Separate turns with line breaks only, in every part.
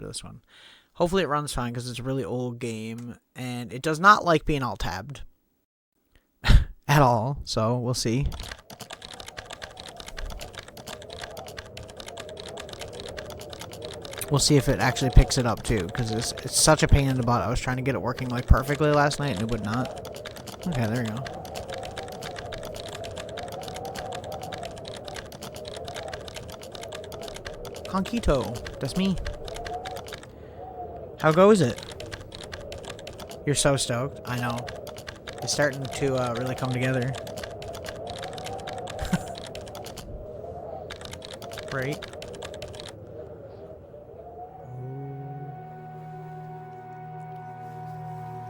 this one. Hopefully it runs fine because it's a really old game, and it does not like being alt-tabbed at all, so we'll see. We'll see if it actually picks it up too, because it's such a pain in the butt. I was trying to get it working like perfectly last night, and it would not. Okay, there you go. Conquito, that's me. How goes it? You're so stoked. I know. It's starting to really come together. Right.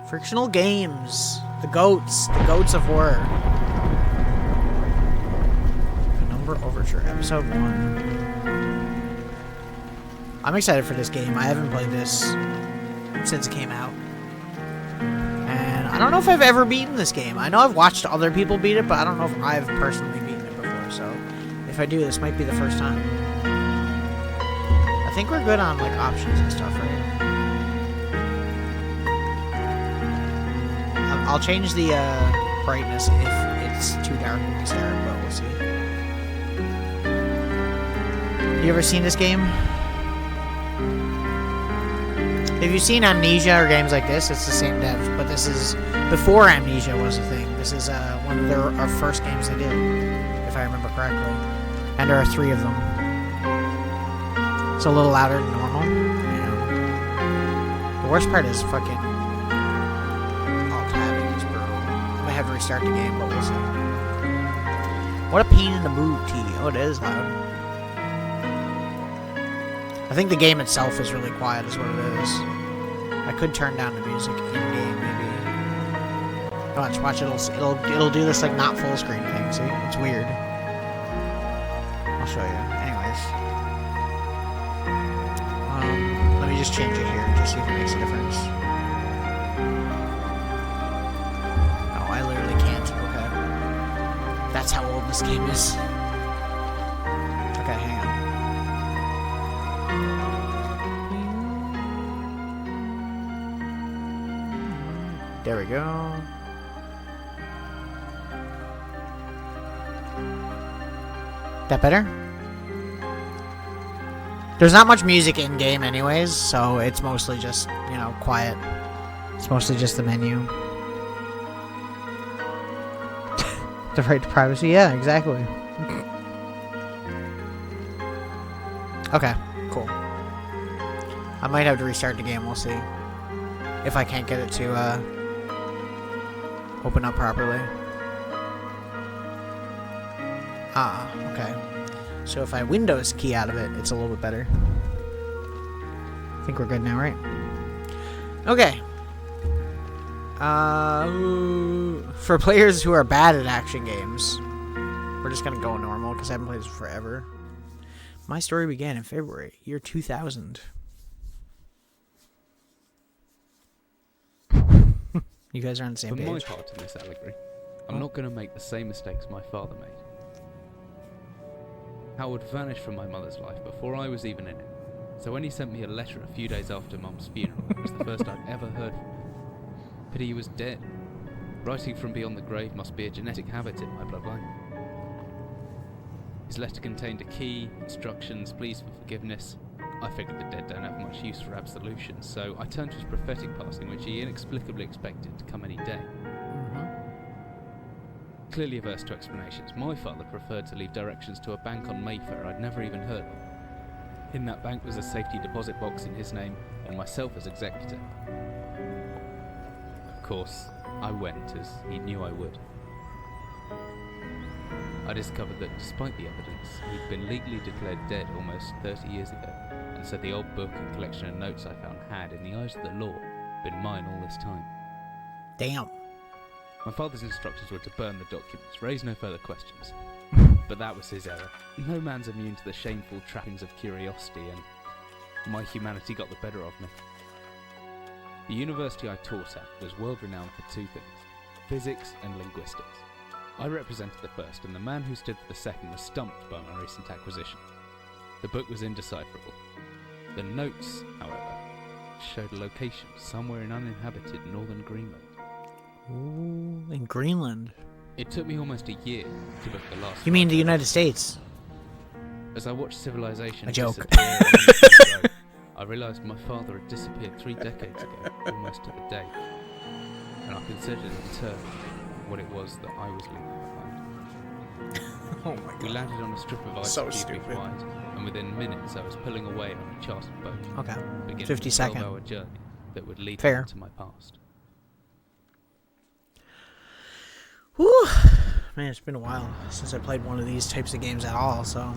Frictional games. The goats of horror. Penumbra Overture, episode 1. I'm excited for this game. I haven't played this since it came out. And I don't know if I've ever beaten this game. I know I've watched other people beat it, but I don't know if I've personally beaten it before. So if I do, this might be the first time. I think we're good on like options and stuff, right? I'll change the brightness if it's too dark when we start, but we'll see. You ever seen this game? If you've seen Amnesia or games like this, it's the same devs, but this is before Amnesia was a thing. This is one of our first games they did, if I remember correctly. And there are 3 of them. It's a little louder than normal. Yeah. The worst part is fucking alt-tabbing is brutal. I might have to restart the game, but we'll see. What a pain in the boot, T. Oh, it is loud. I think the game itself is really quiet, is what it is. I could turn down the music in-game, maybe. Watch, it'll do this like not full screen thing. See, it's weird. I'll show you. Anyways, let me just change it here and just see if it makes a difference. Oh, I literally can't. Okay, that's how old this game is. Okay, hang on. There we go. That better? There's not much music in game anyways, so it's mostly just, you know, quiet. It's mostly just the menu. The right to privacy? Yeah, exactly. Okay, cool. I might have to restart the game, we'll see. If I can't get it to, open up properly. Ah, okay. So if I Windows key out of it, it's a little bit better. I think we're good now, right? Okay. For players who are bad at action games, we're just gonna go normal because I haven't played this forever. My story began in February, year 2000. You guys are on the same page.
For my part in this allegory, I'm not going to make the same mistakes my father made. Howard vanished from my mother's life before I was even in it, so when he sent me a letter a few days after Mum's funeral, it was the first I'd ever heard from him. Pity he was dead. Writing from beyond the grave must be a genetic habit in my bloodline. His letter contained a key, instructions, pleas for forgiveness. I figured the dead don't have much use for absolution, so I turned to his prophetic passing, which he inexplicably expected to come any day. Clearly averse to explanations, my father preferred to leave directions to a bank on Mayfair I'd never even heard of. In that bank was a safety deposit box in his name, and myself as executor. Of course, I went, as he knew I would. I discovered that despite the evidence, he'd been legally declared dead almost 30 years ago, and so the old book and collection of notes I found had, in the eyes of the law, been mine all this time.
Damn.
My father's instructions were to burn the documents, raise no further questions. But that was his error. No man's immune to the shameful trappings of curiosity, and my humanity got the better of me. The university I taught at was world-renowned for 2 things: physics and linguistics. I represented the first, and the man who stood for the second was stumped by my recent acquisition. The book was indecipherable. The notes, however, showed a location somewhere in uninhabited northern Greenland.
Ooh, in Greenland.
It took me almost a year to book the last.
You mean
flight
the
over.
United States?
As I watched civilization
A joke.
disappear along the sea road, I realised my father had disappeared 3 decades ago, almost to the day. And I considered in turn what it was that I was leaving behind.
Oh my
We landed on a strip of ice
So
a few feet
stupid.
wide, and within minutes I was pulling away on a chartered boat,
Okay.
beginning
50
a
second.
12-hour journey that would lead
Fair.
me into my past.
Whew. Man, it's been a while since I played one of these types of games at all, so...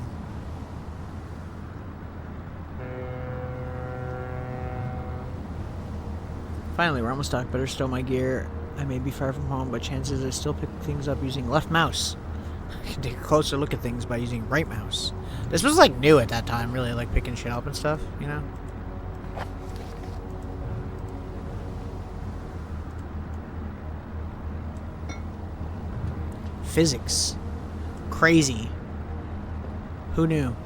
Finally, we're almost stuck. Better stow my gear. I may be far from home, but chances I still pick things up using left mouse. I can take a closer look at things by using right mouse. This was like new at that time, really, like picking shit up and stuff, you know? Physics. Crazy. Who knew?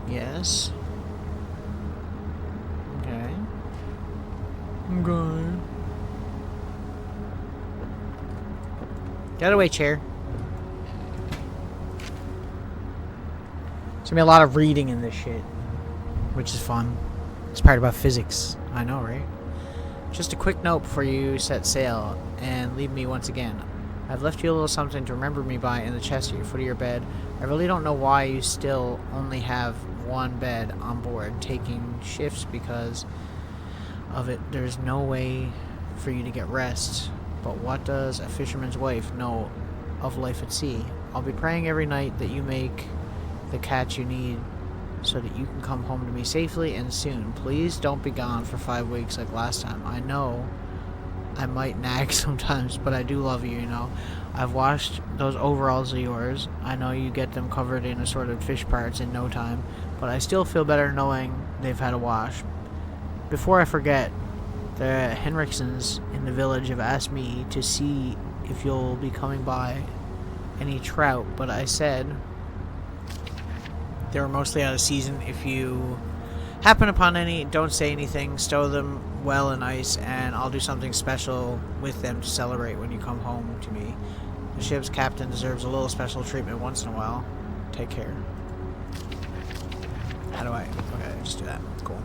Yes. Okay. Okay. Get away, chair. There's gonna be a lot of reading in this shit, which is fun. It's part about physics. I know, right? Just a quick note before you set sail and leave me once again. I've left you a little something to remember me by in the chest at your foot of your bed. I really don't know why you still only have one bed on board, taking shifts because of it. There's no way for you to get rest. But what does a fisherman's wife know of life at sea? I'll be praying every night that you make the catch you need so that you can come home to me safely and soon. Please don't be gone for 5 weeks like last time. I know I might nag sometimes, but I do love you, you know. I've washed those overalls of yours. I know you get them covered in assorted fish parts in no time, but I still feel better knowing they've had a wash. Before I forget, the Henriksons in the village have asked me to see if you'll be coming by any trout, but I said they were mostly out of season. If you happen upon any, don't say anything, stow them well in ice, and I'll do something special with them to celebrate when you come home to me. The ship's captain deserves a little special treatment once in a while. Take care. How do I... Okay, just do that. Cool.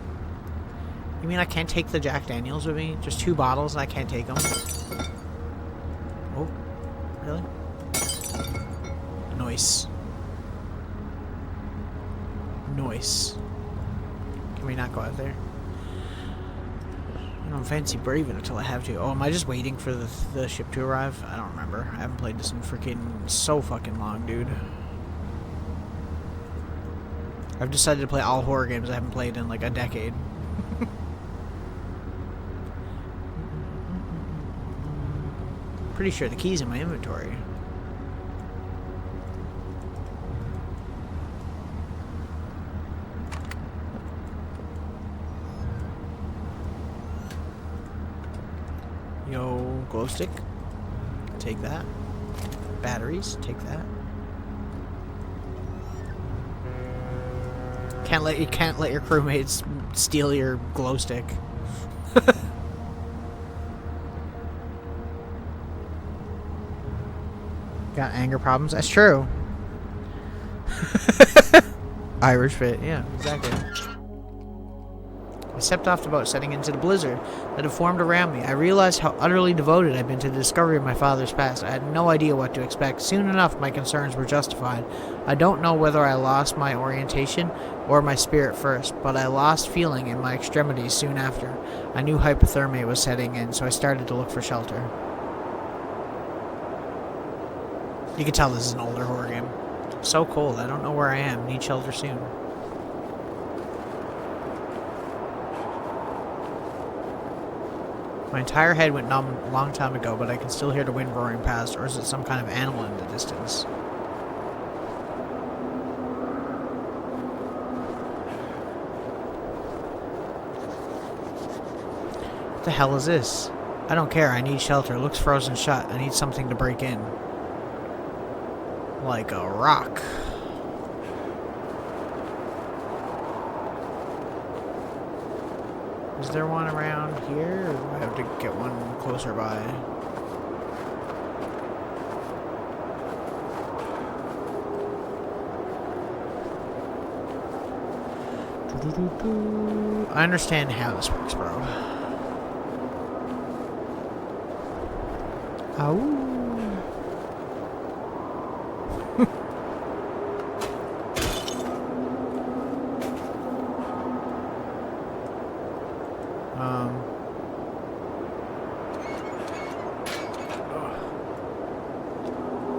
You mean I can't take the Jack Daniels with me? Just 2 bottles and I can't take them? Oh, really? Nice. Nice. Can we not go out there? I don't fancy braving until I have to. Oh, am I just waiting for the ship to arrive? I don't remember. I haven't played this in freaking so fucking long, dude. I've decided to play all horror games I haven't played in like a decade. Pretty sure the key's in my inventory. Yo, glow stick. Take that. Batteries. Take that. Can't let your crewmates steal your glow stick. Got anger problems? That's true. Irish fit, yeah, exactly. I stepped off the boat, setting into the blizzard that had formed around me. I realized how utterly devoted I'd been to the discovery of my father's past. I had no idea what to expect. Soon enough, my concerns were justified. I don't know whether I lost my orientation or my spirit first, but I lost feeling in my extremities soon after. I knew hypothermia was setting in, so I started to look for shelter. You can tell this is an older horror game. I'm so cold, I don't know where I am. Need shelter soon. My entire head went numb a long time ago, but I can still hear the wind roaring past, or is it some kind of animal in the distance? The hell is this? I don't care. I need shelter. Looks frozen shut. I need something to break in. Like a rock. Is there one around here, or do I have to get one closer by? I understand how this works, bro. Ow.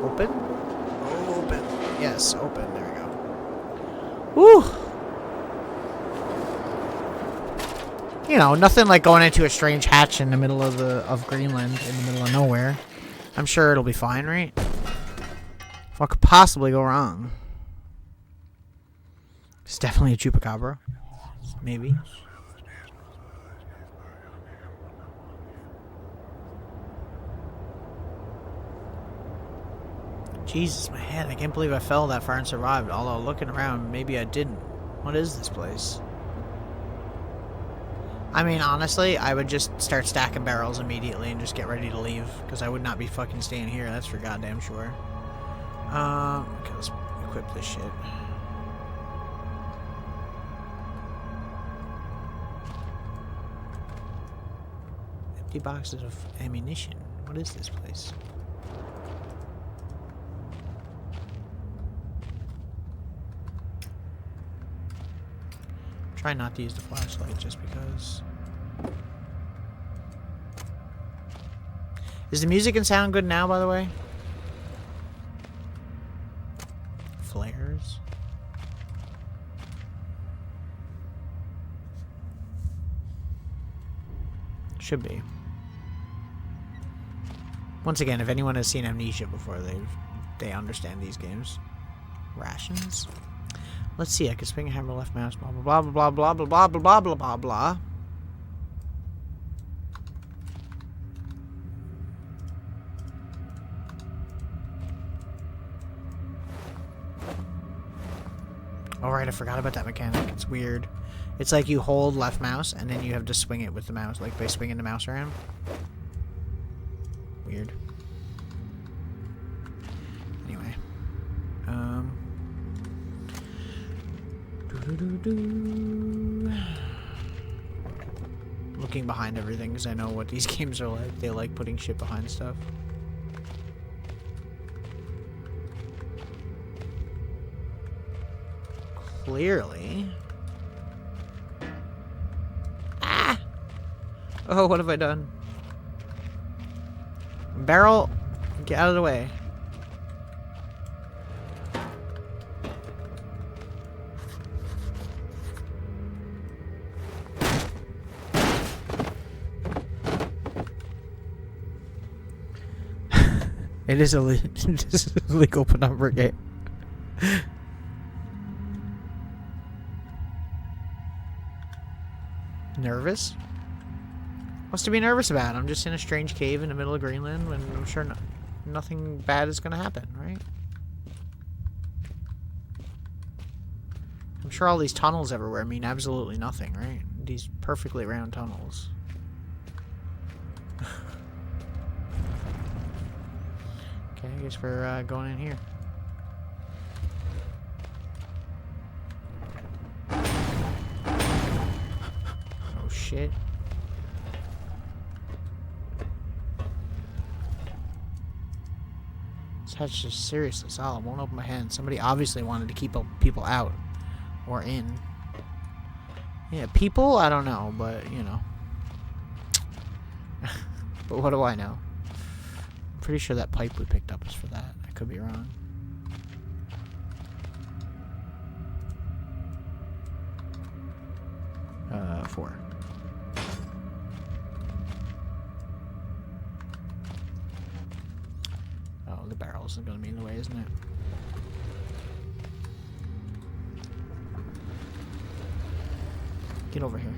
Open? Open. Yes, open. There we go. Woo! You know, nothing like going into a strange hatch in the middle of Greenland, in the middle of nowhere. I'm sure it'll be fine, right? What could possibly go wrong? It's definitely a chupacabra. Maybe. Jesus, my head. I can't believe I fell that far and survived. Although, looking around, maybe I didn't. What is this place? I mean, honestly, I would just start stacking barrels immediately and just get ready to leave. Because I would not be fucking staying here. That's for goddamn sure. Okay, let's equip this shit. Empty boxes of ammunition. What is this place? Try not to use the flashlight just because. Is the music and sound good now, by the way? Flares. Should be. Once again, if anyone has seen Amnesia before, they understand these games. Rations. Let's see. I can swing a hammer, left mouse, blah blah blah blah blah blah blah blah blah blah blah. All right, I forgot about that mechanic. It's weird. It's like you hold left mouse and then you have to swing it with the mouse, like by swinging the mouse around. Weird. Anyway, looking behind everything because I know what these games are like. They like putting shit behind stuff. Clearly. Ah! Oh, what have I done? Barrel, get out of the way. It is a legal Penumbra game. Nervous? What's to be nervous about? I'm just in a strange cave in the middle of Greenland when I'm sure nothing bad is going to happen, right? I'm sure all these tunnels everywhere mean absolutely nothing, right? These perfectly round tunnels. Okay, I guess we're going in here. Oh shit. This hatch is seriously solid. Won't open my hand. Somebody obviously wanted to keep people out. Or in. Yeah, people? I don't know, but, you know. But what do I know? I'm pretty sure that pipe we picked up is for that. I could be wrong. Four. Oh, the barrel isn't going to be in the way, isn't it? Get over here.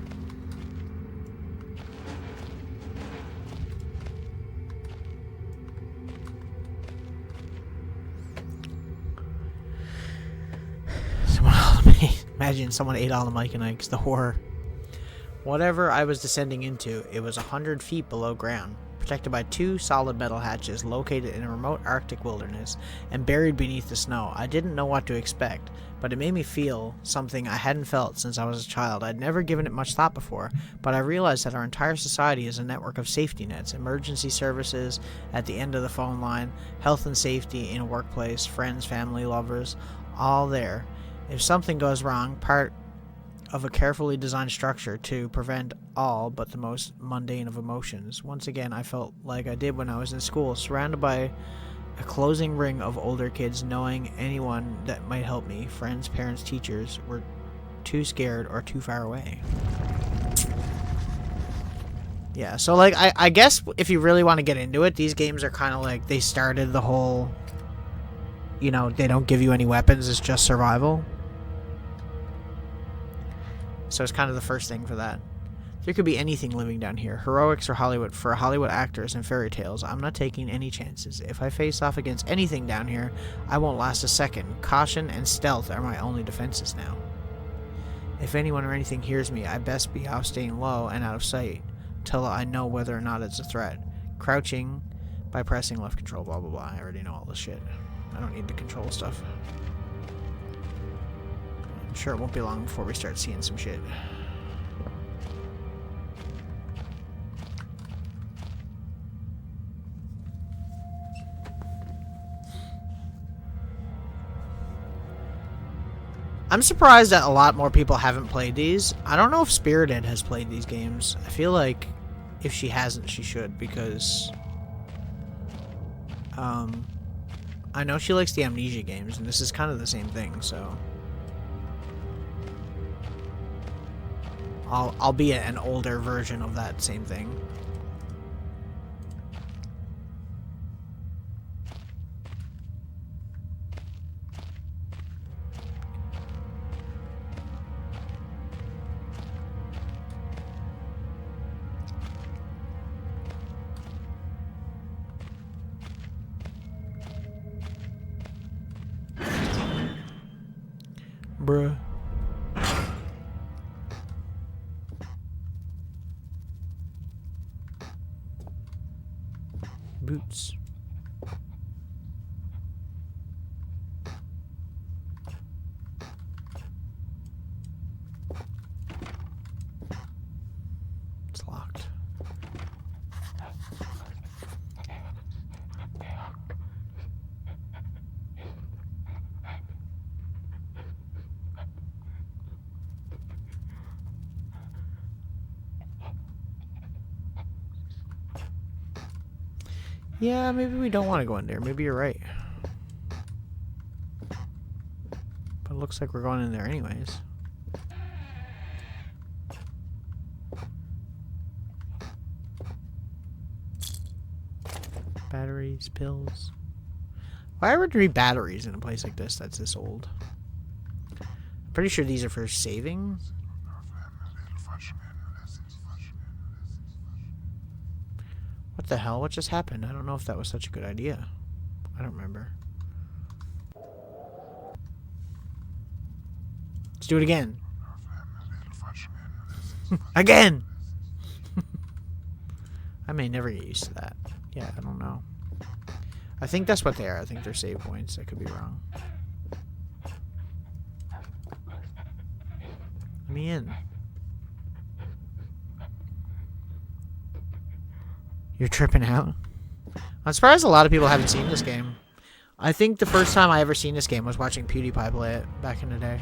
Imagine someone ate all the Mike and Ikes. The horror. Whatever I was descending into, it was 100 feet below ground, protected by 2 solid metal hatches located in a remote Arctic wilderness and buried beneath the snow. I didn't know what to expect, but it made me feel something I hadn't felt since I was a child. I'd never given it much thought before, but I realized that our entire society is a network of safety nets, emergency services at the end of the phone line, health and safety in a workplace, friends, family, lovers, all there. If something goes wrong, part of a carefully designed structure to prevent all but the most mundane of emotions. Once again, I felt like I did when I was in school, surrounded by a closing ring of older kids, knowing anyone that might help me. Friends, parents, teachers were too scared or too far away. Yeah, so like, I guess if you really want to get into it, these games are kind of like, they started the whole, you know, they don't give you any weapons, it's just survival. So it's kind of the first thing for that. There could be anything living down here. Heroics or Hollywood for Hollywood actors and fairy tales. I'm not taking any chances. If I face off against anything down here, I won't last a second. Caution and stealth are my only defenses now. If anyone or anything hears me, I best be off staying low and out of sight till I know whether or not it's a threat. Crouching by pressing left control, blah blah blah. I already know all this shit. I don't need to control stuff. I'm sure it won't be long before we start seeing some shit. I'm surprised that a lot more people haven't played these. I don't know if Spirited has played these games. I feel like if she hasn't, she should, because I know she likes the Amnesia games, and this is kind of the same thing, so albeit an older version of that same thing. Bruh. Boots. It's locked. Yeah, maybe we don't want to go in there. Maybe you're right. But it looks like we're going in there anyways. Batteries, pills. Why would there be batteries in a place like this that's this old? I'm pretty sure these are for saving. What the hell? What just happened? I don't know if that was such a good idea. I don't remember. Let's do it again. Again! I may never get used to that. Yeah, I don't know. I think that's what they are. I think they're save points. I could be wrong. Let me in. You're tripping out? I'm surprised a lot of people haven't seen this game. I think the first time I ever seen this game was watching PewDiePie play it back in the day.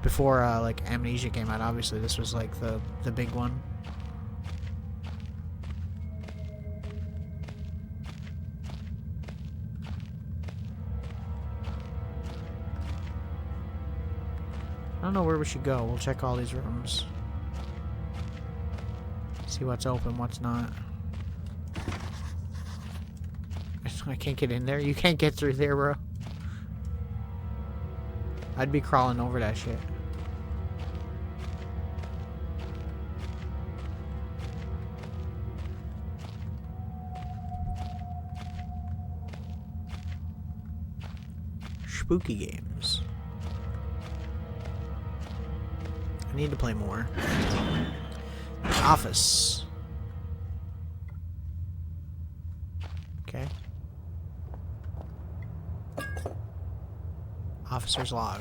Before, like, Amnesia came out, obviously. This was, like, the big one. I don't know where we should go. We'll check all these rooms. See what's open, what's not. I can't get in there. You can't get through there, bro. I'd be crawling over that shit. Spooky games. need to play more. The office. Okay. Officer's log.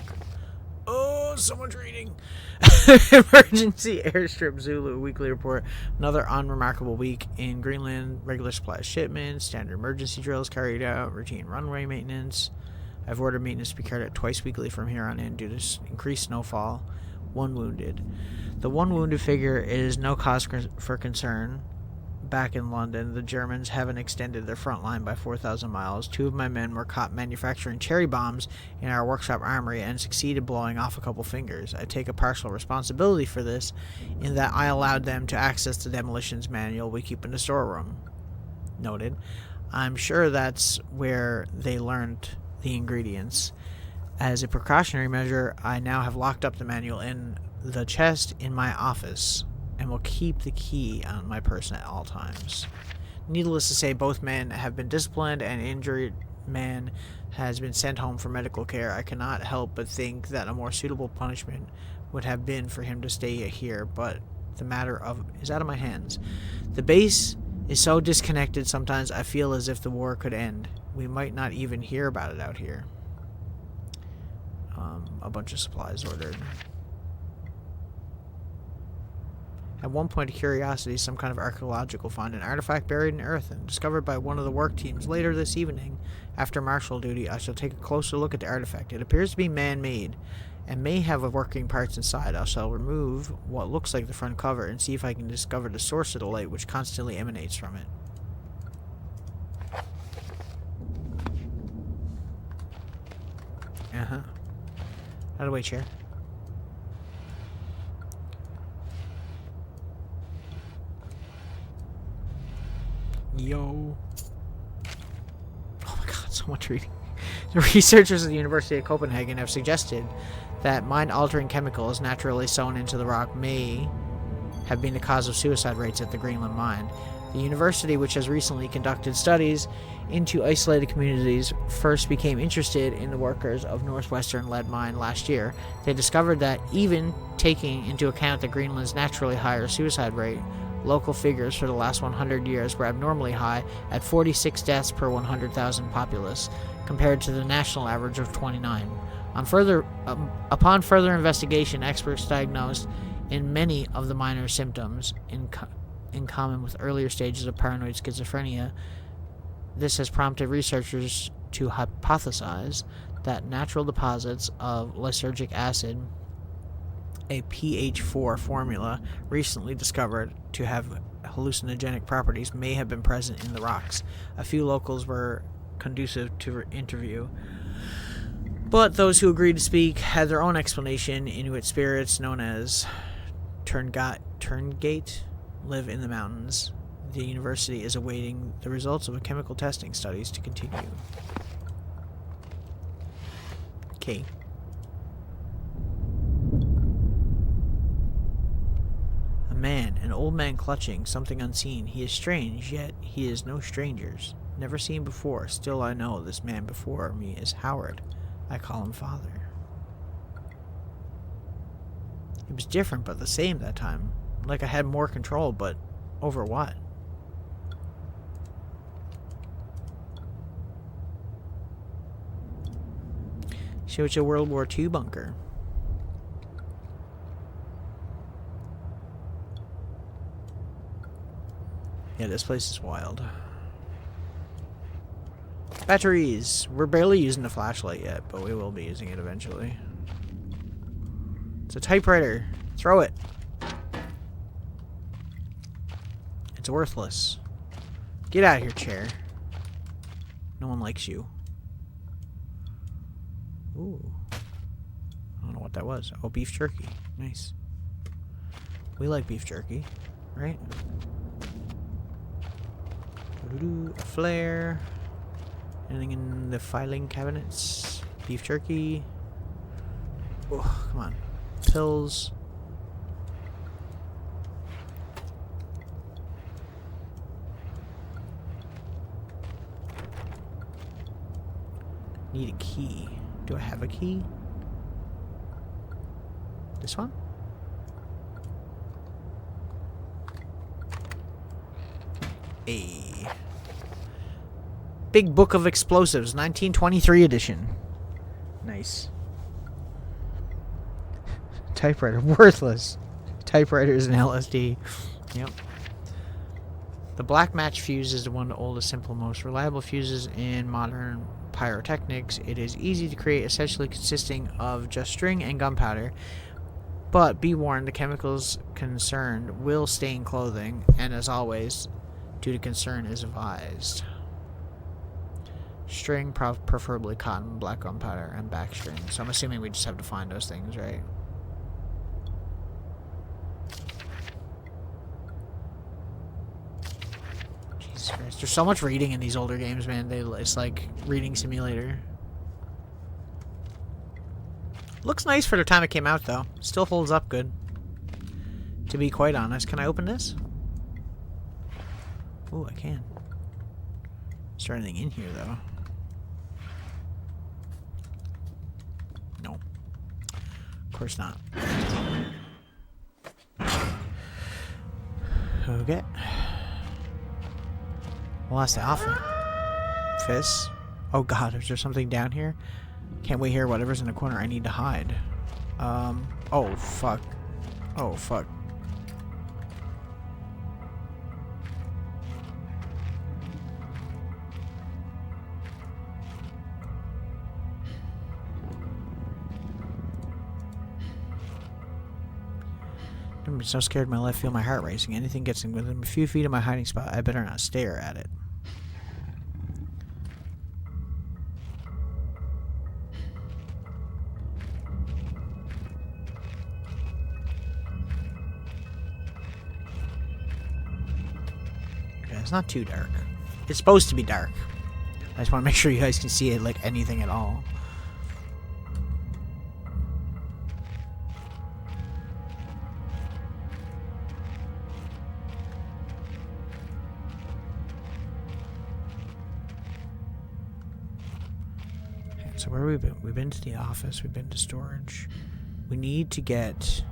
Oh, someone's reading. Emergency airstrip Zulu weekly report. Another unremarkable week in Greenland. Regular supply shipments, standard emergency drills carried out, routine runway maintenance. I've ordered maintenance to be carried out twice weekly from here on in due to increased snowfall. 1 wounded. The 1 wounded figure is no cause for concern. Back in London, the Germans haven't extended their front line by 4,000 miles. 2 of my men were caught manufacturing cherry bombs in our workshop armory and succeeded blowing off a couple fingers. I take a partial responsibility for this in that I allowed them to access the demolitions manual we keep in the storeroom. Noted. I'm sure that's where they learned the ingredients. As a precautionary measure, I now have locked up the manual in the chest in my office and will keep the key on my person at all times. Needless to say, both men have been disciplined and injured man has been sent home for medical care. I cannot help but think that a more suitable punishment would have been for him to stay here, but the matter is out of my hands. The base is so disconnected sometimes I feel as if the war could end. We might not even hear about it out here. A bunch of supplies ordered. At one point, a curiosity, some kind of archaeological find, an artifact buried in earth and discovered by one of the work teams later this evening. After marshal duty, I shall take a closer look at the artifact. It appears to be man-made and may have working parts inside. I shall remove what looks like the front cover and see if I can discover the source of the light which constantly emanates from it. Uh-huh. Out of the way, chair. Yo. Oh my god, so much reading. The researchers at the University of Copenhagen have suggested that mind-altering chemicals naturally sewn into the rock may have been the cause of suicide rates at the Greenland mine. The university, which has recently conducted studies into isolated communities, first became interested in the workers of Northwestern lead mine last year. They discovered that even taking into account the Greenland's naturally higher suicide rate, local figures for the last 100 years were abnormally high at 46 deaths per 100,000 populace, compared to the national average of 29. Upon further investigation, experts diagnosed in many of the minor symptoms in common with earlier stages of paranoid schizophrenia. This has prompted researchers to hypothesize that natural deposits of lysergic acid, a pH4 formula recently discovered to have hallucinogenic properties, may have been present in the rocks. A few locals were conducive to interview, but those who agreed to speak had their own explanation. Inuit spirits known as Turngate live in the mountains. The university is awaiting the results of a chemical testing studies to continue. Okay. A man, an old man clutching something unseen. He is strange, yet he is no strangers. Never seen before. Still I know this man before me is Howard. I call him father. It was different but the same that time. Like I had more control, but over what? So it's a World War II bunker. Yeah, this place is wild. Batteries. We're barely using the flashlight yet, but we will be using it eventually. It's a typewriter. Throw it. It's worthless. Get out of here, chair. No one likes you. Ooh. I don't know what that was. Oh, beef jerky. Nice. We like beef jerky, right? A flare. Anything in the filing cabinets? Beef jerky. Oh, come on. Pills. Need a key. Do I have a key? This one? A Big Book of Explosives, 1923 edition. Nice. Typewriter, worthless. Typewriters and LSD. Yep. The black match fuse is one of the oldest, simple, most reliable fuses in modern pyrotechnics. It is easy to create, essentially consisting of just string and gunpowder. But be warned, the chemicals concerned will stain clothing, and as always, due to concern is advised. String, preferably cotton, black gunpowder, and backstring. So I'm assuming we just have to find those things, right? Jesus Christ. There's so much reading in these older games, man. It's like reading simulator. Looks nice for the time it came out, though. Still holds up good. To be quite honest. Can I open this? Ooh, I can. Is there anything in here, though? No. Of course not. Okay. Well, that's the office. Oh god, is there something down here? Can't wait here. Whatever's in the corner, I need to hide. Oh fuck. Oh fuck. I'm so scared my left, feel my heart racing. Anything gets in within a few feet of my hiding spot, I better not stare at it. Okay, it's not too dark. It's supposed to be dark. I just want to make sure you guys can see it like anything at all. So where have we been? We've been to the office. We've been to storage. We need to get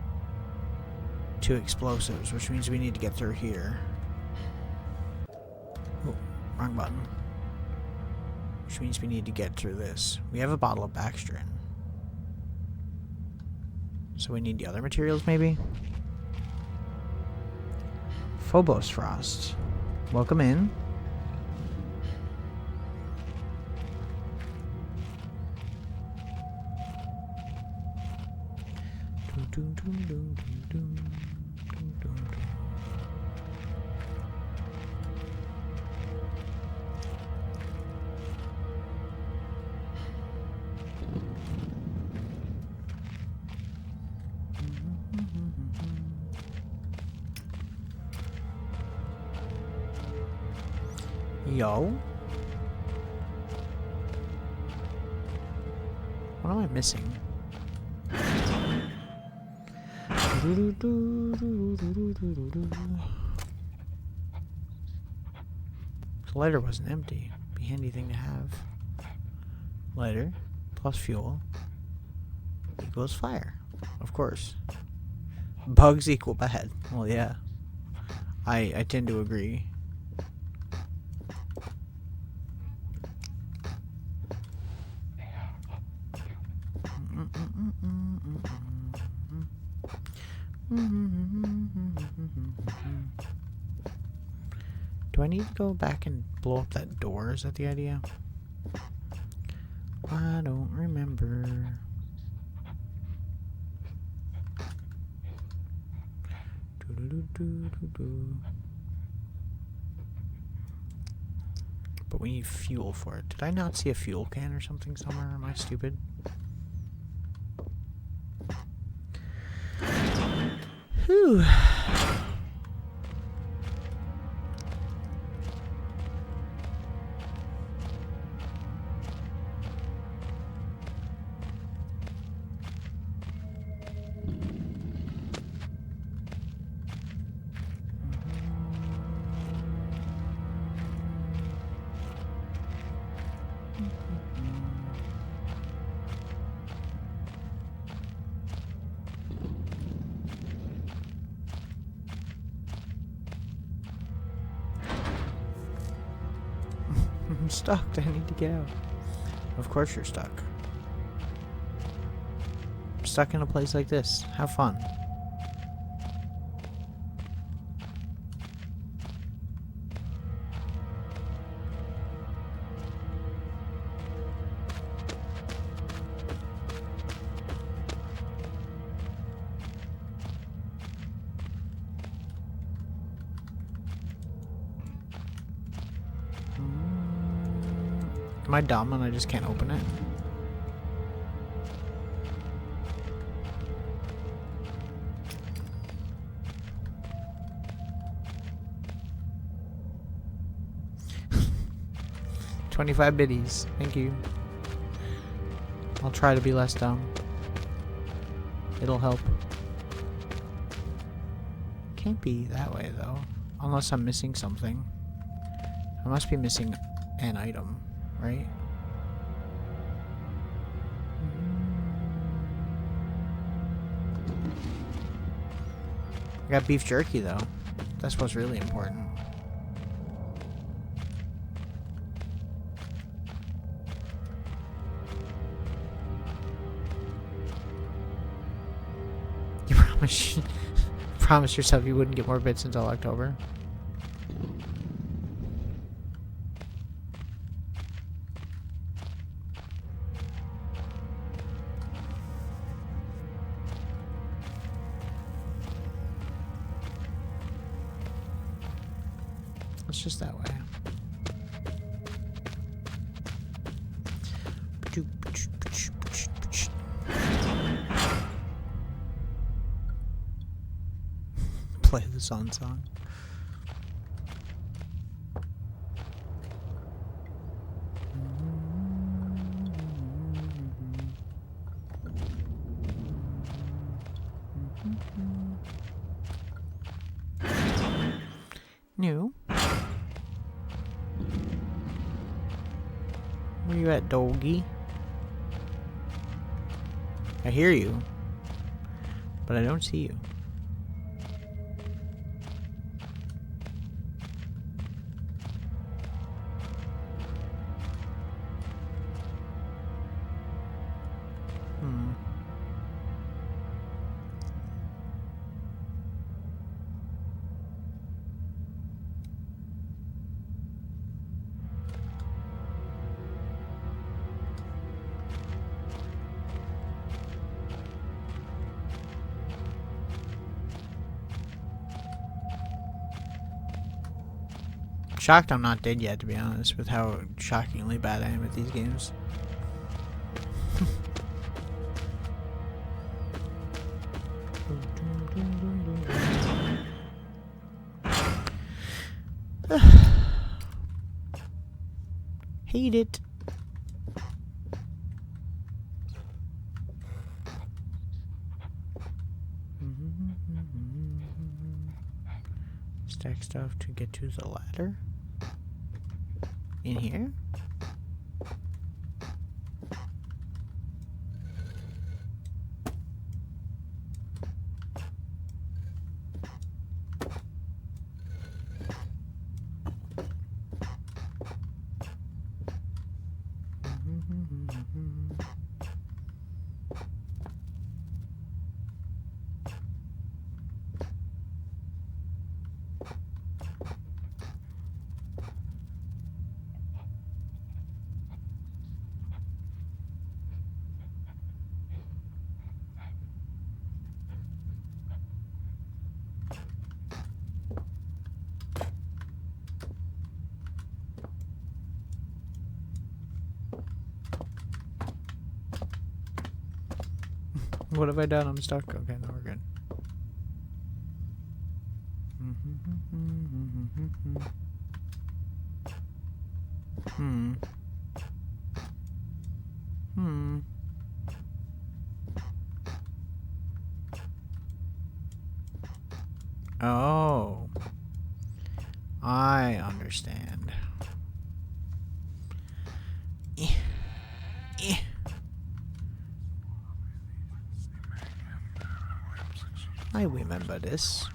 to explosives, which means we need to get through here. Oh, wrong button. Which means we need to get through this. We have a bottle of backstring. So we need the other materials, maybe? Phobos Frost. Welcome in. Yo. What am I missing? The lighter wasn't empty. Be a handy thing to have. Lighter plus fuel equals fire. Of course. Bugs equal bad. Well, yeah. I tend to agree. Do I need to go back and blow up that door? Is that the idea? I don't remember. But we need fuel for it. Did I not see a fuel can or something somewhere? Am I stupid? Whew. I'm stuck. I need to get out. Of course you're stuck. I'm stuck in a place like this. Have fun. Am I dumb and I just can't open it? $25 biddies. Thank you. I'll try to be less dumb. It'll help. Can't be that way though. Unless I'm missing something. I must be missing an item, right? I got beef jerky though. That's what's really important. You promise yourself you wouldn't get more bits until October? It's just that way. Play the song. No. Where you at, doggy? I hear you, but I don't see you. Shocked I'm not dead yet, to be honest, with how shockingly bad I am at these games. Hate it. Stack stuff to get to the ladder. In here? What have I done? I'm stuck. Okay, now we're good. Oh. I understand. I remember this.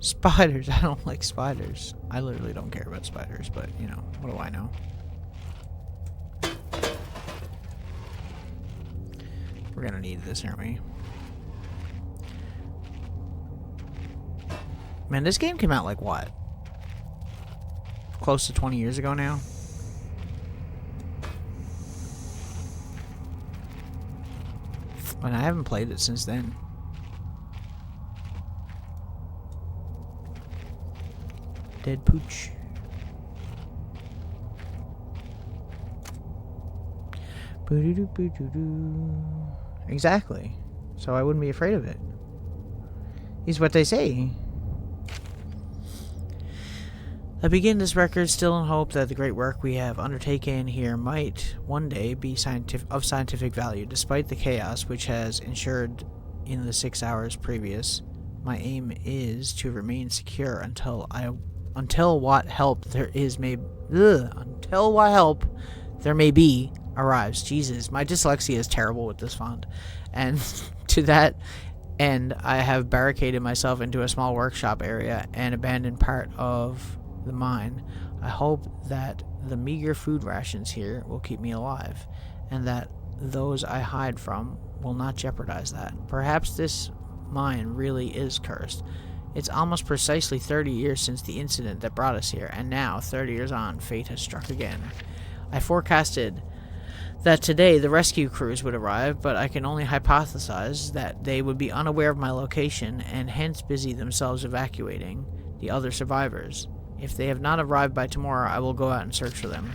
Spiders. I don't like spiders. I literally don't care about spiders, but, you know, what do I know? We're gonna need this, aren't we? Man, this game came out like what? Close to 20 years ago now? And I haven't played it since then. Dead pooch. Exactly. So I wouldn't be afraid of it. Is what they say. I begin this record still in hope that the great work we have undertaken here might one day be of scientific value, despite the chaos which has ensured in the 6 hours previous. My aim is to remain secure until what help there may be arrives. Jesus, my dyslexia is terrible with this font. And to that end, I have barricaded myself into a small workshop area and abandoned part of the mine. I hope that the meager food rations here will keep me alive, and that those I hide from will not jeopardize that. Perhaps this mine really is cursed. It's almost precisely 30 years since the incident that brought us here, and now, 30 years on, fate has struck again. I forecasted that today the rescue crews would arrive, but I can only hypothesize that they would be unaware of my location and hence busy themselves evacuating the other survivors. If they have not arrived by tomorrow, I will go out and search for them.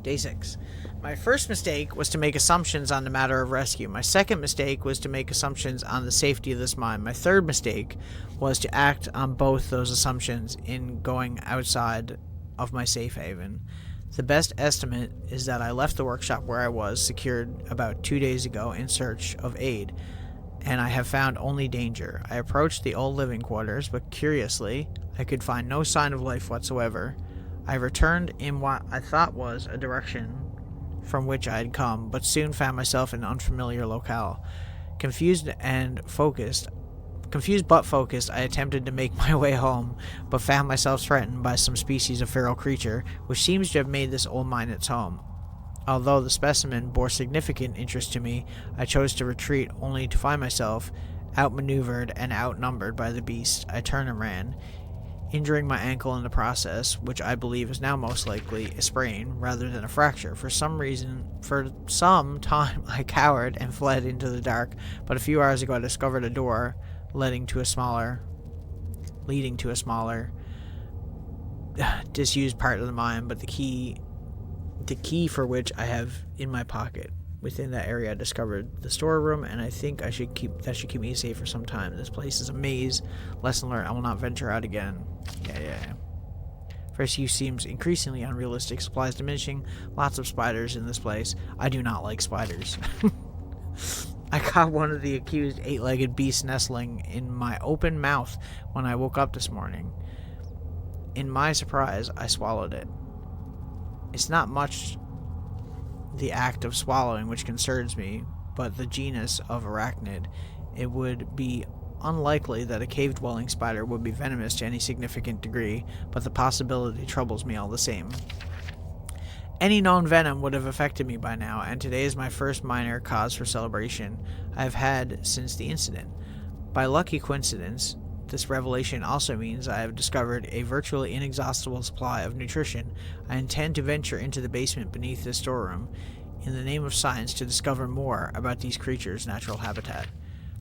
Day 6. My first mistake was to make assumptions on the matter of rescue. My second mistake was to make assumptions on the safety of this mine. My third mistake was to act on both those assumptions in going outside of my safe haven. The best estimate is that I left the workshop where I was secured about 2 days ago in search of aid, and I have found only danger. I approached the old living quarters, but curiously, I could find no sign of life whatsoever. I returned in what I thought was a direction from which I had come, but soon found myself in an unfamiliar locale. Confused but focused, I attempted to make my way home, but found myself threatened by some species of feral creature, which seems to have made this old mine its home. Although the specimen bore significant interest to me, I chose to retreat only to find myself outmaneuvered and outnumbered by the beast. I turned and ran, injuring my ankle in the process, which I believe is now most likely a sprain rather than a fracture. For some time I cowered and fled into the dark, but a few hours ago I discovered a door leading to a smaller disused part of the mine, but the key for which I have in my pocket. Within that area I discovered the storeroom, and I think that should keep me safe for some time. This place is a maze. Lesson learned, I will not venture out again. Yeah. First use seems increasingly unrealistic. Supplies diminishing. Lots of spiders in this place. I do not like spiders. I caught one of the accused 8-legged beasts nestling in my open mouth when I woke up this morning. In my surprise, I swallowed it. It's not much the act of swallowing which concerns me, but the genus of arachnid. It would be unlikely that a cave-dwelling spider would be venomous to any significant degree, but the possibility troubles me all the same. Any known venom would have affected me by now, and today is my first minor cause for celebration I have had since the incident. By lucky coincidence, this revelation also means I have discovered a virtually inexhaustible supply of nutrition. I intend to venture into the basement beneath this storeroom, in the name of science, to discover more about these creatures' natural habitat.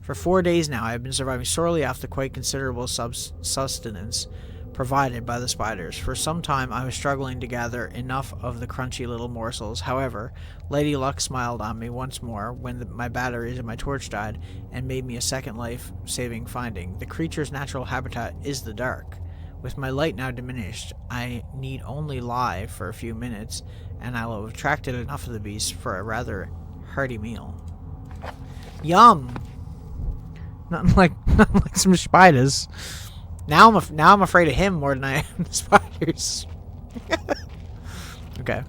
For 4 days now, I have been surviving sorely off the quite considerable sustenance provided by the spiders. For some time, I was struggling to gather enough of the crunchy little morsels. However, Lady Luck smiled on me once more when my batteries and my torch died, and made me a second life-saving finding. The creature's natural habitat is the dark. With my light now diminished, I need only lie for a few minutes, and I will have attracted enough of the beasts for a rather hearty meal. Yum! Nothing like some spiders. Now I'm afraid of him more than I am the spiders. Okay.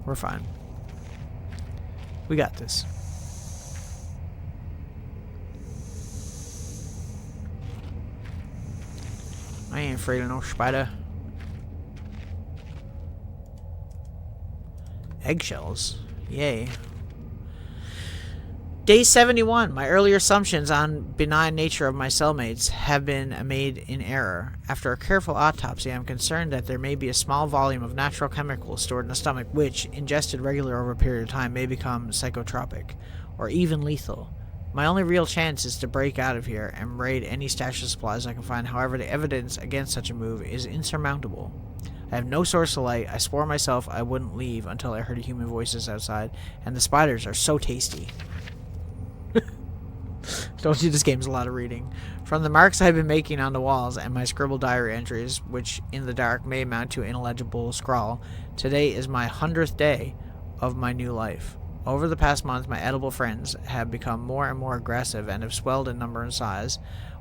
We're fine. We got this. I ain't afraid of no spider. Eggshells. Yay. Day 71. My earlier assumptions on benign nature of my cellmates have been made in error. After a careful autopsy, I am concerned that there may be a small volume of natural chemicals stored in the stomach which, ingested regularly over a period of time, may become psychotropic, or even lethal. My only real chance is to break out of here and raid any stash of supplies I can find. However, the evidence against such a move is insurmountable. I have no source of light. I swore myself I wouldn't leave until I heard human voices outside, and the spiders are so tasty. Don't you, this game's a lot of reading. From the marks I've been making on the walls and my scribbled diary entries, which in the dark may amount to an illegible scrawl, today is my 100th day of my new life. Over the past month, my edible friends have become more and more aggressive and have swelled in number and size.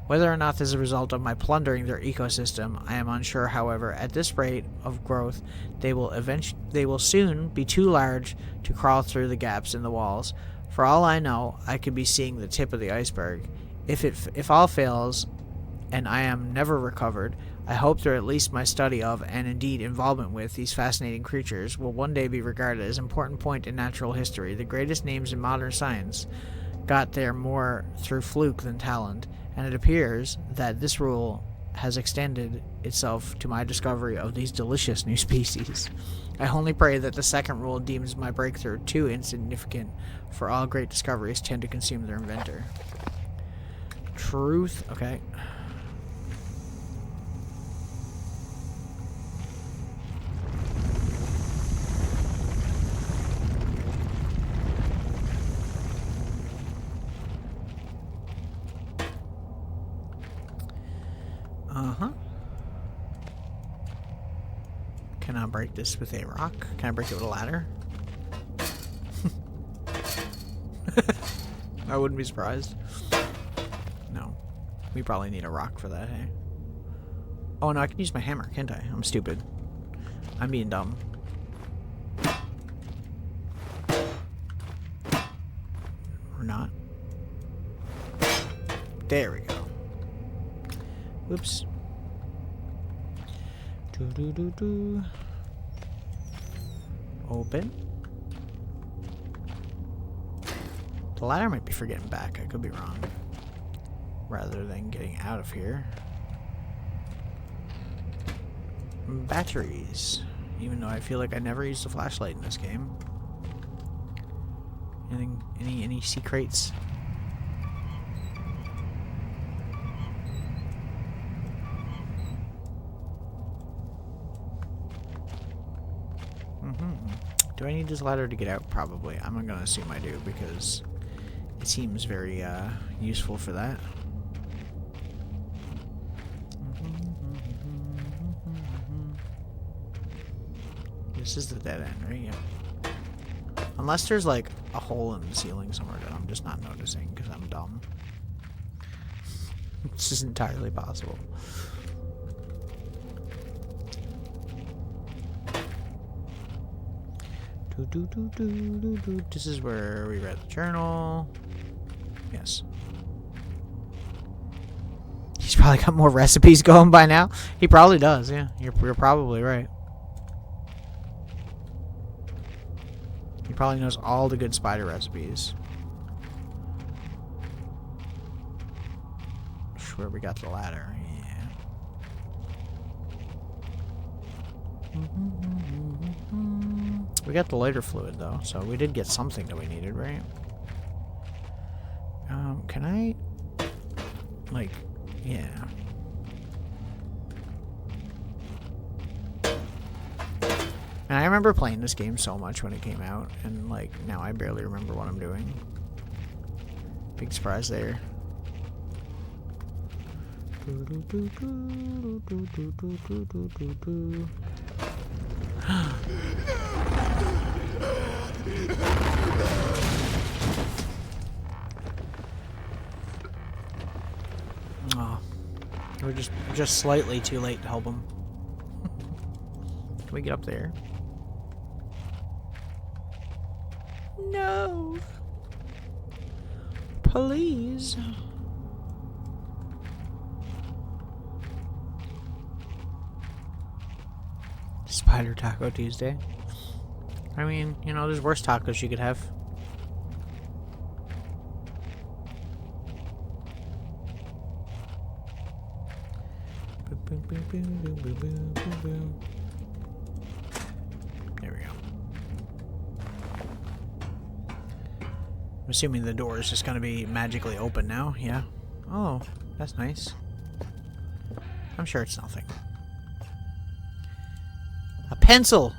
Whether or not this is a result of my plundering their ecosystem, I am unsure. However, at this rate of growth, they will soon be too large to crawl through the gaps in the walls. For all I know, I could be seeing the tip of the iceberg. If all fails, and I am never recovered, I hope that at least my study of, and indeed involvement with, these fascinating creatures will one day be regarded as an important point in natural history. The greatest names in modern science got there more through fluke than talent, and it appears that this rule has extended itself to my discovery of these delicious new species. I only pray that the second rule deems my breakthrough too insignificant, for all great discoveries tend to consume their inventor. Truth. Okay. Uh-huh. Can I break this with a rock? Can I break it with a ladder? I wouldn't be surprised. No. We probably need a rock for that, hey? Oh, no, I can use my hammer, can't I? I'm stupid. I'm being dumb. Or not. There we go. Whoops. Do. Open. The ladder might be for getting back. I could be wrong. Rather than getting out of here. Batteries. Even though I feel like I never used a flashlight in this game. Anything? Any secrets? Do I need this ladder to get out? Probably. I'm going to assume I do because it seems very useful for that. This is the dead end, right? Yeah. Unless there's like a hole in the ceiling somewhere that I'm just not noticing because I'm dumb. This is entirely possible. This is where we read the journal. Yes. He's probably got more recipes going by now. He probably does, yeah. You're probably right. He probably knows all the good spider recipes. That's where we got the ladder, yeah. We got the lighter fluid though, so we did get something that we needed, right? Can I, like, yeah. And I remember playing this game so much when it came out, and like now I barely remember what I'm doing. Big surprise there. Oh, we're just slightly too late to help him. Can we get up there? No. Please. Spider Taco Tuesday. I mean, you know, there's worse tacos you could have. There we go. I'm assuming the door is just going to be magically open now. Yeah. Oh, that's nice. I'm sure it's nothing. A pencil!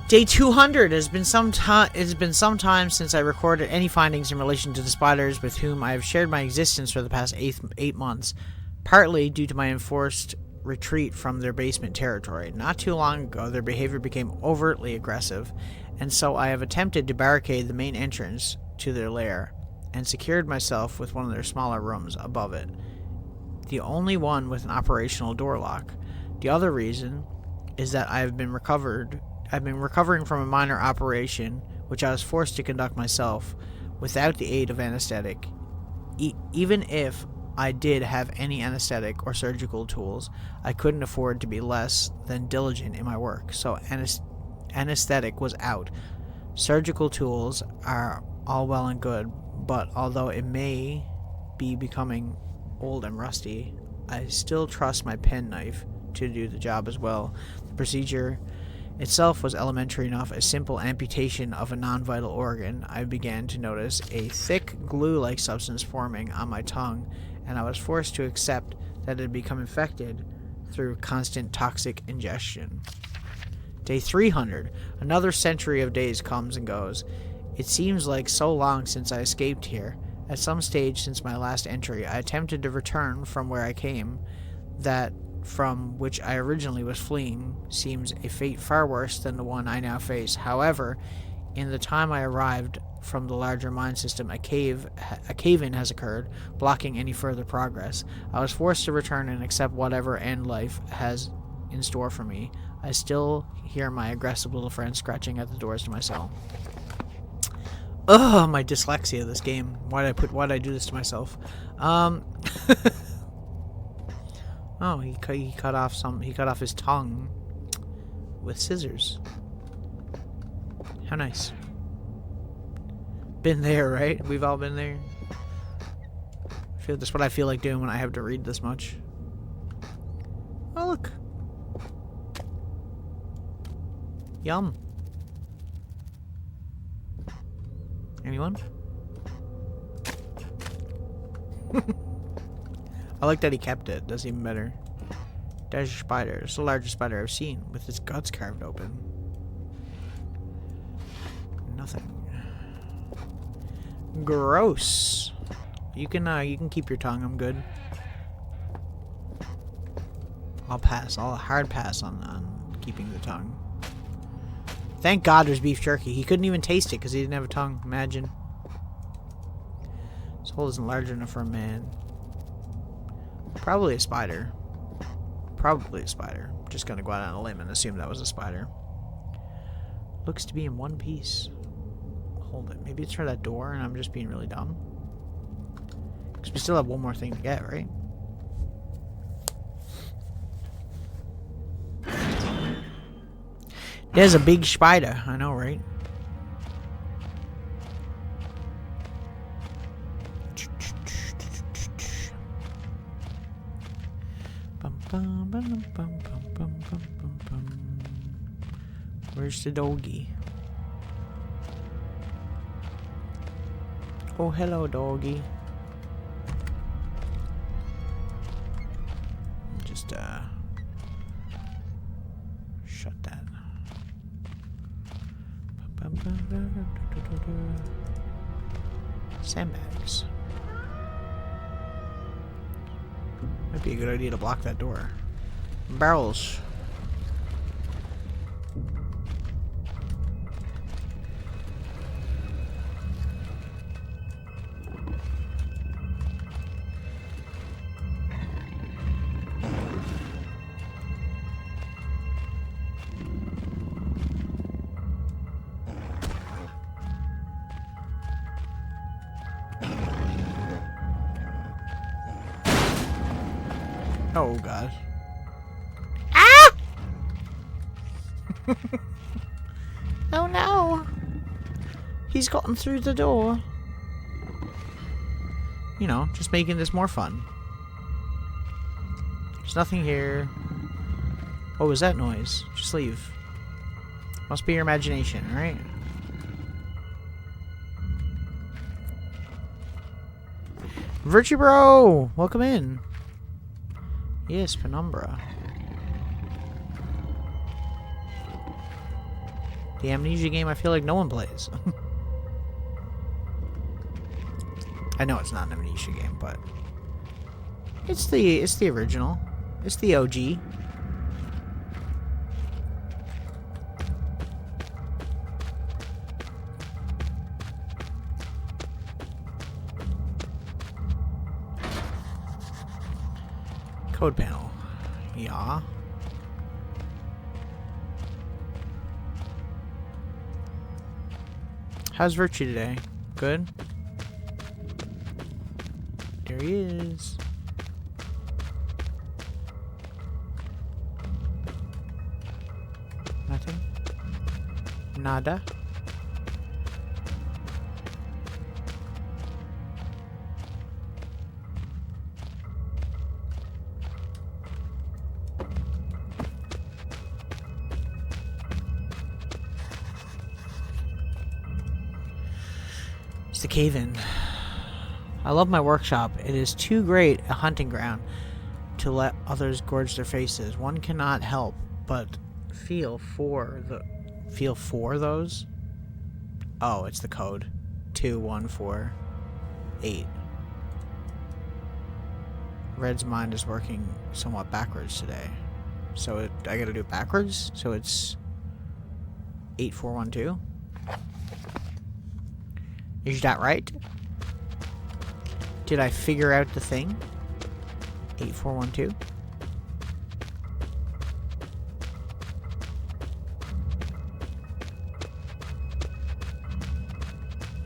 Day 200 has been some time. It's been some time since I recorded any findings in relation to the spiders with whom I have shared my existence for the past 8 months, partly due to my enforced retreat from their basement territory. Not too long ago, their behavior became overtly aggressive, and so I have attempted to barricade the main entrance to their lair, and secured myself with one of their smaller rooms above it, the only one with an operational door lock. The other reason is that I've been recovering from a minor operation, which I was forced to conduct myself without the aid of anesthetic. Even if I did have any anesthetic or surgical tools, I couldn't afford to be less than diligent in my work, so anesthetic was out. Surgical tools are all well and good, but although it may be becoming old and rusty, I still trust my penknife to do the job as well. The procedure itself was elementary enough. A simple amputation of a non-vital organ. I began to notice a thick glue-like substance forming on my tongue, and I was forced to accept that it had become infected through constant toxic ingestion. Day 300. Another century of days comes and goes. It seems like so long since I escaped here. At some stage since my last entry, I attempted to return from where I came. That from which I originally was fleeing seems a fate far worse than the one I now face. However, in the time I arrived from the larger mine system, a cave-in has occurred, blocking any further progress. I was forced to return and accept whatever end life has in store for me. I still hear my aggressive little friend scratching at the doors to my cell. Ugh, my dyslexia, this game. Why'd I do this to myself? Oh, he cut off his tongue with scissors. How nice. Been there, right? We've all been there. That's what I feel like doing when I have to read this much. Oh, look. Yum. Anyone? I like that he kept it. That's even better. There's a spider. It's the largest spider I've seen, with its guts carved open. Nothing. Gross. You can keep your tongue. I'm good. I'll pass. I'll hard pass on keeping the tongue. Thank God there's beef jerky. He couldn't even taste it because he didn't have a tongue. Imagine. This hole isn't large enough for a man. Probably a spider. Probably a spider. Just gonna go out on a limb and assume that was a spider. Looks to be in one piece. Hold it. Maybe it's for that door and I'm just being really dumb. Because we still have one more thing to get, right? There's a big spider. I know, right? Where's the doggy? Oh, hello, doggy. Just, shut that. Sandbags. Might be a good idea to block that door. Barrels. Oh, God. Ah! Oh, no. He's gotten through the door. You know, just making this more fun. There's nothing here. What was that noise? Just leave. Must be your imagination, right? Virtue Bro! Welcome in. Yes, Penumbra. The Amnesia game I feel like no one plays. I know it's not an Amnesia game, but it's the original. It's the OG. Code panel. Yeah. How's Virtue today? Good? There he is. Nothing? Nada? It's the cave-in. I love my workshop. It is too great a hunting ground to let others gorge their faces. One cannot help but feel for those. Oh, it's the code. 2148. Red's mind is working somewhat backwards today. So I gotta do it backwards? So it's 8412? Is that right? Did I figure out the thing? 8412?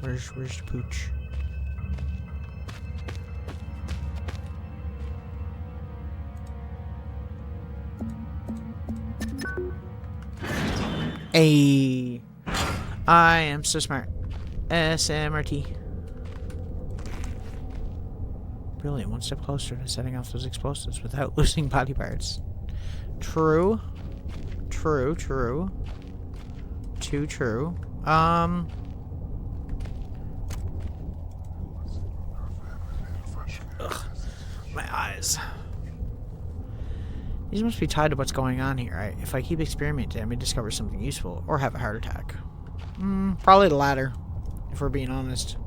Where's the pooch? Hey, I am so smart. SMRT. Brilliant. One step closer to setting off those explosives without losing body parts. True. True, true. Too true. Ugh, my eyes. These must be tied to what's going on here. If I keep experimenting, I may discover something useful or have a heart attack. Probably the latter, if we're being honest.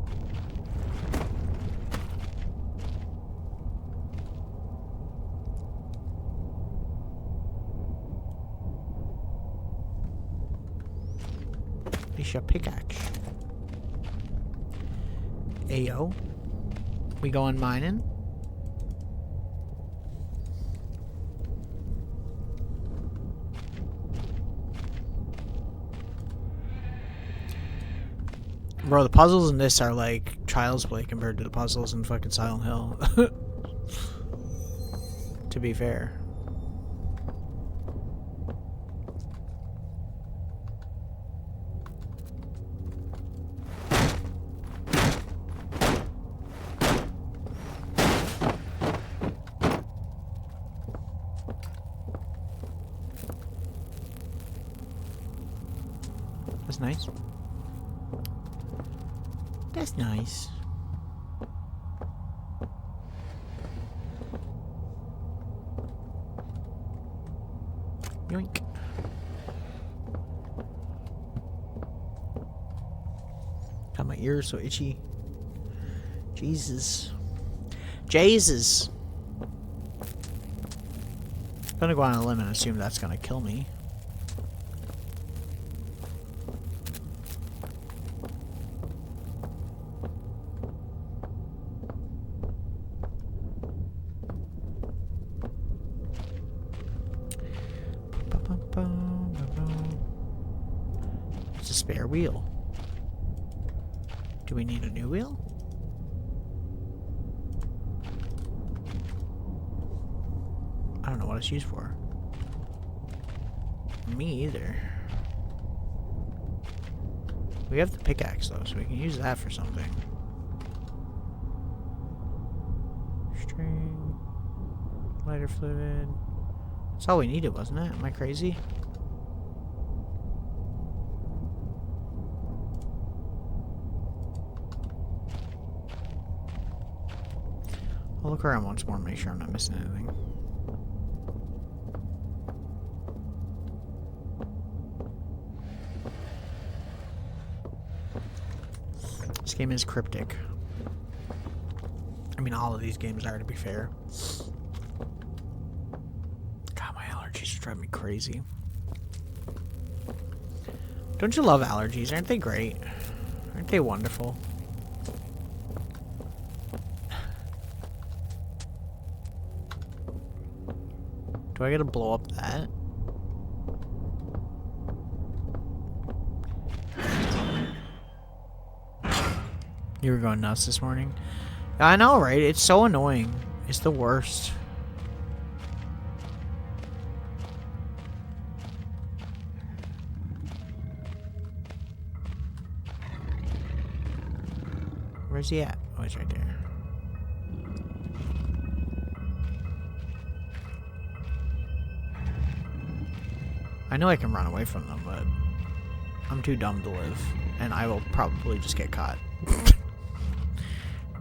Bishop pickaxe. Ayo. We going mining? Bro, the puzzles in this are like child's play compared to the puzzles in fucking Silent Hill. To be fair. That's nice. That's nice. Yoink. God, my ears so itchy. Jesus. Jesus. I'm gonna go on a limb and assume that's gonna kill me. It's a spare wheel. Do we need a new wheel? I don't know what it's used for. Me either. We have the pickaxe though, so we can use that for something. String. Lighter fluid. That's all we needed, wasn't it? Am I crazy? I'll look around once more and make sure I'm not missing anything. This game is cryptic. I mean, all of these games are, to be fair. God, my allergies drive me crazy. Don't you love allergies? Aren't they great? Aren't they wonderful? Do I gotta blow up that? You were going nuts this morning? I know, right? It's so annoying. It's the worst. Where's he at? Oh, he's right there. I know I can run away from them, but I'm too dumb to live, and I will probably just get caught.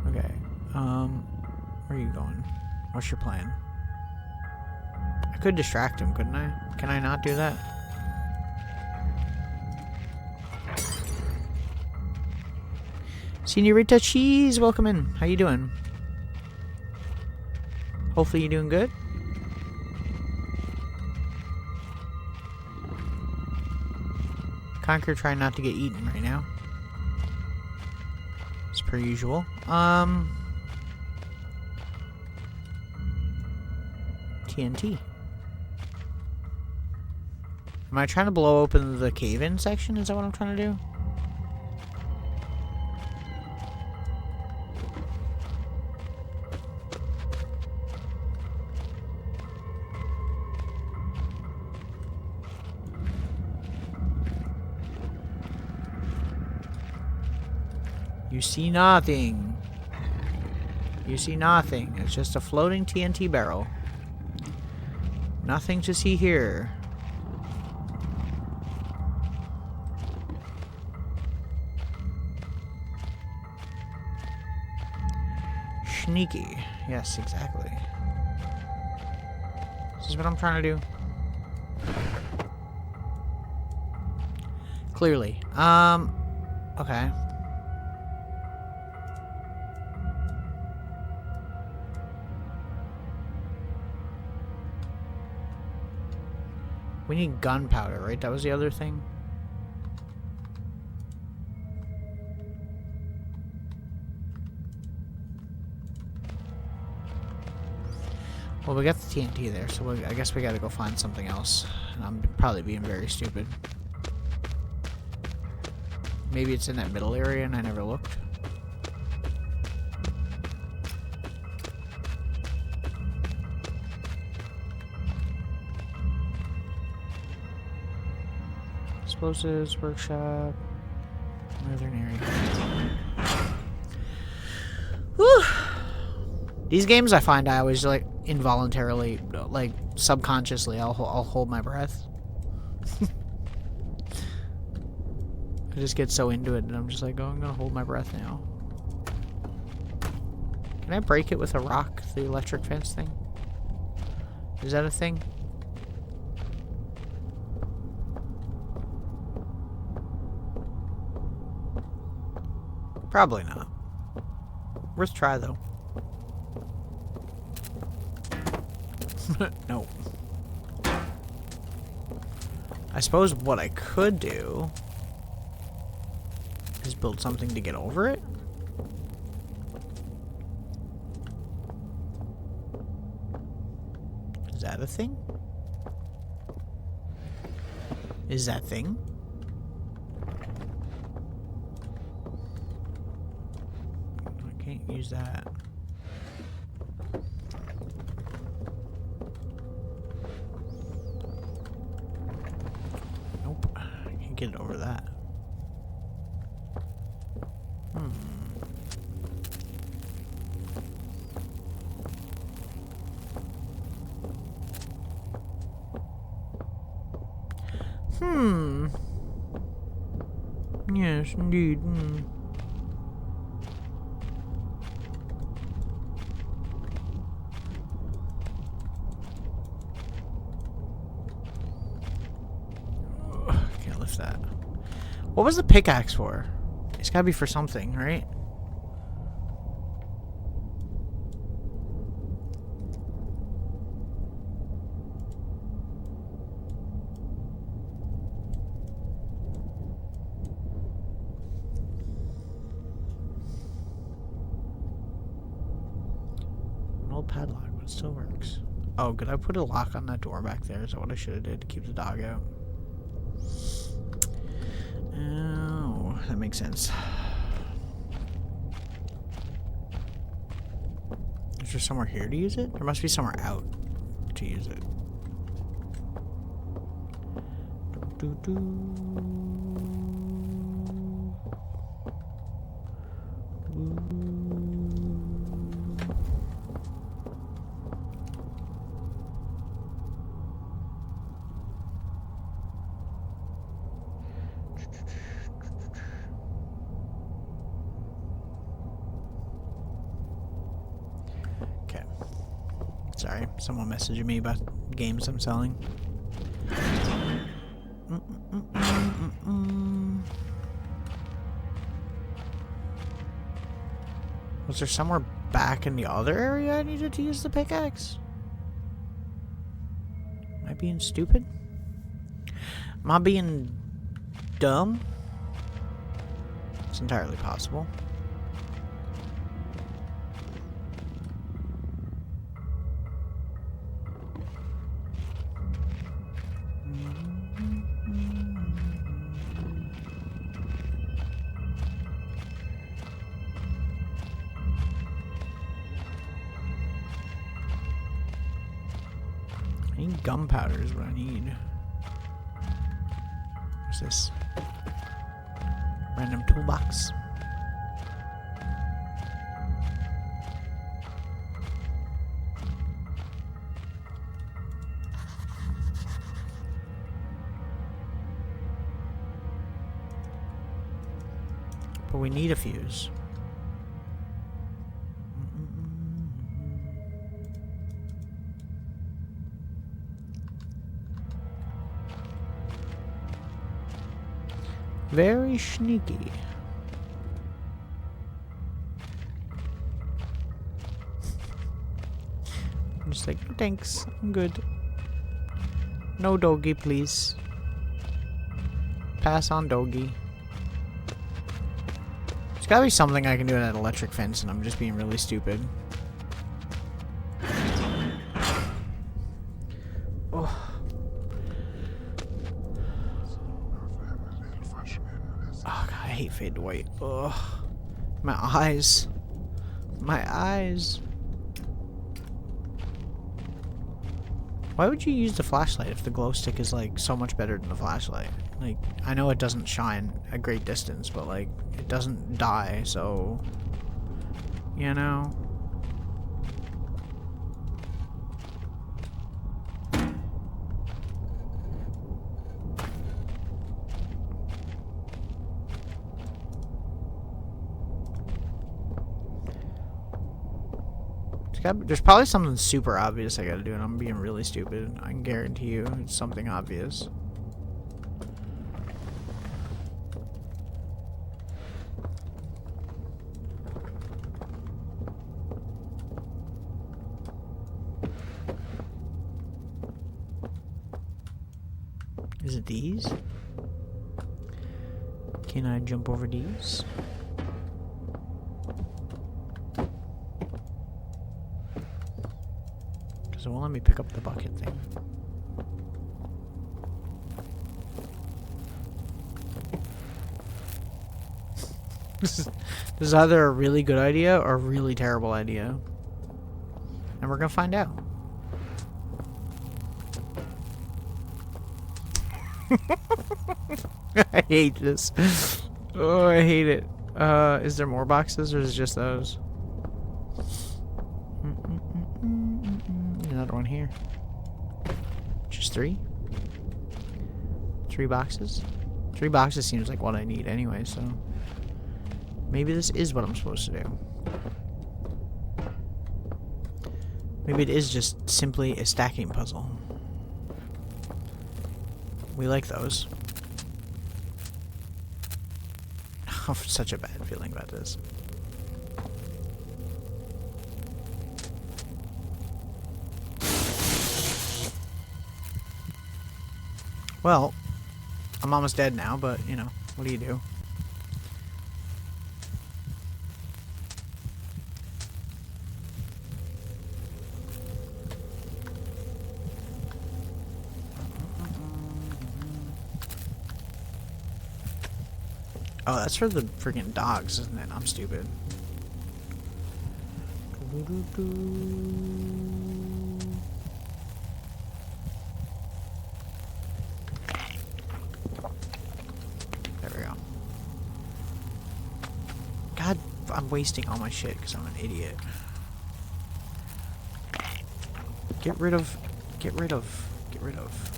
Okay, where are you going? What's your plan? I could distract him, couldn't I? Can I not do that? Senorita Cheese, welcome in. How you doing? Hopefully you're doing good. Conker trying not to get eaten right now. As per usual. TNT. Am I trying to blow open the cave-in section? Is that what I'm trying to do? You see nothing. You see nothing. It's just a floating TNT barrel. Nothing to see here. Sneaky. Yes, exactly. This is what I'm trying to do. Clearly. Okay. We need gunpowder, right? That was the other thing. Well, we got the TNT there, so I guess we gotta go find something else. And I'm probably being very stupid. Maybe it's in that middle area and I never looked. Explosives, workshop, northern area. Whew. These games I find I always like involuntarily, like subconsciously, I'll hold my breath. I just get so into it and I'm just like, oh, I'm gonna hold my breath now. Can I break it with a rock, the electric fence thing? Is that a thing? Probably not. Worth try, though. No. I suppose what I could do is build something to get over it. Is that a thing? Is that thing? Can't use that. Hmm. Yes, indeed. Hmm. Ugh, can't lift that. What was the pickaxe for? It's gotta be for something, right? An old padlock, but it still works. Oh, could I put a lock on that door back there? Is that what I should have did to keep the dog out? Oh, that makes sense. Is there somewhere here to use it? There must be somewhere out to use it. Do, do, okay. Sorry, someone messaging me about games I'm selling. Was there somewhere back in the other area I needed to use the pickaxe? Am I being stupid? Am I being dumb? It's entirely possible. I need gunpowder is what I need. What's this? Random toolbox. But we need a fuse. Very sneaky. I'm just like, thanks, I'm good. No doggy, please. Pass on doggy. There's gotta be something I can do in that electric fence, and I'm just being really stupid. Oh. Oh god, I hate fade to white. Ugh. My eyes. My eyes. Why would you use the flashlight if the glow stick is like so much better than the flashlight? Like, I know it doesn't shine a great distance, but like, it doesn't die, so, you know. There's probably something super obvious I gotta do, and I'm being really stupid. I can guarantee you it's something obvious. Is it these? Can I jump over these? It won't let me pick up the bucket thing. This is either a really good idea or a really terrible idea. And we're gonna find out. I hate this. Oh, I hate it. Is there more boxes or is it just those? Another one here. Just 3? 3 boxes? 3 boxes seems like what I need anyway, so... Maybe this is what I'm supposed to do. Maybe it is just simply a stacking puzzle. We like those. I have such a bad feeling about this. Well, I'm almost dead now, but, you know, what do you do? Oh, that's for the freaking dogs, isn't it? I'm stupid. There we go. God, I'm wasting all my shit because I'm an idiot. Get rid of. Get rid of. Get rid of.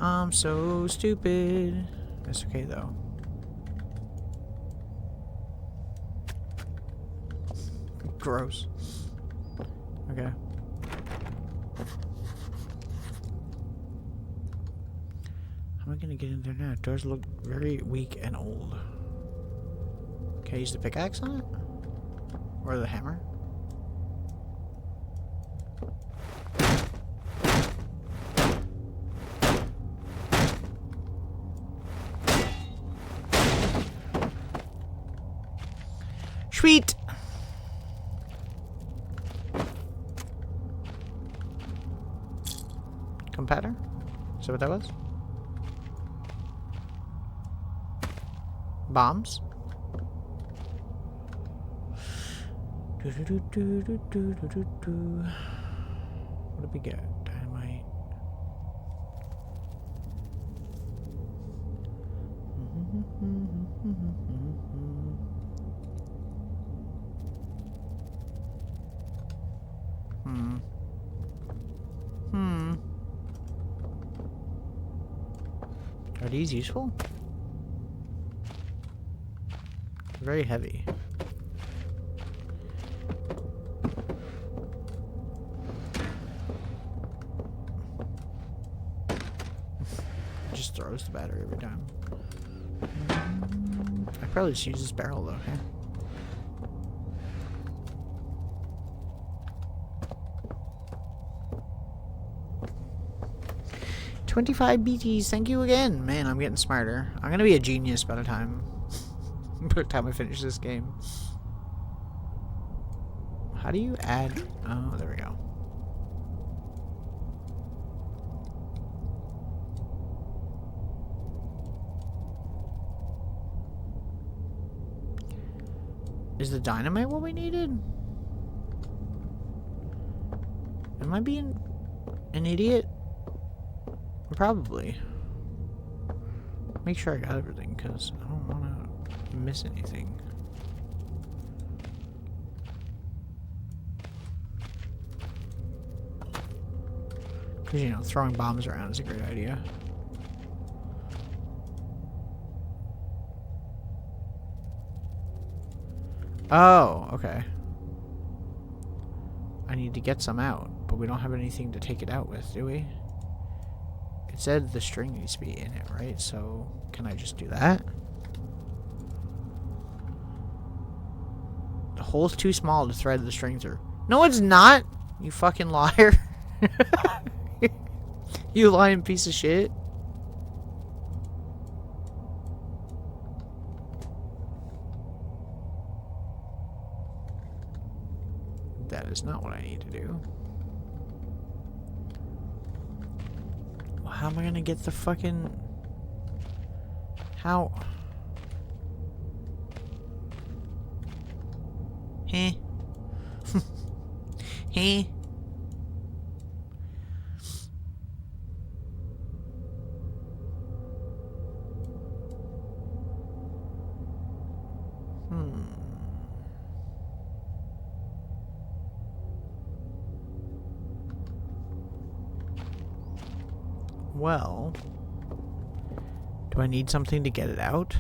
I'm so stupid. That's okay though. Gross. Okay. How am I gonna get in there now? Doors look very weak and old. Can I use the pickaxe on it? Or the hammer? Sweet! Competitor? Is that what that was? Bombs? What did we get? Dynamite. Are these useful? Very heavy. It just throws the battery every time. I probably just use this barrel though, okay? 25 BTs, thank you again. Man, I'm getting smarter. I'm gonna be a genius by the time I finish this game. How do you add... Oh, there we go. Is the dynamite what we needed? Am I being an idiot? Probably. Make sure I got everything, because I don't want to miss anything. Because, you know, throwing bombs around is a great idea. Oh, okay. I need to get some out, but we don't have anything to take it out with, do we? It said the string needs to be in it, right? So, can I just do that? The hole's too small to thread the string through. No, it's not! You fucking liar. You lying piece of shit. That is not what I need to do. How am I gonna get the fucking... How? Heh. Heh. Hmm. Well, do I need something to get it out?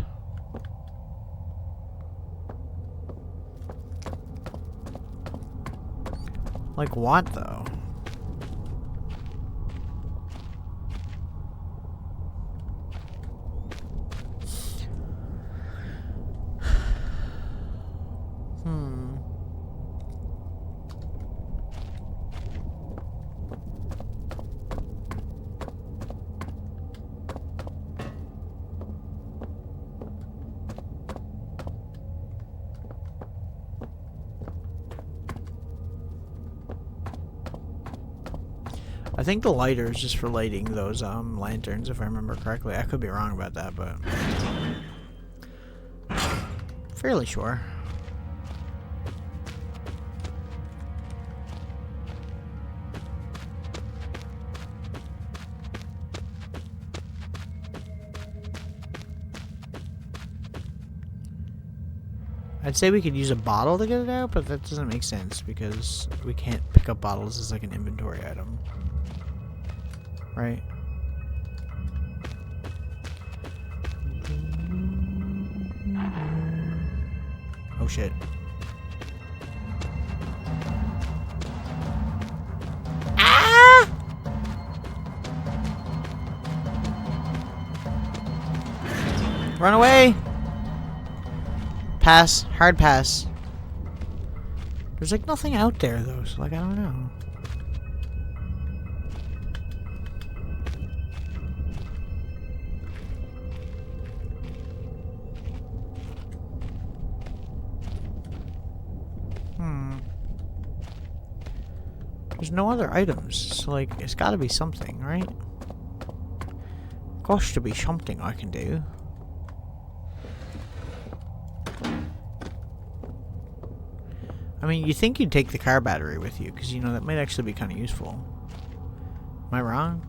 Like what, though? I think the lighter is just for lighting those lanterns, if I remember correctly. I could be wrong about that, but fairly sure. I'd say we could use a bottle to get it out, but that doesn't make sense because we can't pick up bottles as like an inventory item. Right? Oh shit. Ah! Run away! Pass. Hard pass. There's like nothing out there though, so like I don't know. There's no other items, so like it's gotta be something, right? Gosh, to be something I can do. I mean, you think you'd take the car battery with you, because, you know, that might actually be kind of useful. Am I wrong?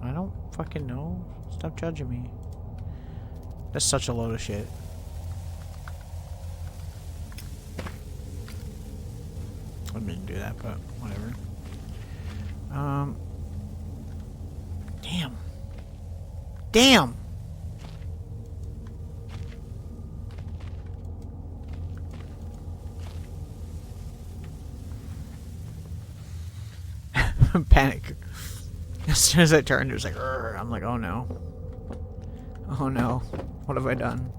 I don't fucking know. Stop judging me. That's such a load of shit. I didn't do that, but whatever. Damn. Damn! Panic. As soon as I turned, it was like, "Rrr." I'm like, oh no. Oh no. What have I done?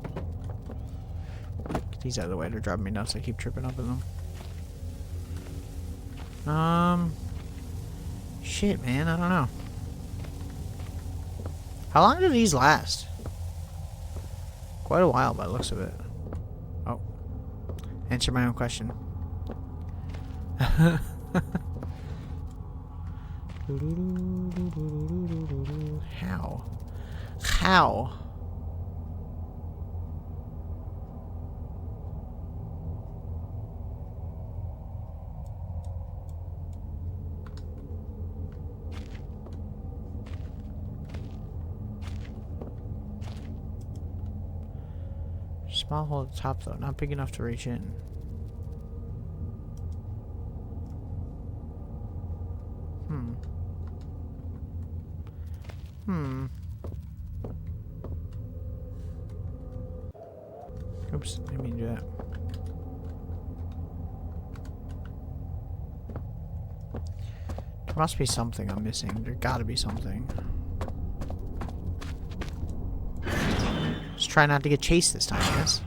Get these out of the way. They're driving me nuts. I keep tripping up in them. Shit, man. I don't know. How long do these last? Quite a while by the looks of it. Oh. Answer my own question. How? How? Small hole at the top though, not big enough to reach in. Oops, didn't mean to do that. There must be something I'm missing. There gotta be something. Just try not to get chased this time, yes?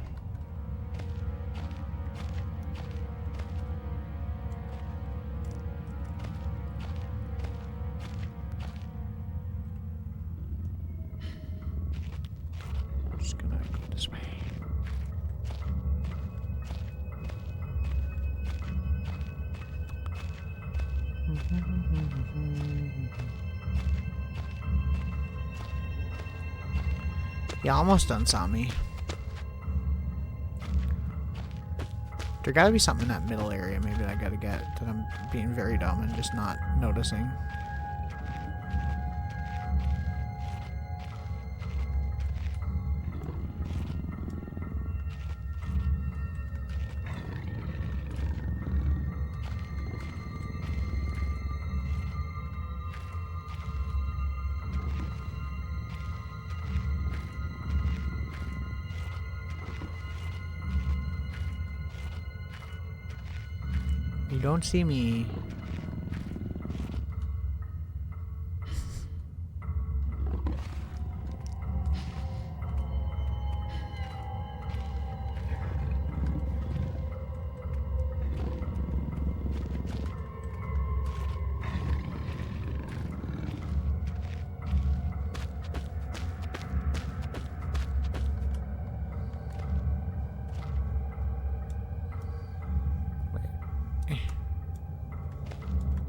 Just gonna go this way. Yeah, almost done, saw me. There gotta be something in that middle area maybe that I gotta get that I'm being very dumb and just not noticing. You don't see me.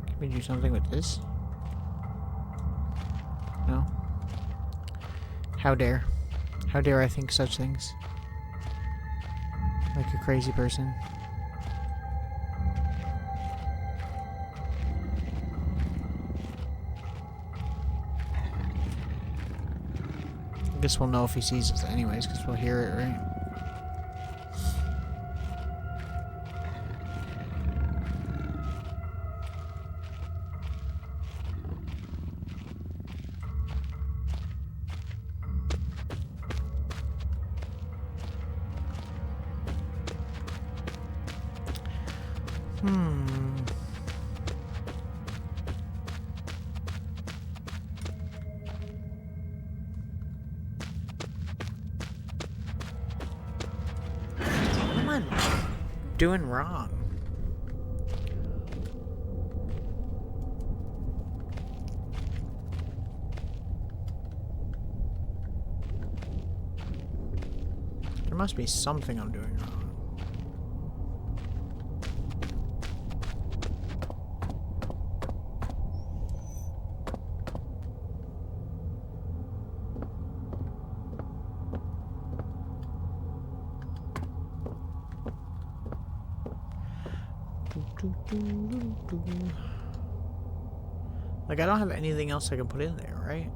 Can we do something with this? No? How dare. How dare I think such things? Like a crazy person. I guess we'll know if he sees us anyways, because we'll hear it, right? What am I doing wrong? There must be something I'm doing wrong. Like, I don't have anything else I can put in there, right?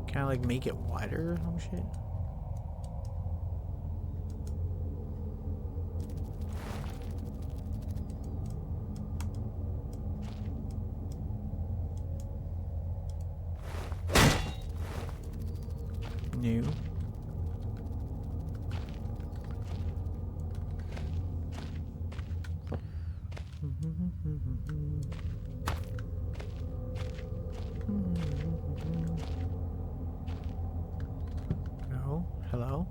Can I, like, make it wider or some shit? New. No. Hello?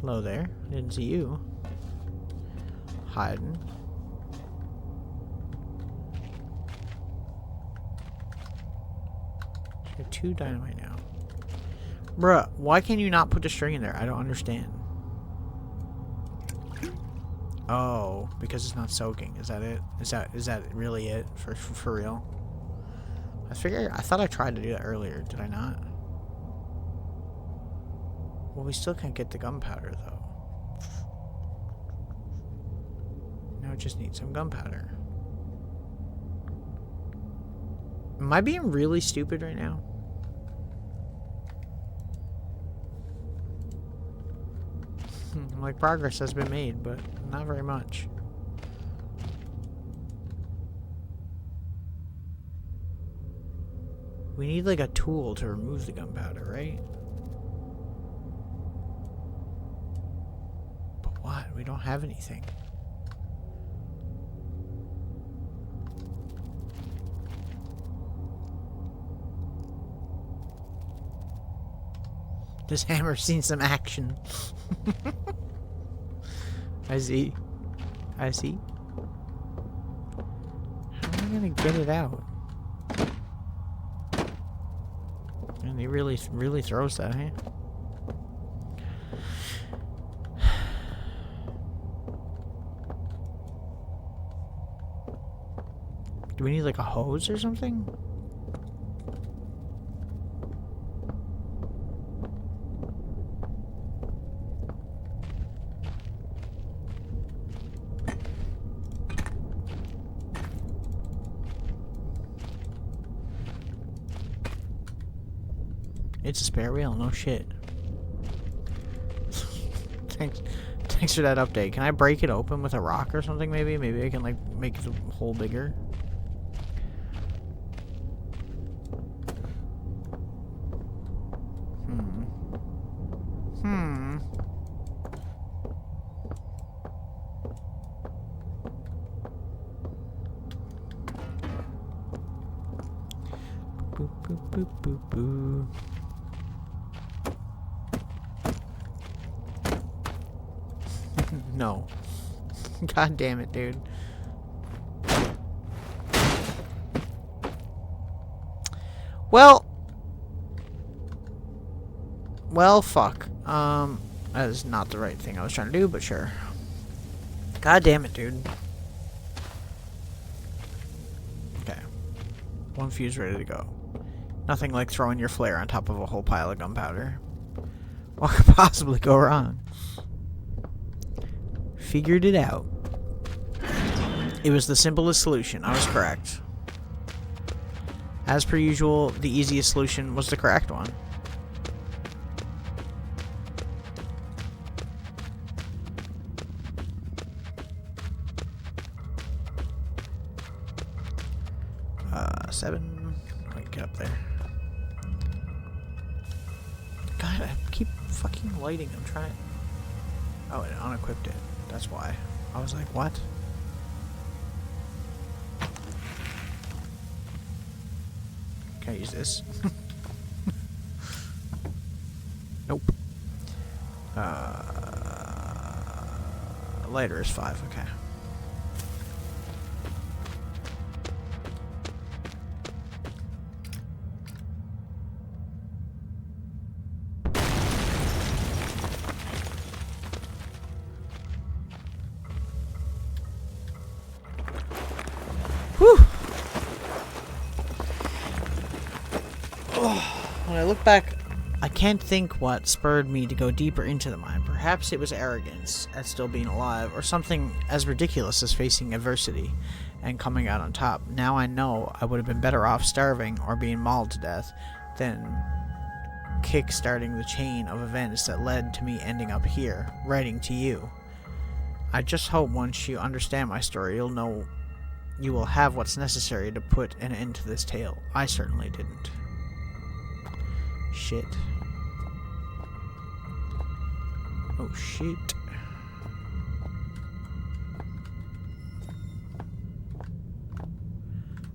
Hello there. I didn't see you. Hiding. You're two dynamite now. Bruh, why can you not put the string in there? I don't understand. Oh, because it's not soaking. Is that it? Is that really it for real? I thought I tried to do that earlier. Did I not? Well, we still can't get the gunpowder though. Now it just needs some gunpowder. Am I being really stupid right now? Like, progress has been made, but not very much. We need, like, a tool to remove the gunpowder, right? But what? We don't have anything. This hammer's seen some action. I see. I see. How am I gonna get it out? And he really throws that, huh? Do we need like a hose or something? It's a spare wheel, no shit. Thanks for that update. Can I break it open with a rock or something maybe? Maybe I can like make the hole bigger. Boop, boop, boop. No. God damn it, dude. Well, fuck. That is not the right thing I was trying to do, but sure. God damn it, dude. Okay. One fuse ready to go. Nothing like throwing your flare on top of a whole pile of gunpowder. What could possibly go wrong? Figured it out. It was the simplest solution. I was correct. As per usual, the easiest solution was the correct one. Seven. Wait, get up there. God, I keep fucking lighting. I'm trying. Oh, it unequipped it. That's why. I was like, what? Can I use this? Nope. Lighter is 5, okay. Whew! When I look back, I can't think what spurred me to go deeper into the mine. Perhaps it was arrogance at still being alive, or something as ridiculous as facing adversity and coming out on top. Now I know I would have been better off starving or being mauled to death than kick-starting the chain of events that led to me ending up here, writing to you. I just hope once you understand my story, you'll know you will have what's necessary to put an end to this tale. I certainly didn't. Shit. Oh, shit.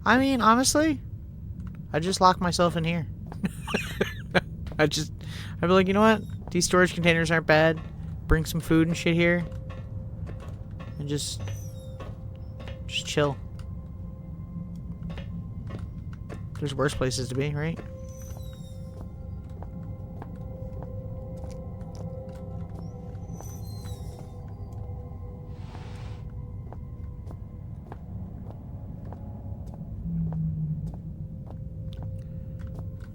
I mean, honestly, I just lock myself in here. I'd be like, you know what? These storage containers aren't bad. Bring some food and shit here. And just chill. There's worse places to be, right?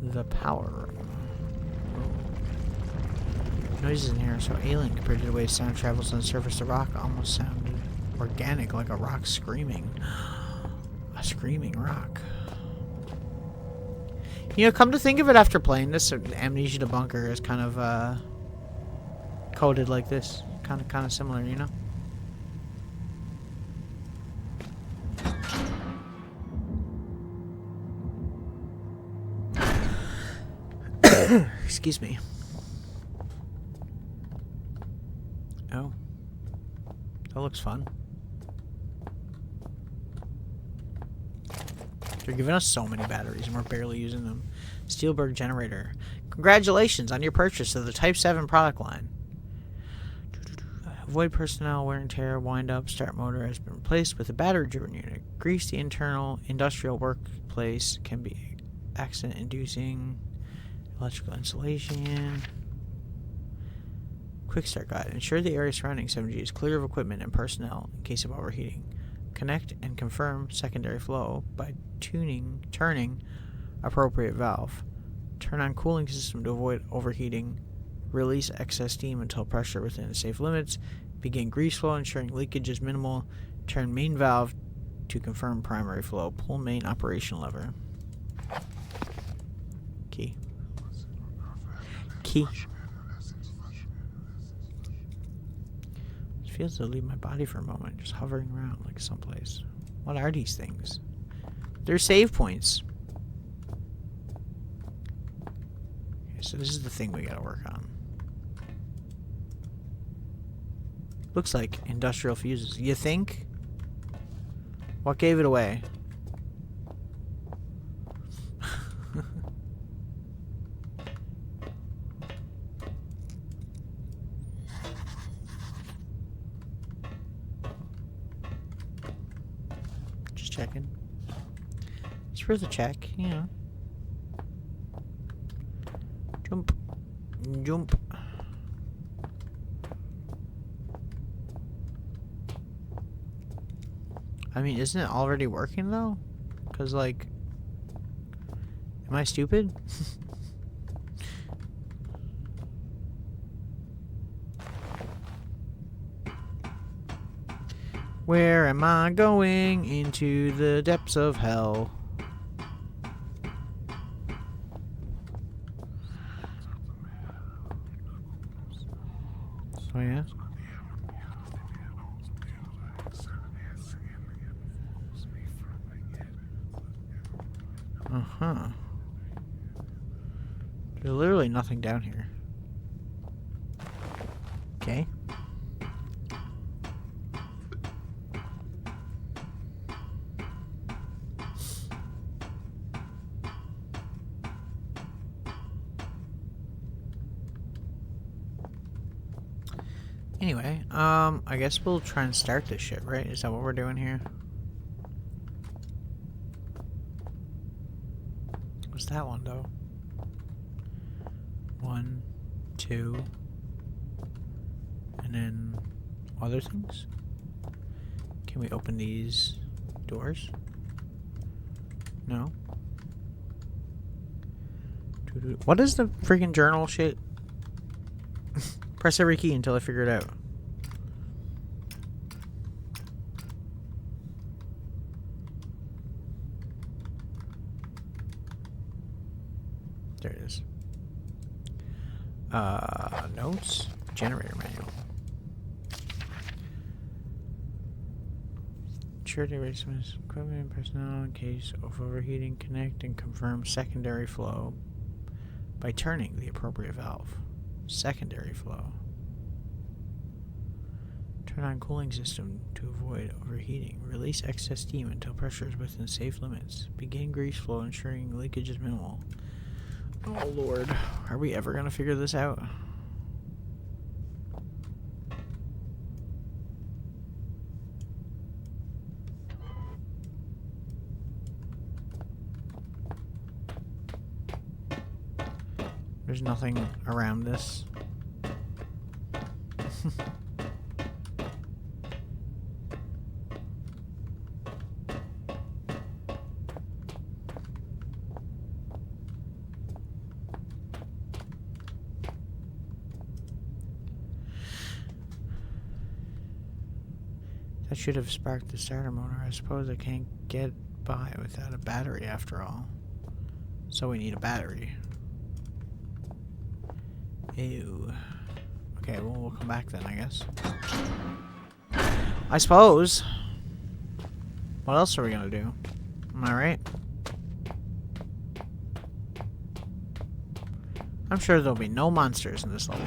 The power room. Noises in here are so alien compared to the way sound travels on the surface of rock. Almost sounded organic, like a rock screaming. A screaming rock. You know, come to think of it, after playing this, Amnesia to Bunker is kind of coded like this, kind of similar, you know. Excuse me. Oh, that looks fun. They're giving us so many batteries and we're barely using them. Steelberg generator. Congratulations on your purchase of the Type 7 product line. Avoid personnel wear and tear. Wind up. Start motor has been replaced with a battery-driven unit. Grease the internal industrial workplace. Can be accident-inducing. Electrical insulation. Quick start guide. Ensure the area surrounding 7G is clear of equipment and personnel in case of overheating. Connect and confirm secondary flow by turning appropriate valve. Turn on cooling system to avoid overheating. Release excess steam until pressure within safe limits. Begin grease flow, ensuring leakage is minimal. Turn main valve to confirm primary flow. Pull main operation lever. Key. Key. It feels to leave my body for a moment, just hovering around like someplace. What are these things? They're save points. Okay, so this is the thing we gotta work on. Looks like industrial fuses. You think? What gave it away? checking. It's worth a check, you know. Jump. Jump. I mean, isn't it already working, though? Because, like... Am I stupid? Where am I going? Into the depths of hell. Oh, yeah? Uh-huh. There's literally nothing down here. Okay. Anyway, I guess we'll try and start this shit, right? Is that what we're doing here? What's that one, though? 1, 2, and then other things? Can we open these doors? No? What is the freaking journal shit? Press every key until I figure it out. There it is. Notes. Generator manual. Security arrangements, equipment and personnel in case of overheating. Connect and confirm secondary flow by turning the appropriate valve. Secondary flow. Turn on cooling system to avoid overheating. Release excess steam until pressure is within safe limits. Begin grease flow, ensuring leakage is minimal. Oh lord, are we ever gonna figure this out? There's nothing around this. That should have sparked the starter motor. I suppose I can't get by without a battery after all. So we need a battery. Ew. Okay, well, we'll come back then, I guess. I suppose. What else are we gonna do? Am I right? I'm sure there'll be no monsters in this level.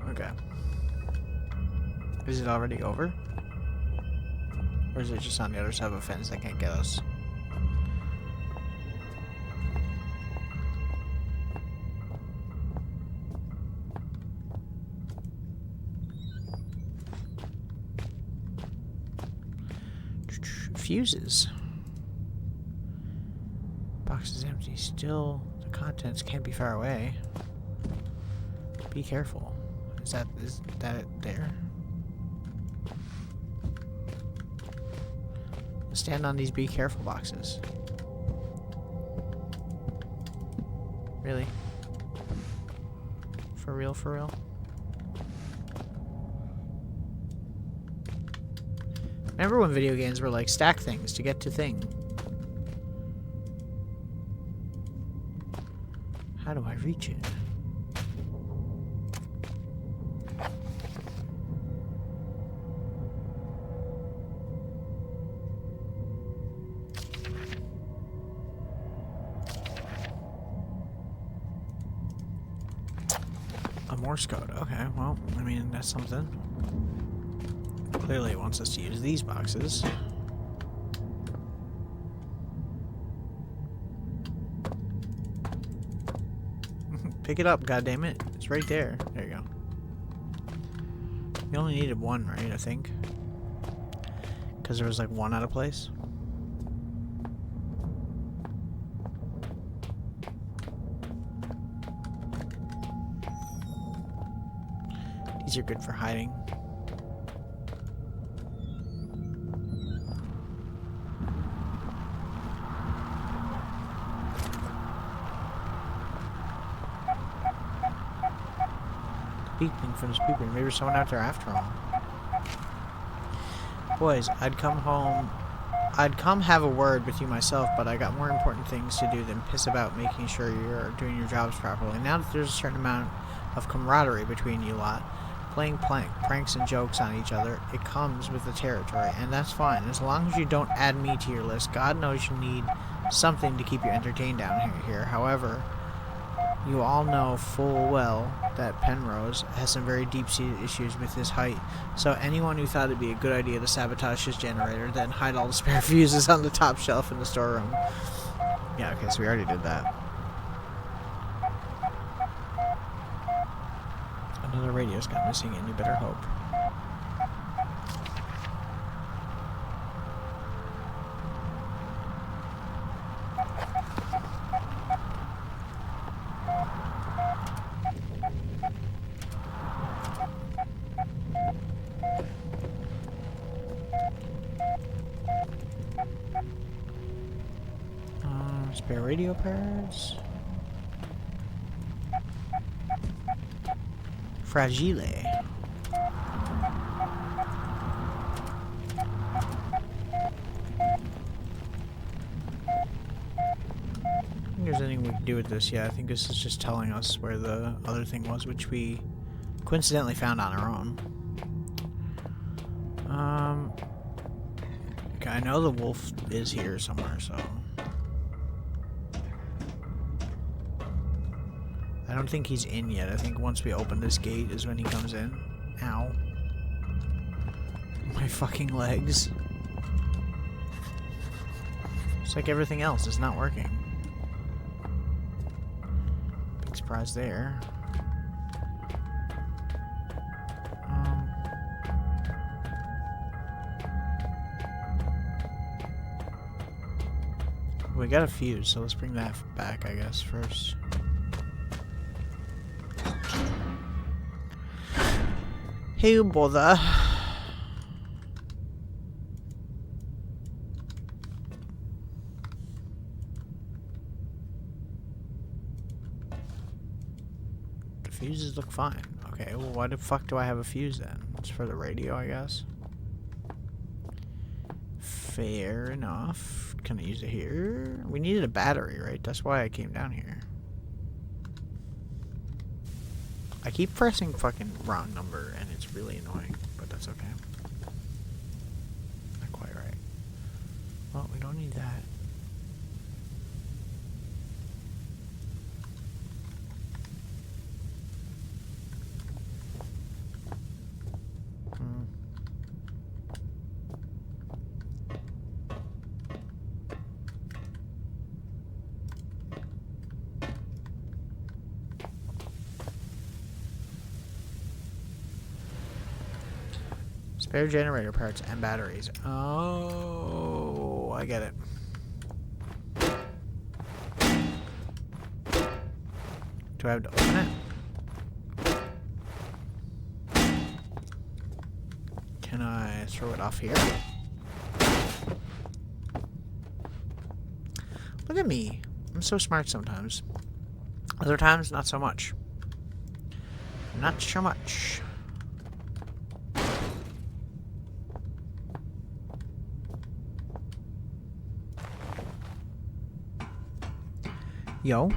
Okay. Is it already over? Or is it just on the other side of a fence that can't get us? Fuses. Box is empty. Still, the contents can't be far away. Be careful. Is that it there? Stand on these be careful boxes. Really? For real, for real? Remember when video games were like stack things to get to thing? How do I reach it? A Morse code. Okay, well, I mean, that's something. Clearly it wants us to use these boxes. Pick it up, goddammit. It's right there. There you go. You only needed one, right? I think. Because there was like one out of place. These are good for hiding. Beeping from this beeping. Maybe there's someone out there after all. Boys, I'd come home. I'd come have a word with you myself, but I got more important things to do than piss about making sure you're doing your jobs properly. Now that there's a certain amount of camaraderie between you lot, playing pranks and jokes on each other, it comes with the territory, and that's fine. As long as you don't add me to your list, God knows you need something to keep you entertained down here. However, you all know full well that Penrose has some very deep-seated issues with his height, so anyone who thought it'd be a good idea to sabotage his generator, then hide all the spare fuses on the top shelf in the storeroom. Yeah, okay, so we already did that. Another radio's got missing, and you better hope. Spare radio pads. Fragile. I think there's anything we can do with this. Yeah, I think this is just telling us where the other thing was, which we coincidentally found on our own. Okay, I know the wolf is here somewhere, so I don't think he's in yet. I think once we open this gate is when he comes in. Ow. My fucking legs. It's like everything else. It's not working. Big surprise there. We got a fuse, so let's bring that back, I guess, first. Hey, bother. The fuses look fine. Okay, well, why the fuck do I have a fuse then? It's for the radio, I guess. Fair enough. Can I use it here? We needed a battery, right? That's why I came down here. I keep pressing fucking wrong number, and it's really annoying, but that's okay. Not quite right. Well, we don't need that. Spare generator parts and batteries. Oh, I get it. Do I have to open it? Can I throw it off here? Look at me. I'm so smart sometimes. Other times, not so much. Not so much. Yo.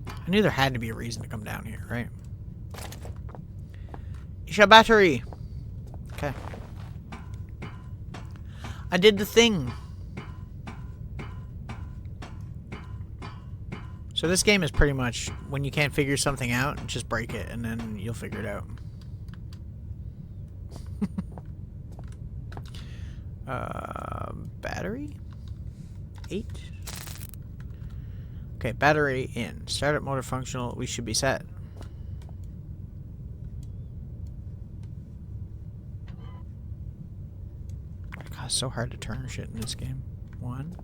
I knew there had to be a reason to come down here, right? Isha battery. Okay. I did the thing. So this game is pretty much when you can't figure something out, just break it and then you'll figure it out. Battery? 8. Okay, battery in. Startup motor functional. We should be set. God, it's so hard to turn shit in this game. 1,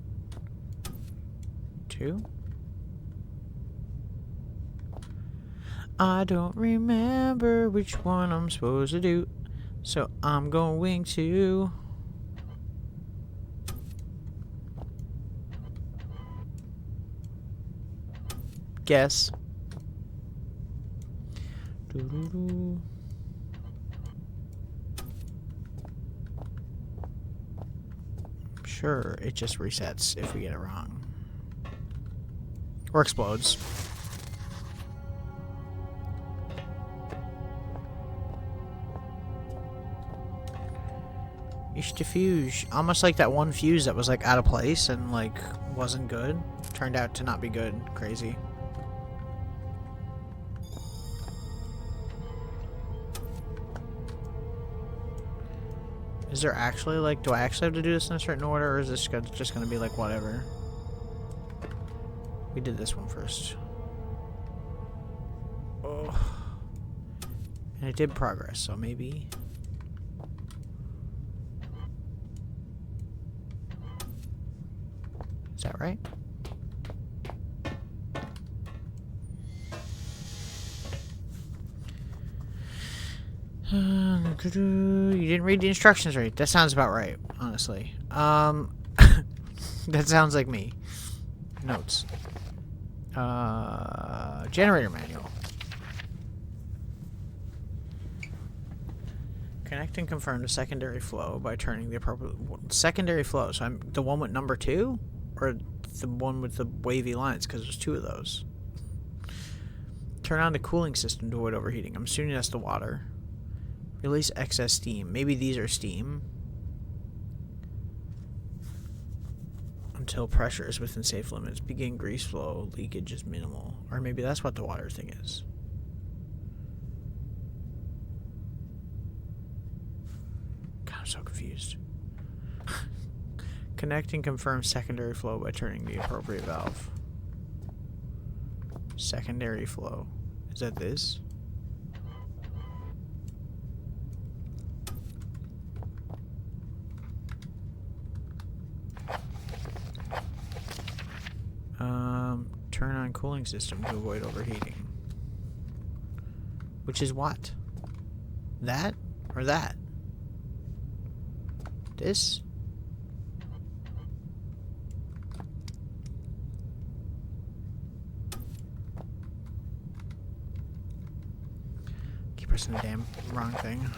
2. I don't remember which one I'm supposed to do, so I'm going to... guess. Doo-doo-doo. Sure, it just resets if we get it wrong. Or explodes. Ish diffuse. Almost like that one fuse that was like out of place and like wasn't good. Turned out to not be good. Crazy. Is there actually like, do I actually have to do this in a certain order, or is this just gonna be like whatever? We did this one first. Oh. And it did progress, so maybe. Is that right? You didn't read the instructions right. That sounds about right, honestly. That sounds like me. Notes. Generator manual. Connect and confirm the secondary flow by turning the appropriate... Secondary flow, so I'm the one with number 2? Or the one with the wavy lines, because there's 2 of those. Turn on the cooling system to avoid overheating. I'm assuming that's the water. Release excess steam. Maybe these are steam. Until pressure is within safe limits. Begin grease flow. Leakage is minimal. Or maybe that's what the water thing is. God, I'm so confused. Connect and confirm secondary flow by turning the appropriate valve. Secondary flow. Is that this? Turn on cooling system to avoid overheating. Which is what? That? Or that? This? Keep pressing the damn wrong thing.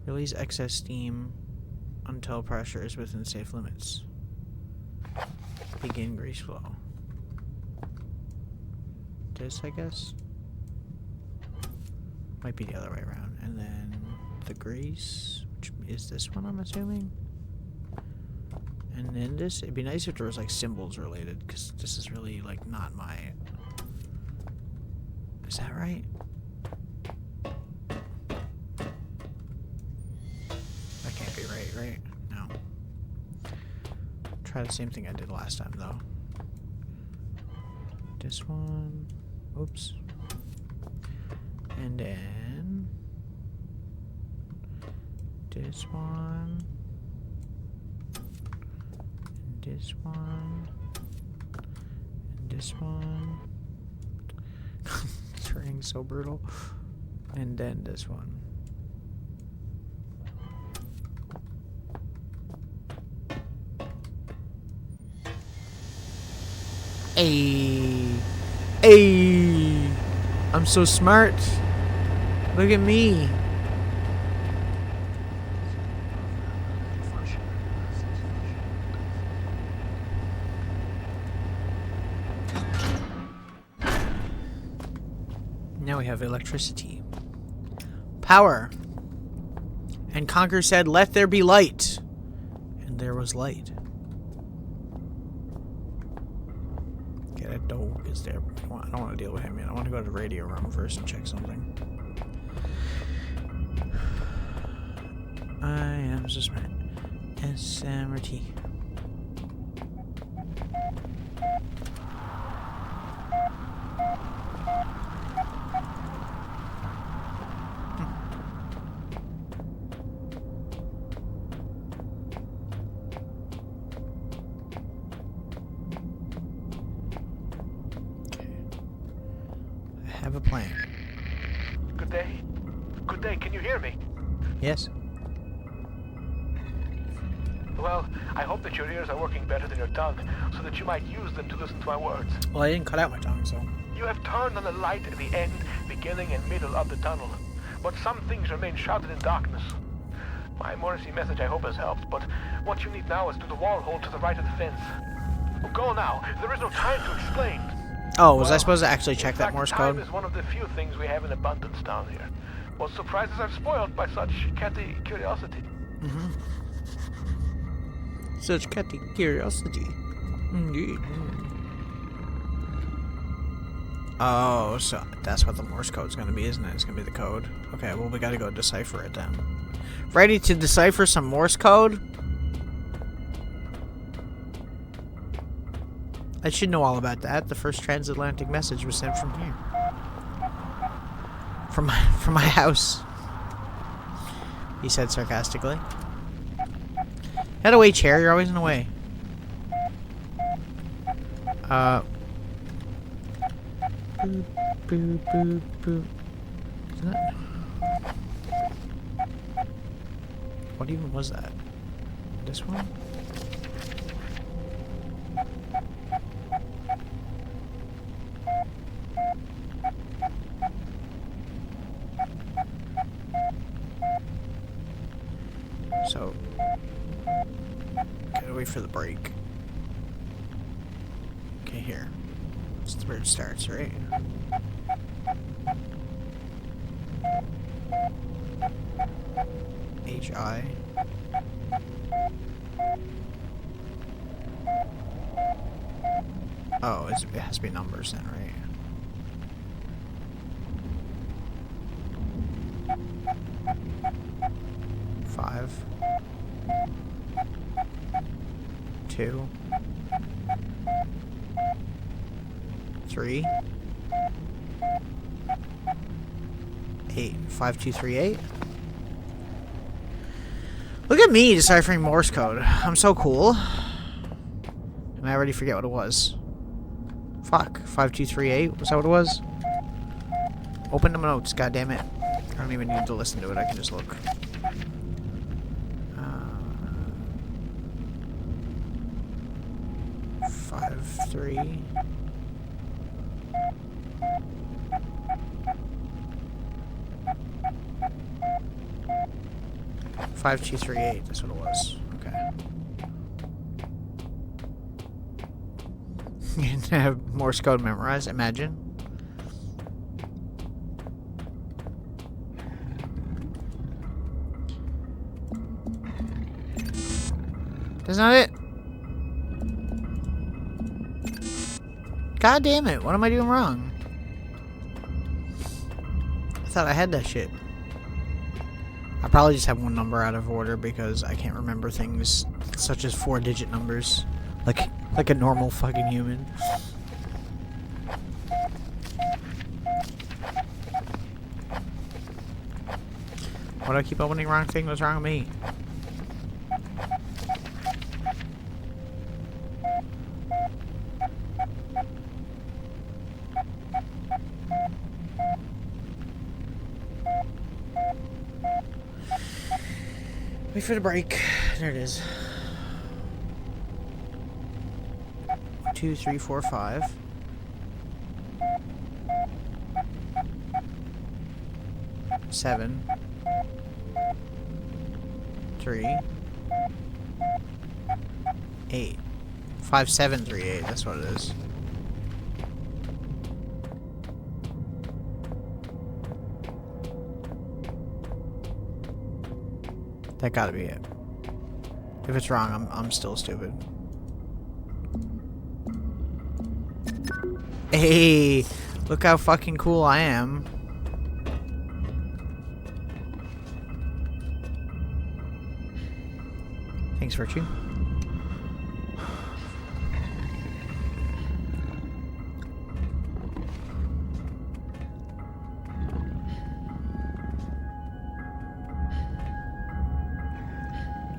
Release excess steam until pressure is within safe limits. Begin grease flow. This, I guess? Might be the other way around. And then the grease, which is this one, I'm assuming. And then this, it'd be nice if there was like symbols related, because this is really like not my... Is that right? That can't be right? No. Try the same thing I did last time, though. This one. Oops. And then... this one. And this one. And this one. Turning so brutal. And then this one. Hey, I'm so smart. Look at me. Now we have electricity. Power. And Conker said, "Let there be light." And there was light. Dog is there. I don't want to deal with him yet. I want to go to the radio room first and check something. I am so smart. SMRT. have a plan.
Good day. Good day, can you hear me?
Yes.
Well, I hope that your ears are working better than your tongue, so that you might use them to listen to my words.
Well, I didn't cut out my tongue, so...
You have turned on the light at the end, beginning and middle of the tunnel, but some things remain shrouded in darkness. My Morrissey message I hope has helped, but what you need now is through the wall hole to the right of the fence. Go now, there is no time to explain.
Oh, was I supposed to actually check that Morse
time
code?
is one of the few things we have in abundance down here. What surprises are spoiled by such catty curiosity.
Mm-hmm. Such catty curiosity. Indeed. Oh, so that's what the Morse code's gonna be, isn't it? It's gonna be the code. Okay, well, we gotta go decipher it then. Ready to decipher some Morse code? I should know all about that. The first transatlantic message was sent from here. From my house. He said sarcastically. Head away, chair. You're always in the way. Boop, boop, boop, boop. Is that... What even was that? This one? So, gotta wait for the break. Okay, here. It's where it starts, right? H-I. Oh, it has to be numbers then, right? Five. 2. 3. 8. 5, 2, 3, 8. Look at me deciphering Morse code. I'm so cool. And I already forget what it was. Fuck. 5, 2, 3, 8. Was that what it was? Open the notes, goddammit. I don't even need to listen to it. I can just look. 5, 3. 5, 2, 3, 8. That's what it was. Okay. You didn't have Morse code memorized, imagine. That's not it. God damn it, what am I doing wrong? I thought I had that shit. I probably just have one number out of order because I can't remember things such as 4-digit numbers. Like a normal fucking human. Why do I keep opening wrong thing? What's wrong with me? Wait for the break. There it is. 2, 3, 4, 5. 7. 3. 8. 5, 7, 3, 8. That's what it is. That gotta be it. If it's wrong, I'm still stupid. Hey, look how fucking cool I am. Thanks, Virtue.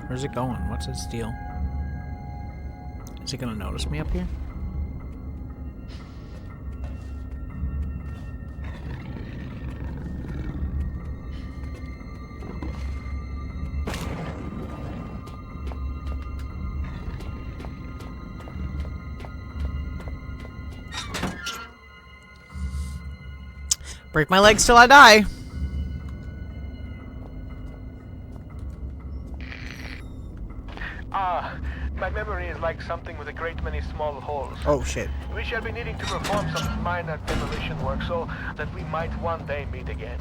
Where's it going? What's its deal? Is it gonna notice me up here? Break my legs till I die.
My memory is like something with a great many small holes.
Oh shit.
We shall be needing to perform some minor demolition work so that we might one day meet again.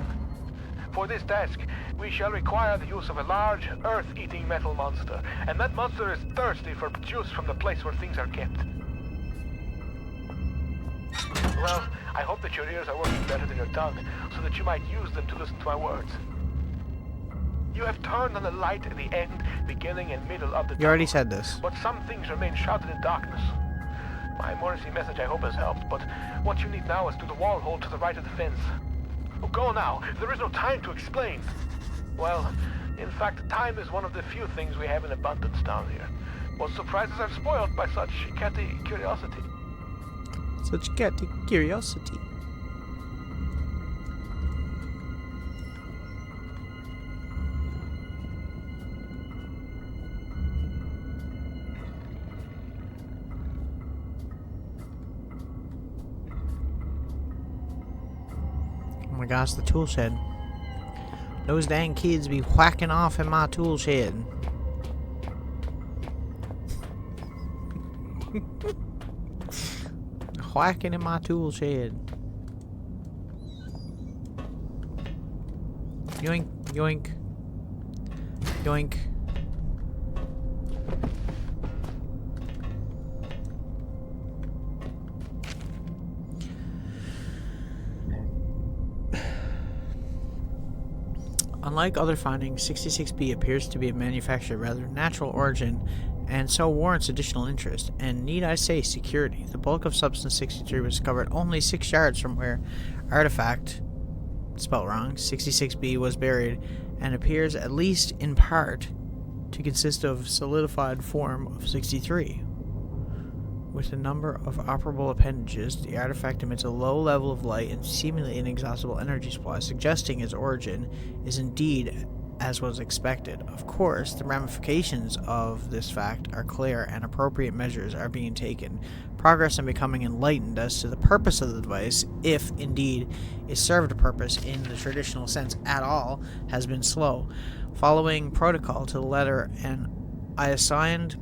For this task, we shall require the use of a large, earth-eating metal monster, and that monster is thirsty for juice from the place where things are kept. Well, I hope that your ears are working better than your tongue, so that you might use them to listen to my words. You have turned on the light at the end, beginning, and middle of the
You already
tunnel,
said this.
but some things remain shrouded in darkness. My Morrissey message I hope has helped, but what you need now is through the wall hole to the right of the fence. Oh, go now. There is no time to explain. Well, in fact, time is one of the few things we have in abundance down here. Most surprises are spoiled by such catty curiosity.
Such catty curiosity. Oh my gosh, the tool shed. Those dang kids be whacking off in my tool shed. Whacking in my tool shed. Yoink, yoink, yoink. Unlike other findings, 66B appears to be of manufactured rather natural origin and so warrants additional interest, and need I say security. The bulk of Substance 63 was discovered only 6 yards from where artifact, spelled wrong, 66B was buried, and appears at least in part to consist of solidified form of 63. With a number of operable appendages, the artifact emits a low level of light and seemingly inexhaustible energy supply, suggesting its origin is indeed as was expected. Of course, the ramifications of this fact are clear and appropriate measures are being taken. Progress in becoming enlightened as to the purpose of the device, if indeed it served a purpose in the traditional sense at all, has been slow. Following protocol to the letter, and I assigned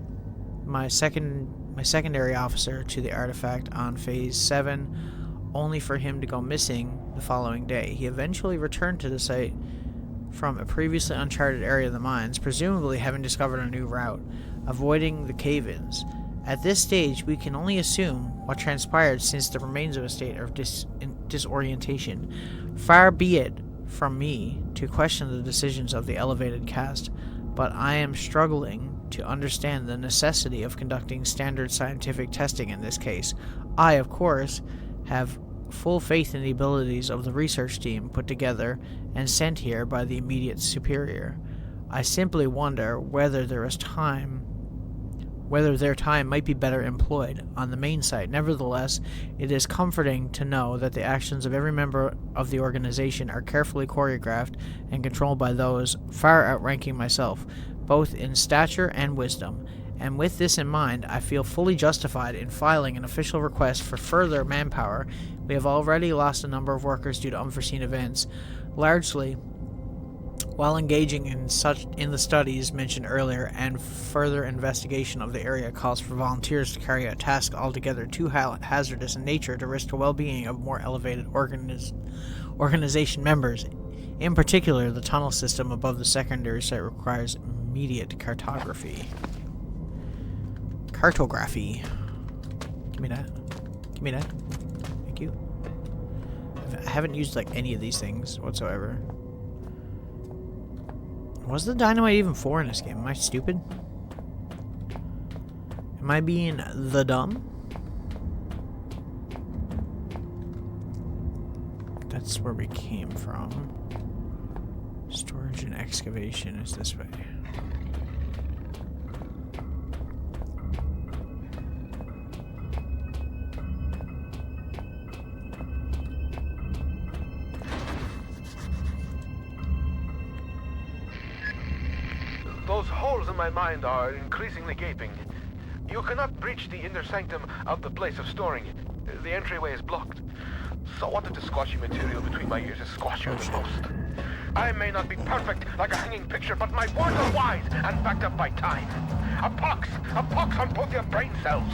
my secondary officer to the artifact on Phase 7, only for him to go missing the following day. He eventually returned to the site from a previously uncharted area of the mines, presumably having discovered a new route, avoiding the cave-ins. At this stage, we can only assume what transpired since the remains of a state of disorientation. Far be it from me to question the decisions of the elevated caste, but I am struggling to understand the necessity of conducting standard scientific testing in this case. I, of course, have full faith in the abilities of the research team put together and sent here by the immediate superior. I simply wonder whether their time might be better employed on the main site. Nevertheless, it is comforting to know that the actions of every member of the organization are carefully choreographed and controlled by those far outranking myself, both in stature and wisdom. And with this in mind, I feel fully justified in filing an official request for further manpower. We have already lost a number of workers due to unforeseen events, largely while engaging in the studies mentioned earlier, and further investigation of the area calls for volunteers to carry out a task altogether too hazardous in nature to risk the well-being of more elevated organization members. In particular, the tunnel system above the secondary site requires immediate cartography. Give me that. Give me that. Thank you. I haven't used like any of these things whatsoever. Was the dynamite even for in this game? Am I stupid? Am I being the dumb? That's where we came from. Storage and excavation is this way.
Those holes in my mind are increasingly gaping. You cannot breach the inner sanctum of the place of storing. The entryway is blocked. So what if the squashy material between my ears is squashier than most? I may not be perfect like a hanging picture, but my words are wise and backed up by time. A pox on both your brain cells.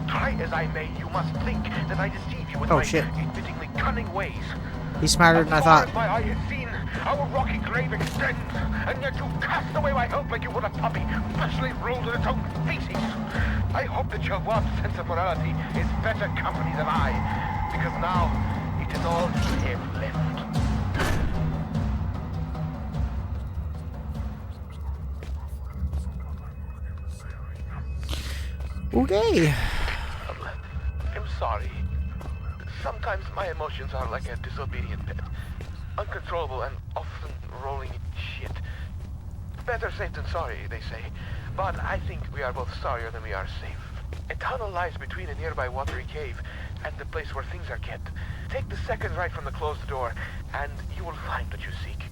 Try as I may, you must think that I deceive you with my admittingly cunning ways.
He's smarter than I thought.
As far as my eye has seen, our rocky grave extends, and yet you cast away my help like you would a puppy, partially rolled in its own feces. I hope that your warped sense of morality is better company than I, because now it is all you have left.
Okay.
I'm sorry. Sometimes my emotions are like a disobedient pet. Uncontrollable and often rolling in shit. Better safe than sorry, they say. But I think we are both sorrier than we are safe. A tunnel lies between a nearby watery cave and the place where things are kept. Take the second right from the closed door, and you will find what you seek.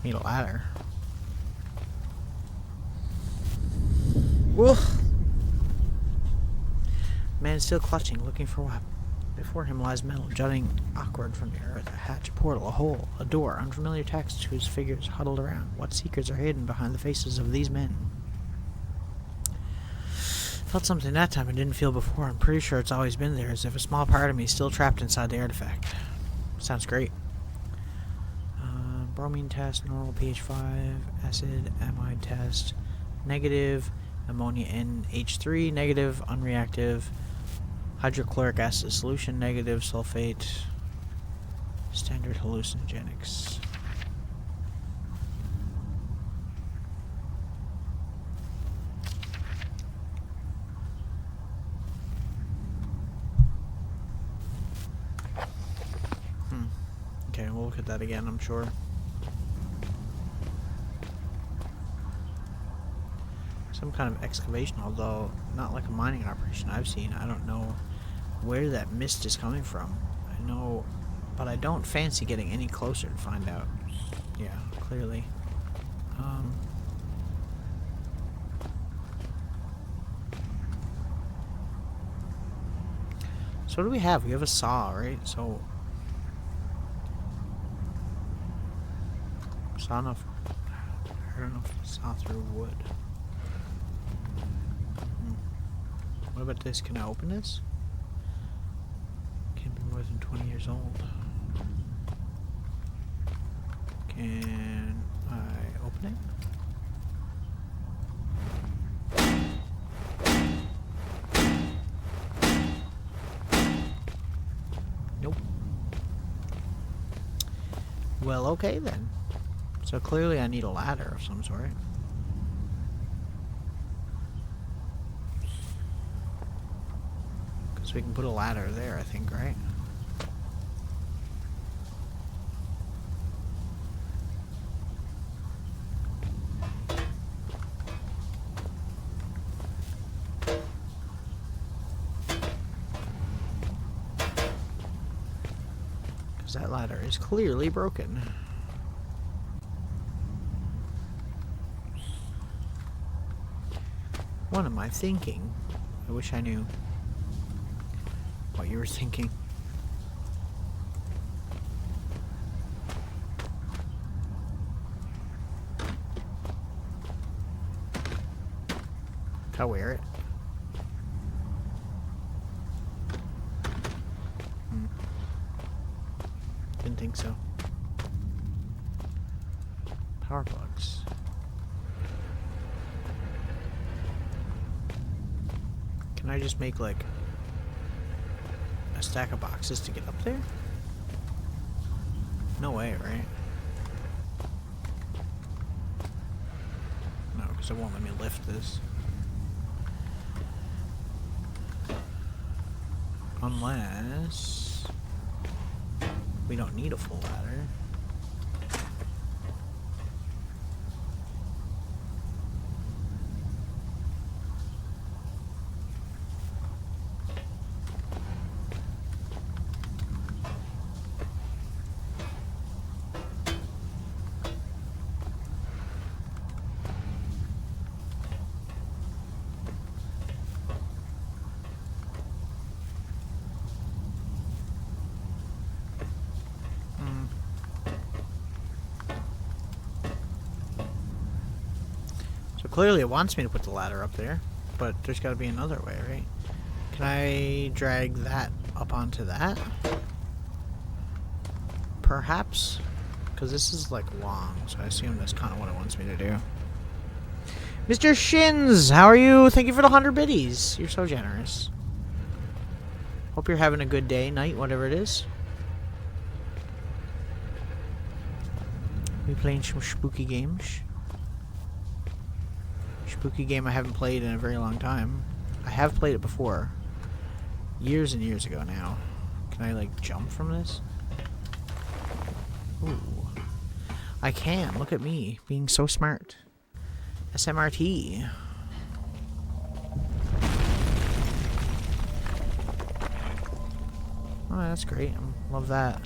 Need a ladder. Whoa. Man is still clutching, looking for a weapon. Before him lies metal jutting awkward from the earth, a hatch, a portal, a hole, a door, unfamiliar text whose figures huddled around. What secrets are hidden behind the faces of these men? Felt something that time I didn't feel before. I'm pretty sure it's always been there, as if a small part of me is still trapped inside the artifact. Sounds great. Bromine test, normal pH 5, acid, amide test, negative, ammonia NH3, negative, unreactive, hydrochloric acid solution, negative, sulfate, standard hallucinogenics. Okay, we'll look at that again, I'm sure. Some kind of excavation, although not like a mining operation I've seen. I don't know where that mist is coming from. I know, but I don't fancy getting any closer to find out. Yeah, clearly. So what do we have? We have a saw, right? So saw enough. I don't know if it's saw through wood. What about this? Can I open this? Can't be more than 20 years old. Can I open it? Nope. Well, okay then. So clearly I need a ladder of some sort. So we can put a ladder there, I think, right? Because that ladder is clearly broken. What am I thinking? I wish I knew what you were thinking. Can I wear it? Didn't think so. Power plugs. Can I just make like a stack of boxes to get up there? No way, right? No, because it won't let me lift this. Unless we don't need a full ladder. clearly it wants me to put the ladder up there, but there's got to be another way, right? Can I drag that up onto that? Perhaps? Because this is, like, long, so I assume that's kind of what it wants me to do. Mr. Shins, how are you? Thank you for the 100 biddies. You're so generous. Hope you're having a good day, night, whatever it is. We playing some spooky games. Spooky game I haven't played in a very long time. I have played it before. Years and years ago now. Can I, like, jump from this? Ooh. I can. Look at me. Being so smart. SMRT. Oh, that's great. Love that.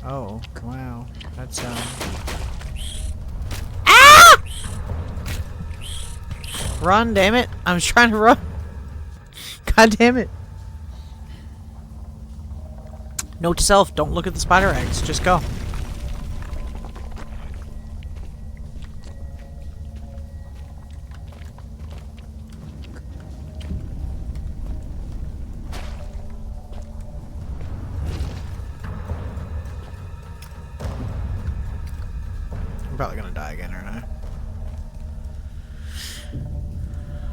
Oh, wow. That's, Ah! Run, damn it. I'm trying to run. God damn it. Note to self, don't look at the spider eggs. Just go. I'm probably gonna die again, aren't I?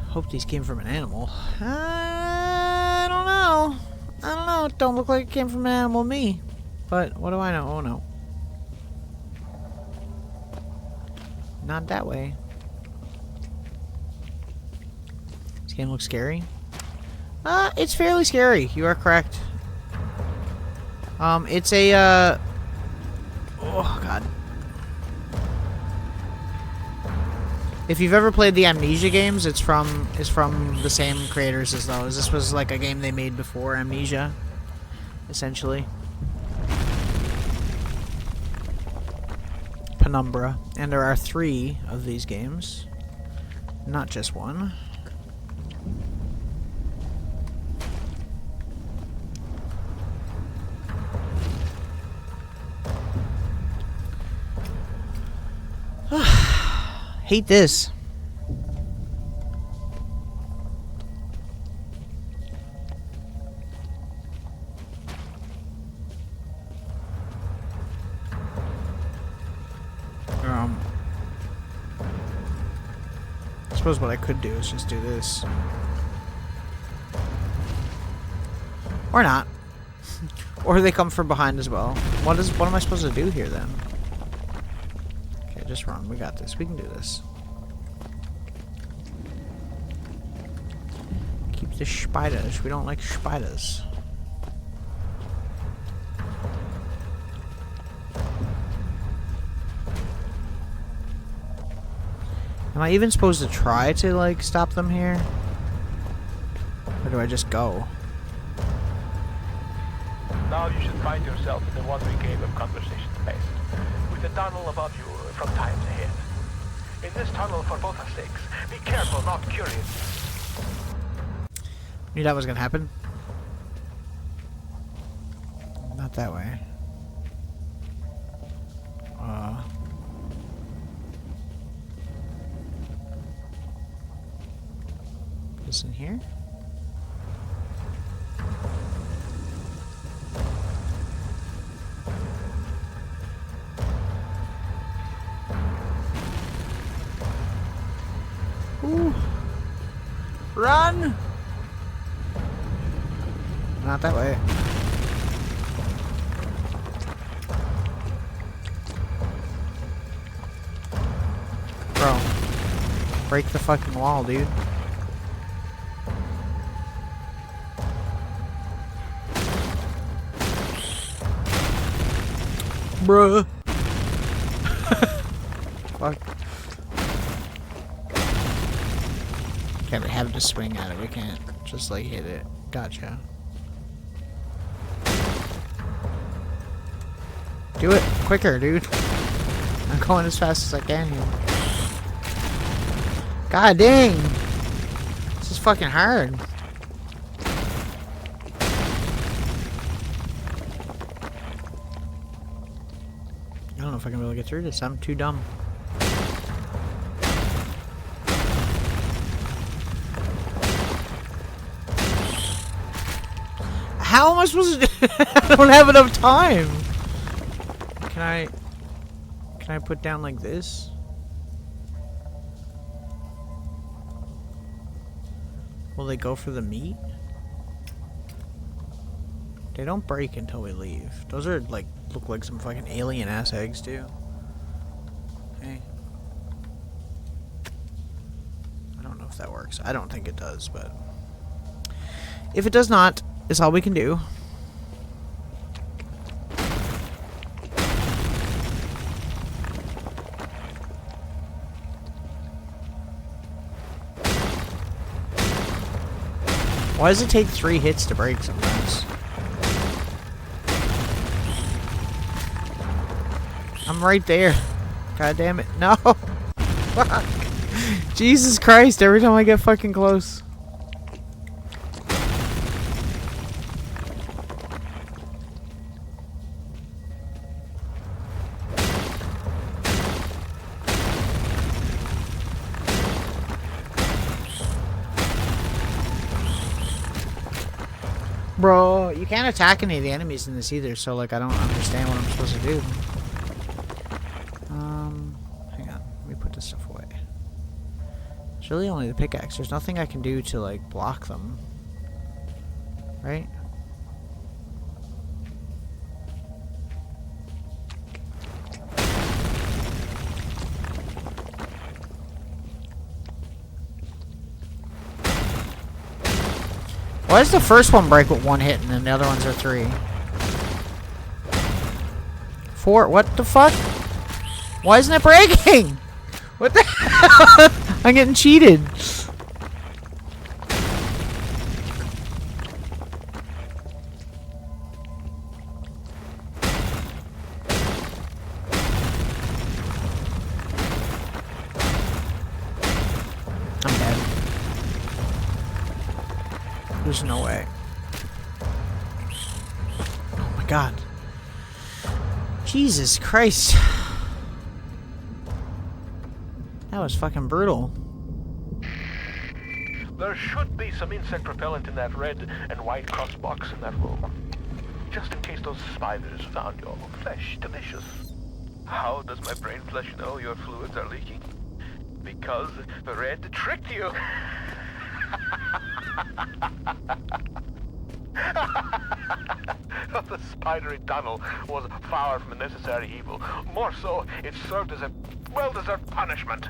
Hope these came from an animal. I don't know. I don't know. It don't look like it came from an animal to me. But what do I know? Oh no. Not that way. This game looks scary. It's fairly scary. You are correct. It's a, oh god. If you've ever played the Amnesia games, it's from the same creators as those. This was like a game they made before Amnesia, essentially. Penumbra. And there are 3 of these games, not just one. Hate this. I suppose what I could do is just do this. Or not. Or they come from behind as well. What am I supposed to do here then? Okay, just run. We got this. We can do this. Keep the spiders. We don't like spiders. Am I even supposed to try to, like, stop them here? Or do I just go?
Now you should find yourself in the wandering game of conversation space, with a tunnel above you from times ahead. In this tunnel, for both our sakes, be careful, not curious.
Knew that was gonna happen. Not that way. This in here? Ooh. Run! Not that way. Bro. Break the fucking wall, dude. Bruh. Fuck. Can't have to swing at it. We can't just like hit it. Gotcha. Do it quicker, dude. I'm going as fast as I can here. God dang. This is fucking hard. I don't know if I can really get through this. I'm too dumb. How am I supposed to do I don't have enough time. Can I put down like this? Will they go for the meat? They don't break until we leave. Those are like, look like some fucking alien ass eggs too. Okay. I don't know if that works. I don't think it does, but if it does not, it's all we can do. Why does it take 3 hits to break sometimes? I'm right there. God damn it. No. Fuck. Jesus Christ, every time I get fucking close. Bro, you can't attack any of the enemies in this either, so like I don't understand what I'm supposed to do. Hang on, let me put this stuff away. It's really only the pickaxe. There's nothing I can do to like block them. Right? Why does the first one break with 1 hit and then the other ones are 3? 4? What the fuck? Why isn't it breaking? What the hell? I'm getting cheated. I'm dead. There's no way. Oh my god. Jesus Christ. That was fucking brutal.
There should be some insect repellent in that red and white cross box in that room. Just in case those spiders found your flesh delicious. How does my brain flesh know your fluids are leaking? Because the red tricked you. The spidery tunnel was far from a necessary evil. More so, it served as a well-deserved punishment.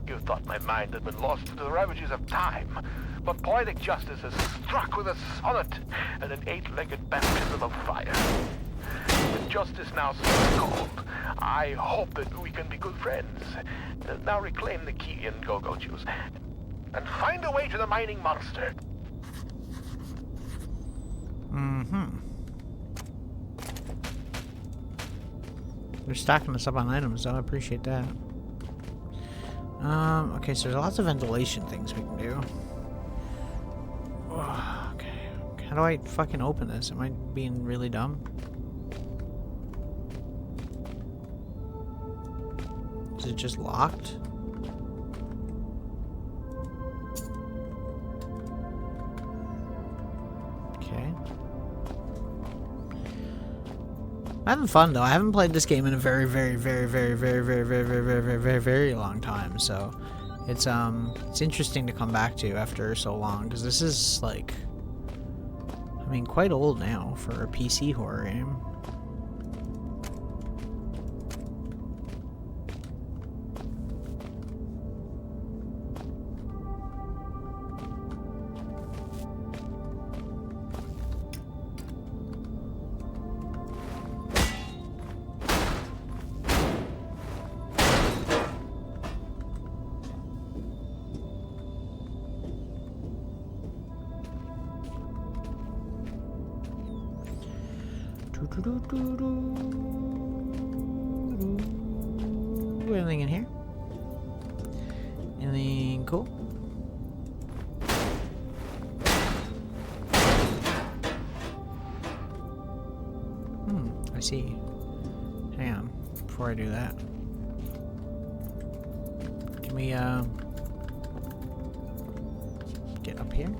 You thought my mind had been lost to the ravages of time, but poetic justice has struck with a sonnet and an 8-legged baptism of fire. With justice now so cold, I hope that we can be good friends. Now reclaim the key and go-go juice, and find a way to the mining monster.
Mm-hmm. They're stacking us up on items, though. I appreciate that. Okay, so there's lots of ventilation things we can do. Okay. How do I fucking open this? Am I being really dumb? Is it just locked? Okay. I'm having fun though. I haven't played this game in a very long time, so it's interesting to come back to after so long, because this is like, I mean, quite old now for a PC horror game. Anything in here? Anything cool? I see. Hang on, before I do that. Can we, get up here?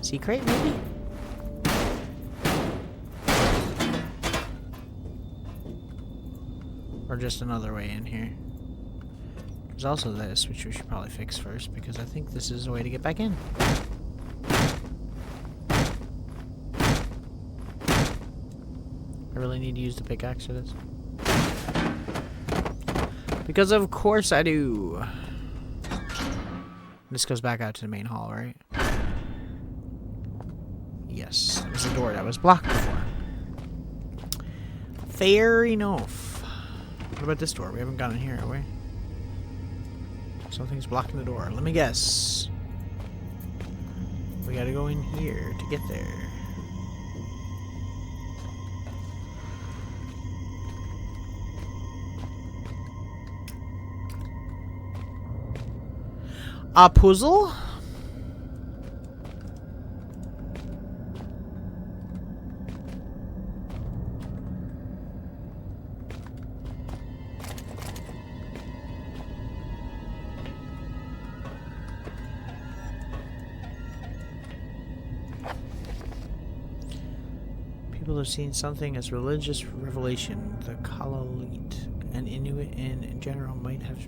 Secret, maybe? Or just another way in here. There's also this, which we should probably fix first, because I think this is a way to get back in. I really need to use the pickaxe for this. Because of course I do. This goes back out to the main hall, right? Yes, that was the door that was blocked before. Fair enough. What about this door? We haven't gone in here, have we? Something's blocking the door. Let me guess. We gotta go in here to get there. A puzzle? People have seen something as religious revelation. The Kalalit and Inuit in general might have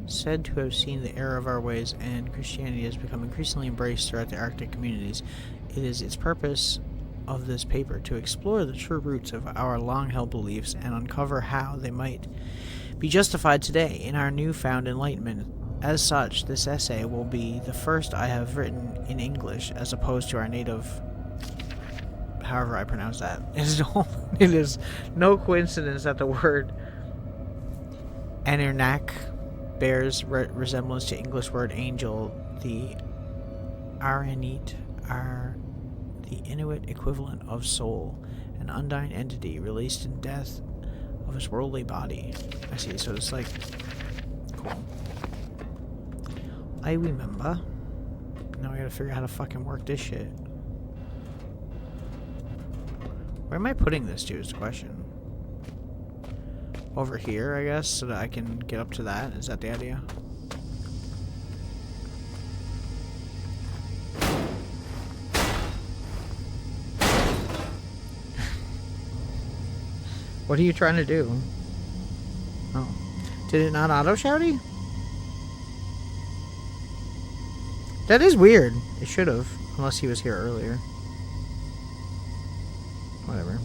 said to have seen the error of our ways, and Christianity has become increasingly embraced throughout the Arctic communities. It is its purpose of this paper to explore the true roots of our long-held beliefs and uncover how they might be justified today in our newfound enlightenment. As such, this essay will be the first I have written in English as opposed to our native, however I pronounce that. It is no coincidence that the word Anunnaki bears resemblance to English word angel. The Aranit are the Inuit equivalent of soul, an undying entity released in death of its worldly body. I see, so it's like... Cool. I remember. Now I gotta figure out how to fucking work this shit. Where am I putting this to is the question. Over here, I guess, so that I can get up to that. Is that the idea? What are you trying to do? Oh. Did it not auto-shouty? That is weird. It should have. Unless he was here earlier. Whatever.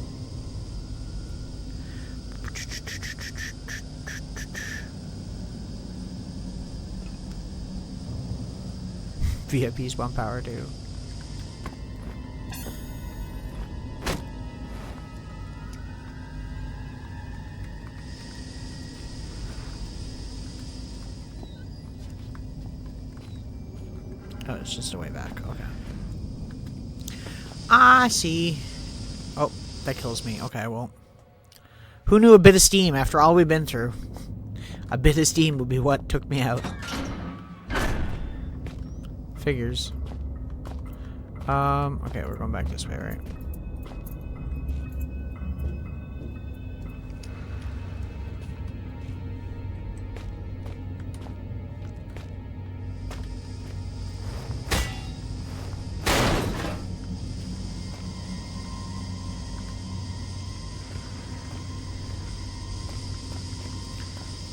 VIP spawn power too. Oh, it's just a way back. Okay. I see. Oh, that kills me. Okay, well. Who knew a bit of steam after all we've been through? A bit of steam would be what took me out. Figures. Okay, we're going back this way, right?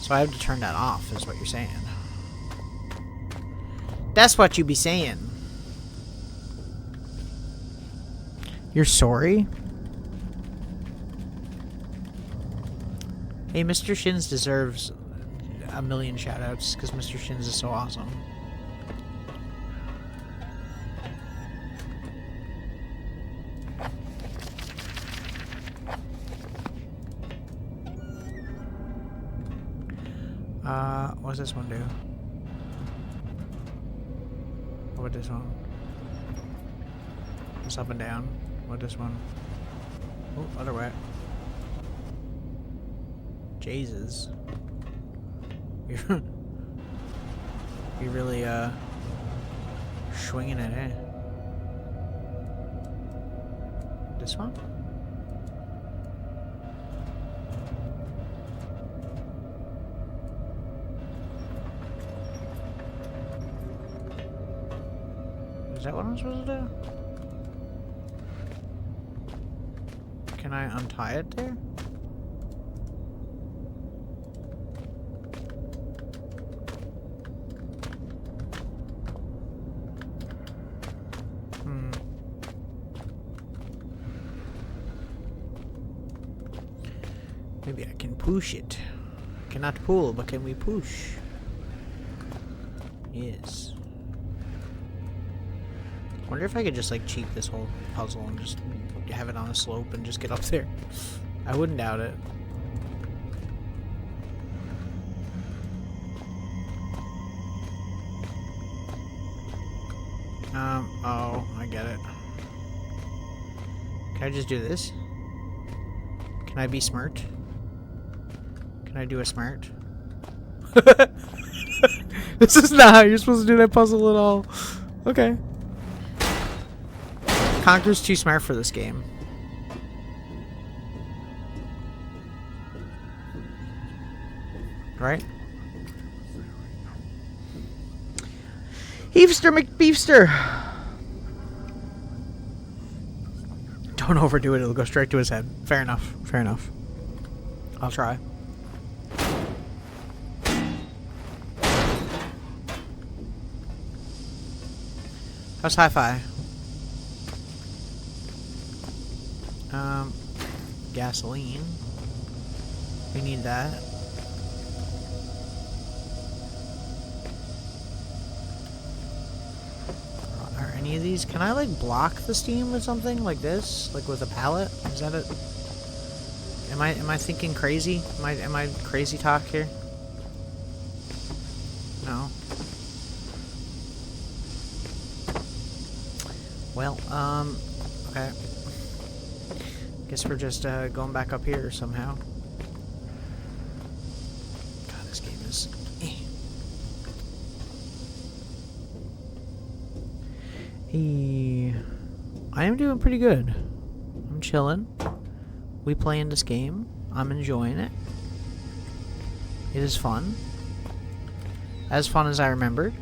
So I have to turn that off, is what you're saying. That's what you be saying. You're sorry? Hey, Mr. Shins deserves a million shoutouts because Mr. Shins is so awesome. What does this one do? What would this one? It's up and down. What this one? Oh, other way. Jesus. You're really, swinging it, eh? This one? Is that what I'm supposed to do? Can I untie it there? Maybe I can push it. Cannot pull, but can we push? Yes. Wonder if I could just like cheat this whole puzzle and just have it on a slope and just get up there. I wouldn't doubt it. Oh, I get it. Can I just do this? Can I be smart? Can I do a smart? This is not how you're supposed to do that puzzle at all. Okay. Conker's too smart for this game. Right? Heavester McBeefster! Don't overdo it, it'll go straight to his head. Fair enough, fair enough. I'll try. How's hi-fi? Gasoline. We need that. Are any of these... Can I, like, block the steam with something? Like this? Like with a pallet? Is that it? Am I thinking crazy? Am I crazy talk here? No. Well, okay. Guess we're just going back up here somehow. God, this game is... Hey, I am doing pretty good. I'm chilling. We playing this game. I'm enjoying it. It is fun. As fun as I remembered.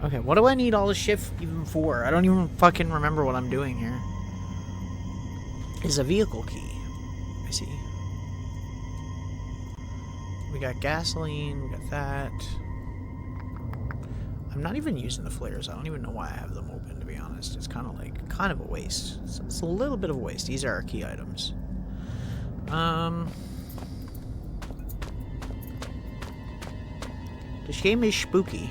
Okay, what do I need all this shit even for? I don't even fucking remember what I'm doing here. Is a vehicle key. I see. We got gasoline, we got that. I'm not even using the flares. I don't even know why I have them open, to be honest. It's kind of a waste. It's a little bit of a waste. These are our key items. This game is spooky.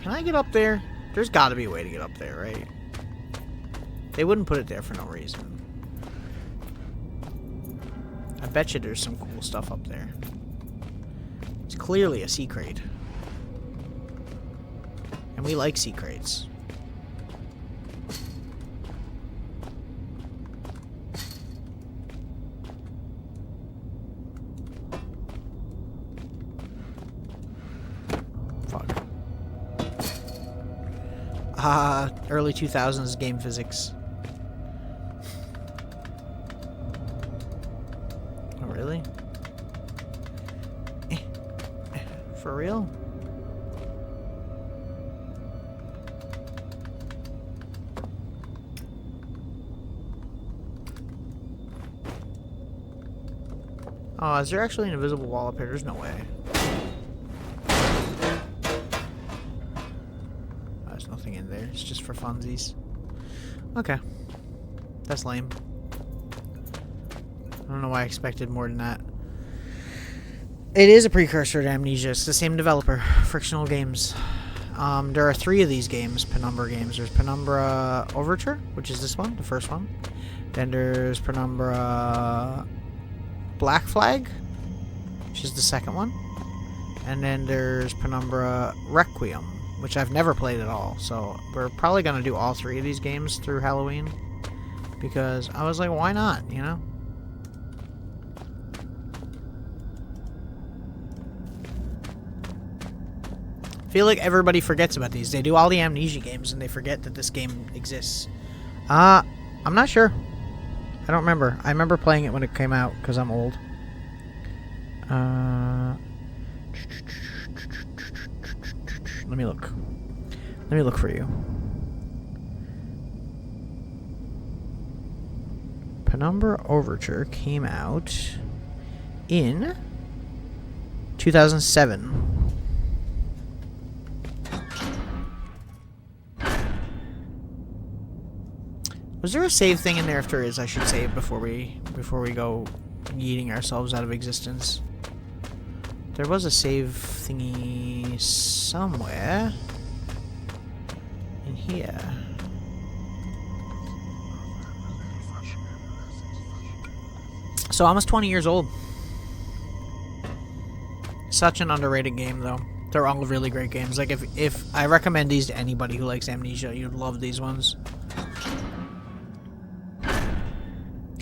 Can I get up there? There's got to be a way to get up there, right? They wouldn't put it there for no reason. I bet you there's some cool stuff up there. It's clearly a sea crate. And we like sea crates. Fuck. Early 2000s game physics. Oh, really? For real? Oh, is there actually an invisible wall up here? There's no way. There's nothing in there. It's just for funsies. Okay. That's lame. I don't know why I expected more than that. It is a precursor to Amnesia. It's the same developer. Frictional Games. There are 3 of these games, Penumbra games. There's Penumbra Overture, which is this one, the first one. Then there's Penumbra Black Flag, which is the second one. And then there's Penumbra Requiem, which I've never played at all. So we're probably going to do all 3 of these games through Halloween. Because I was like, why not, you know? I feel like everybody forgets about these. They do all the Amnesia games and they forget that this game exists. I'm not sure. I don't remember. I remember playing it when it came out because I'm old. Let me look. Let me look for you. Penumbra Overture came out in 2007. Was there a save thing in there? If there is, I should save before we go yeeting ourselves out of existence. There was a save thingy somewhere in here. So almost 20 years old. Such an underrated game, though. They're all really great games. Like, if I recommend these to anybody who likes Amnesia, you'd love these ones.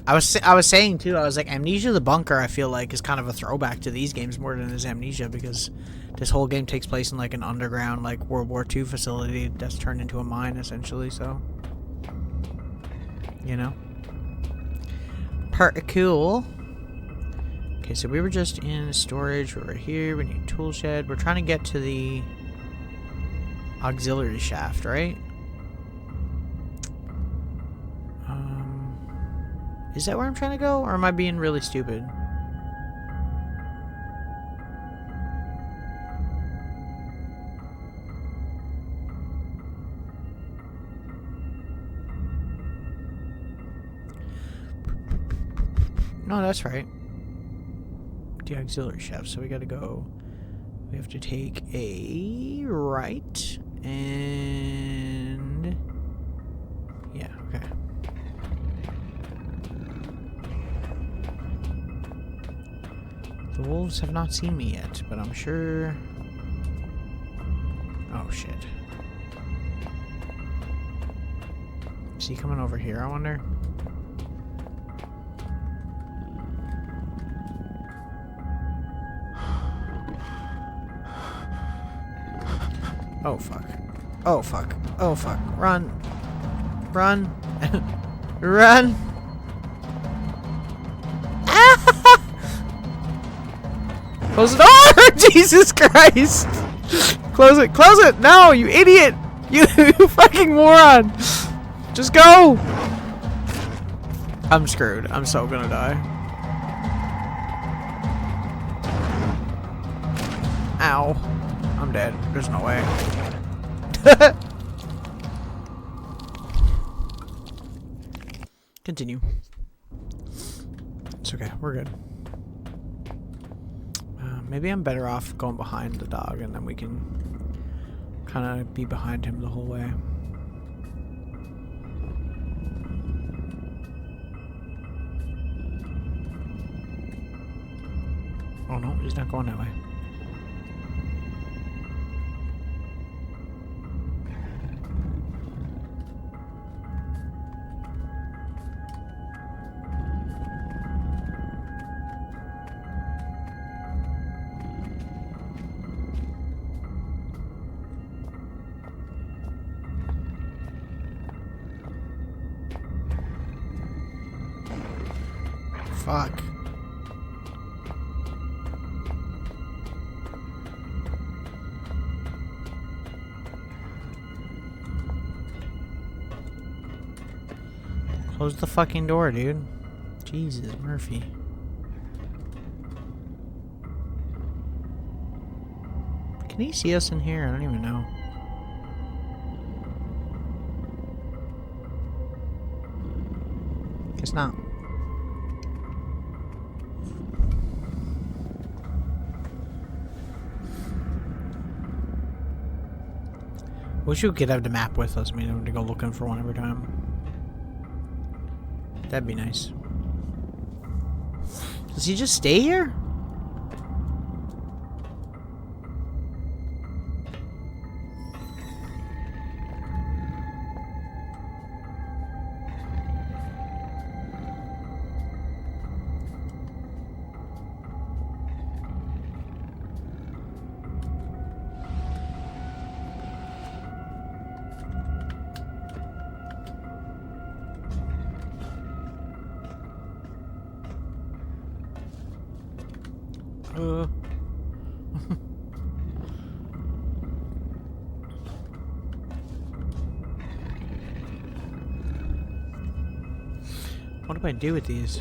I was saying too, I was like, Amnesia the Bunker, I feel like, is kind of a throwback to these games more than is Amnesia, because this whole game takes place in like an underground, like, World War II facility that's turned into a mine, essentially, so. You know? Pretty cool. Okay, so we were just in storage, we were here, we need tool shed. We're trying to get to the auxiliary shaft, right? Is that where I'm trying to go, or am I being really stupid? No, that's right. The auxiliary shaft, so we gotta go. We have to take a right, and yeah, okay. The wolves have not seen me yet, but I'm sure... Oh, shit. Is he coming over here, I wonder? Oh, fuck. Oh, fuck. Oh, fuck. Run. Run. Run. Close the door! Jesus Christ! Close it! Close it! No, you idiot! You fucking moron! Just go! I'm screwed. I'm so gonna die. Ow. I'm dead. There's no way. Continue. It's okay. We're good. Maybe I'm better off going behind the dog, and then we can kind of be behind him the whole way. Oh no, he's not going that way. Fuck. Close the fucking door, dude. Jesus, Murphy. Can he see us in here? I don't even know. Guess not. Wish we could have the map with us. I mean, have to go looking for one every time. That'd be nice. Does he just stay here? What do I do with these?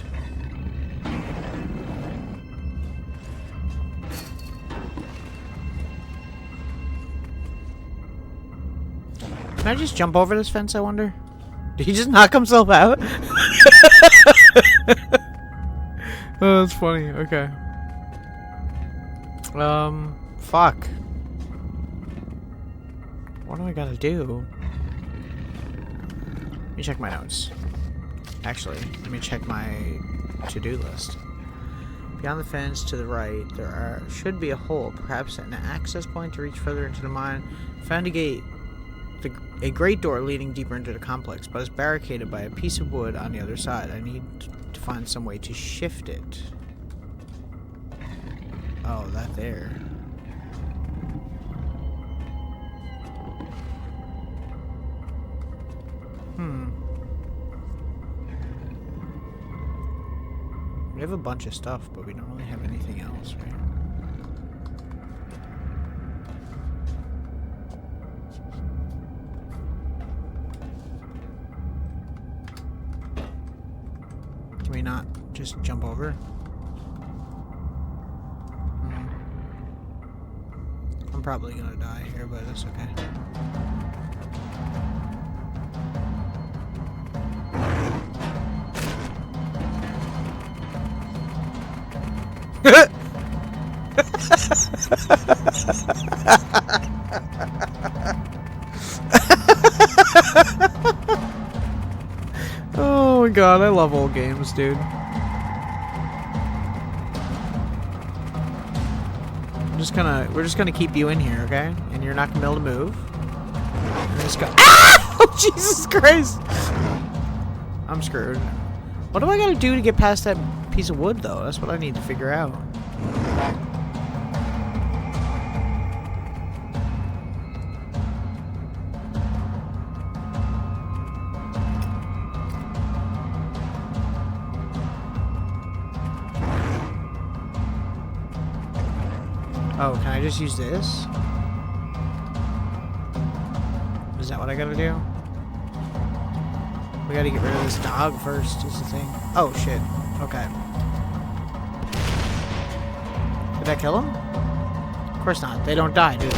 Can I just jump over this fence, I wonder? Did he just knock himself out? Oh, that's funny. Okay. Fuck. What do I gotta do? Let me check my notes. Actually, let me check my to-do list. Beyond the fence to the right, there should be a hole, perhaps an access point to reach further into the mine. Found a gate. A great door leading deeper into the complex, but it's barricaded by a piece of wood on the other side. I need to find some way to shift it. Oh, that there. We have a bunch of stuff, but we don't really have anything else, right? Can we not just jump over? I'm probably gonna die here, but that's okay. Oh my god, I love old games, dude. We're just gonna keep you in here, okay? And you're not gonna be able to move. We're just gonna Oh, Jesus Christ! I'm screwed. What do I gotta do to get past that piece of wood, though? That's what I need to figure out. Oh, can I just use this? Is that what I gotta do? We gotta get rid of this dog first, is the thing. Oh, shit. Okay. Did I kill him? Of course not. They don't die, do they?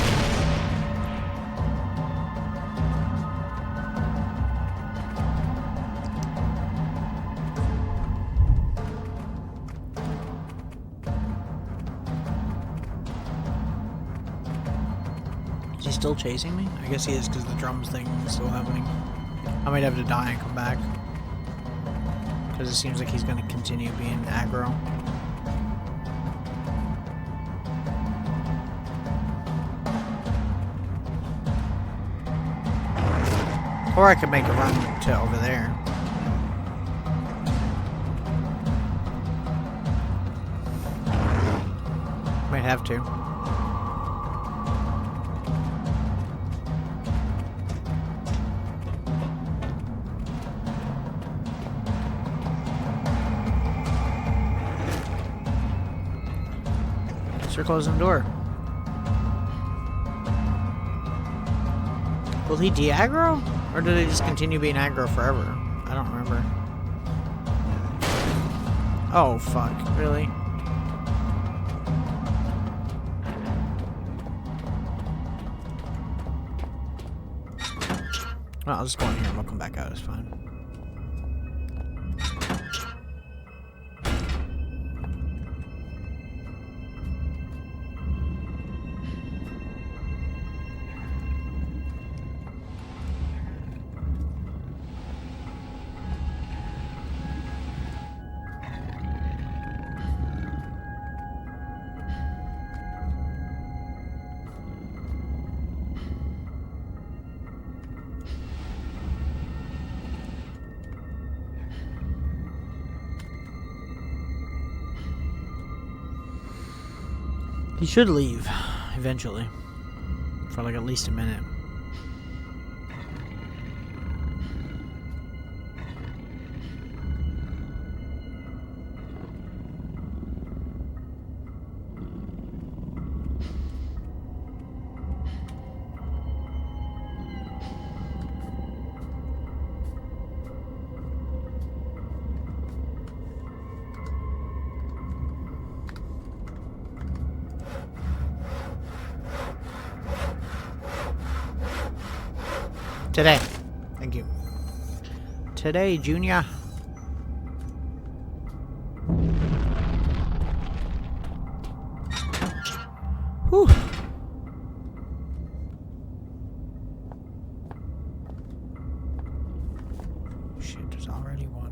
Is he still chasing me? I guess he is because the drums thing is still happening. I might have to die and come back. Because it seems like he's going to continue being aggro. Or I could make a run to over there. Might have to. They're closing the door. Will he de-aggro? Or do they just continue being aggro forever? I don't remember. Oh, fuck. Really? Well, I'll just go in here and we'll come back out. It's fine. He should leave, eventually. For like at least a minute. Today. Thank you. Today, Junior. Whew. Shit, there's already one.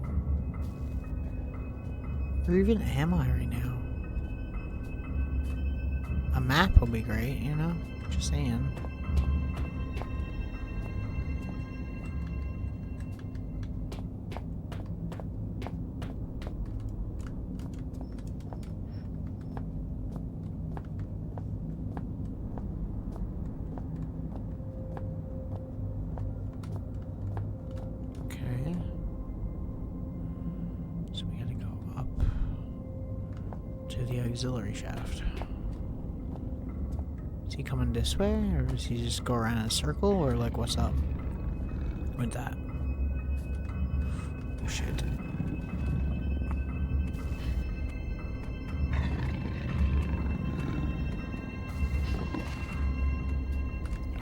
Where even am I right now? A map would be great, you know? Just saying. Okay. So we gotta go up to the auxiliary shaft. Is he coming this way, or does he just go around in a circle, or like what's up with that? Oh shit.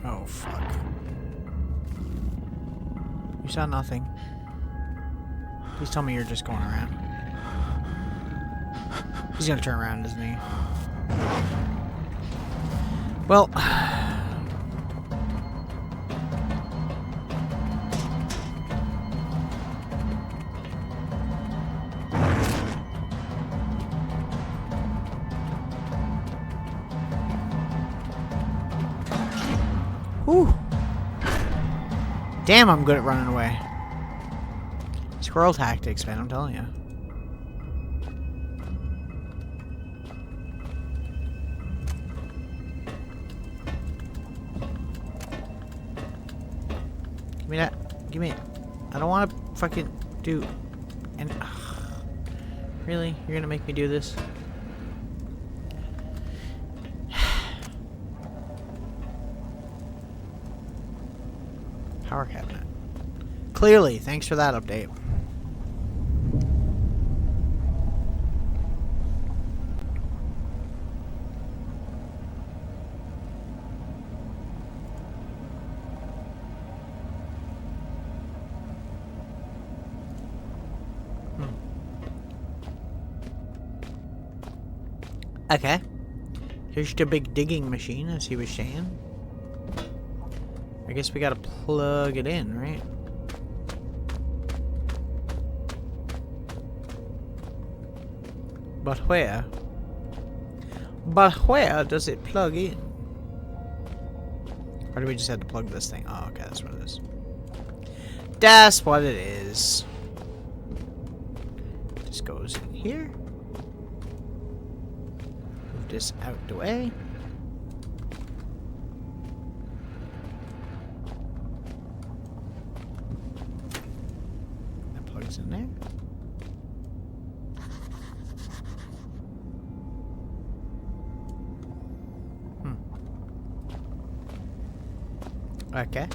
Oh fuck. You saw nothing. Please tell me you're just going around. He's gonna turn around, isn't he? Well, whew. Damn, I'm good at running away. Squirrel tactics, man, I'm telling you. Give me that. Give me it. I don't want to fucking do... And really? You're gonna make me do this? Power cabinet. Clearly, thanks for that update. Okay. Here's the big digging machine, as he was saying. I guess we gotta plug it in, right? But where? But where does it plug in? Or do we just have to plug this thing? Oh, okay, that's what it is. That's what it is. Just goes in here. Move this out the way. That plugs in there. Okay.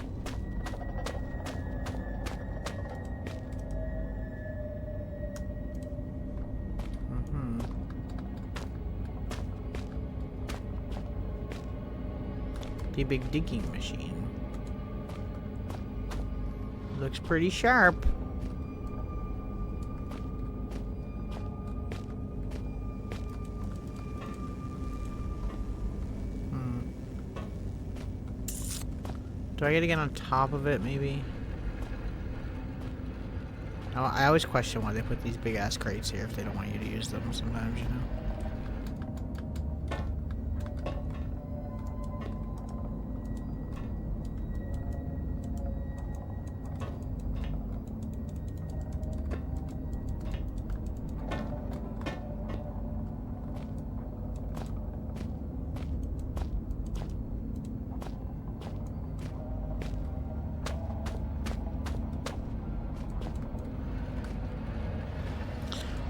The big digging machine. Looks pretty sharp. Do I gotta get on top of it, maybe? Oh, I always question why they put these big ass crates here if they don't want you to use them sometimes, you know?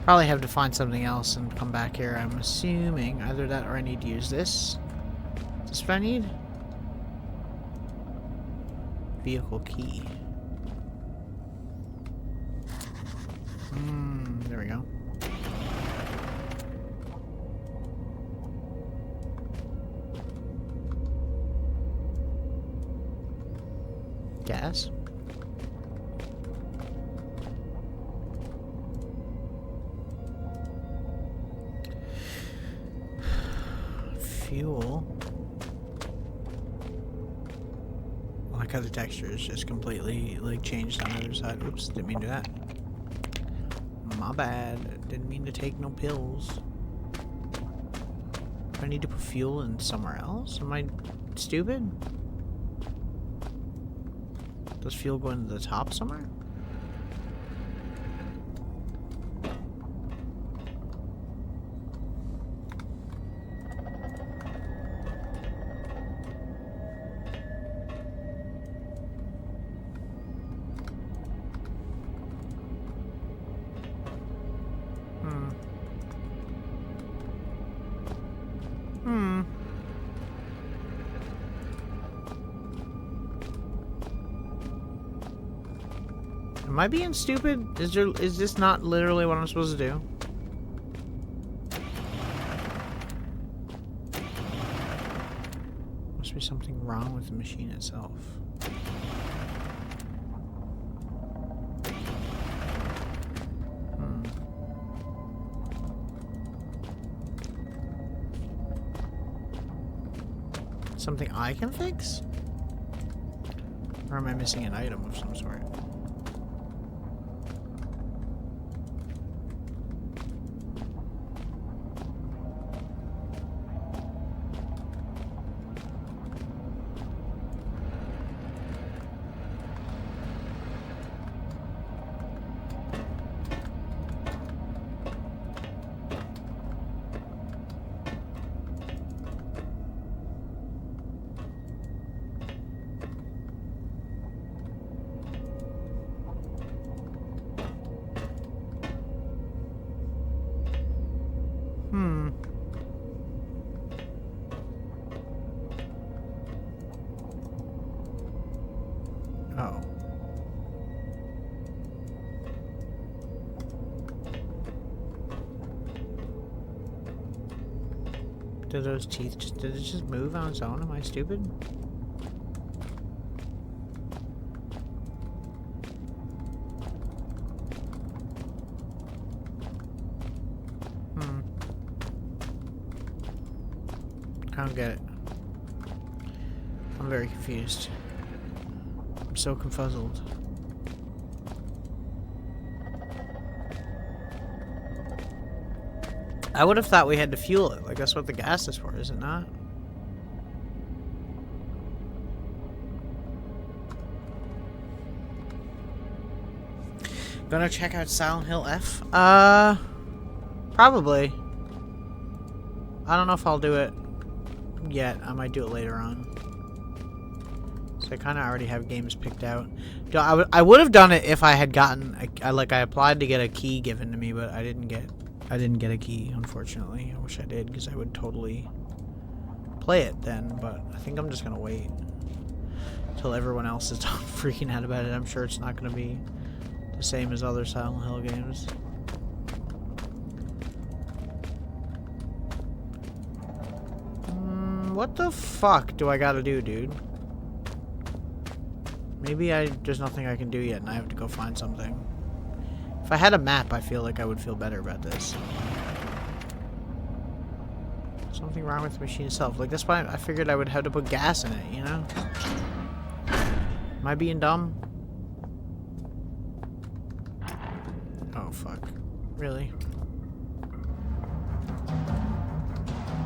Probably have to find something else and come back here. I'm assuming either that or I need to use this. Is this what I need? Vehicle key. There we go. Gas? Fuel. I like how the texture is just completely like changed on the other side. Oops, didn't mean to do that. My bad. Didn't mean to take no pills. Do I need to put fuel in somewhere else? Am I stupid? Does fuel go into the top somewhere? Am I being stupid? Is this not literally what I'm supposed to do? Must be something wrong with the machine itself. Something I can fix? Or am I missing an item of some sort? Oh. Did those teeth did it just move on its own? Am I stupid? I don't get it. I'm very confused. I'm so confuzzled. I would have thought we had to fuel it. Like, that's what the gas is for, is it not? Gonna check out Silent Hill F? Probably. I don't know if I'll do it yet. I might do it later on. So I kind of already have games picked out. I would have done it if I had gotten I applied to get a key given to me, but I didn't get a key, unfortunately. I wish I did, because I would totally play it then, but I think I'm just gonna wait until everyone else is done freaking out about it. I'm sure it's not gonna be the same as other Silent Hill games. What the fuck do I gotta do, dude? Maybe there's nothing I can do yet and I have to go find something. If I had a map, I feel like I would feel better about this. Something wrong with the machine itself. Like, that's why I figured I would have to put gas in it, you know? Am I being dumb? Oh, fuck. Really?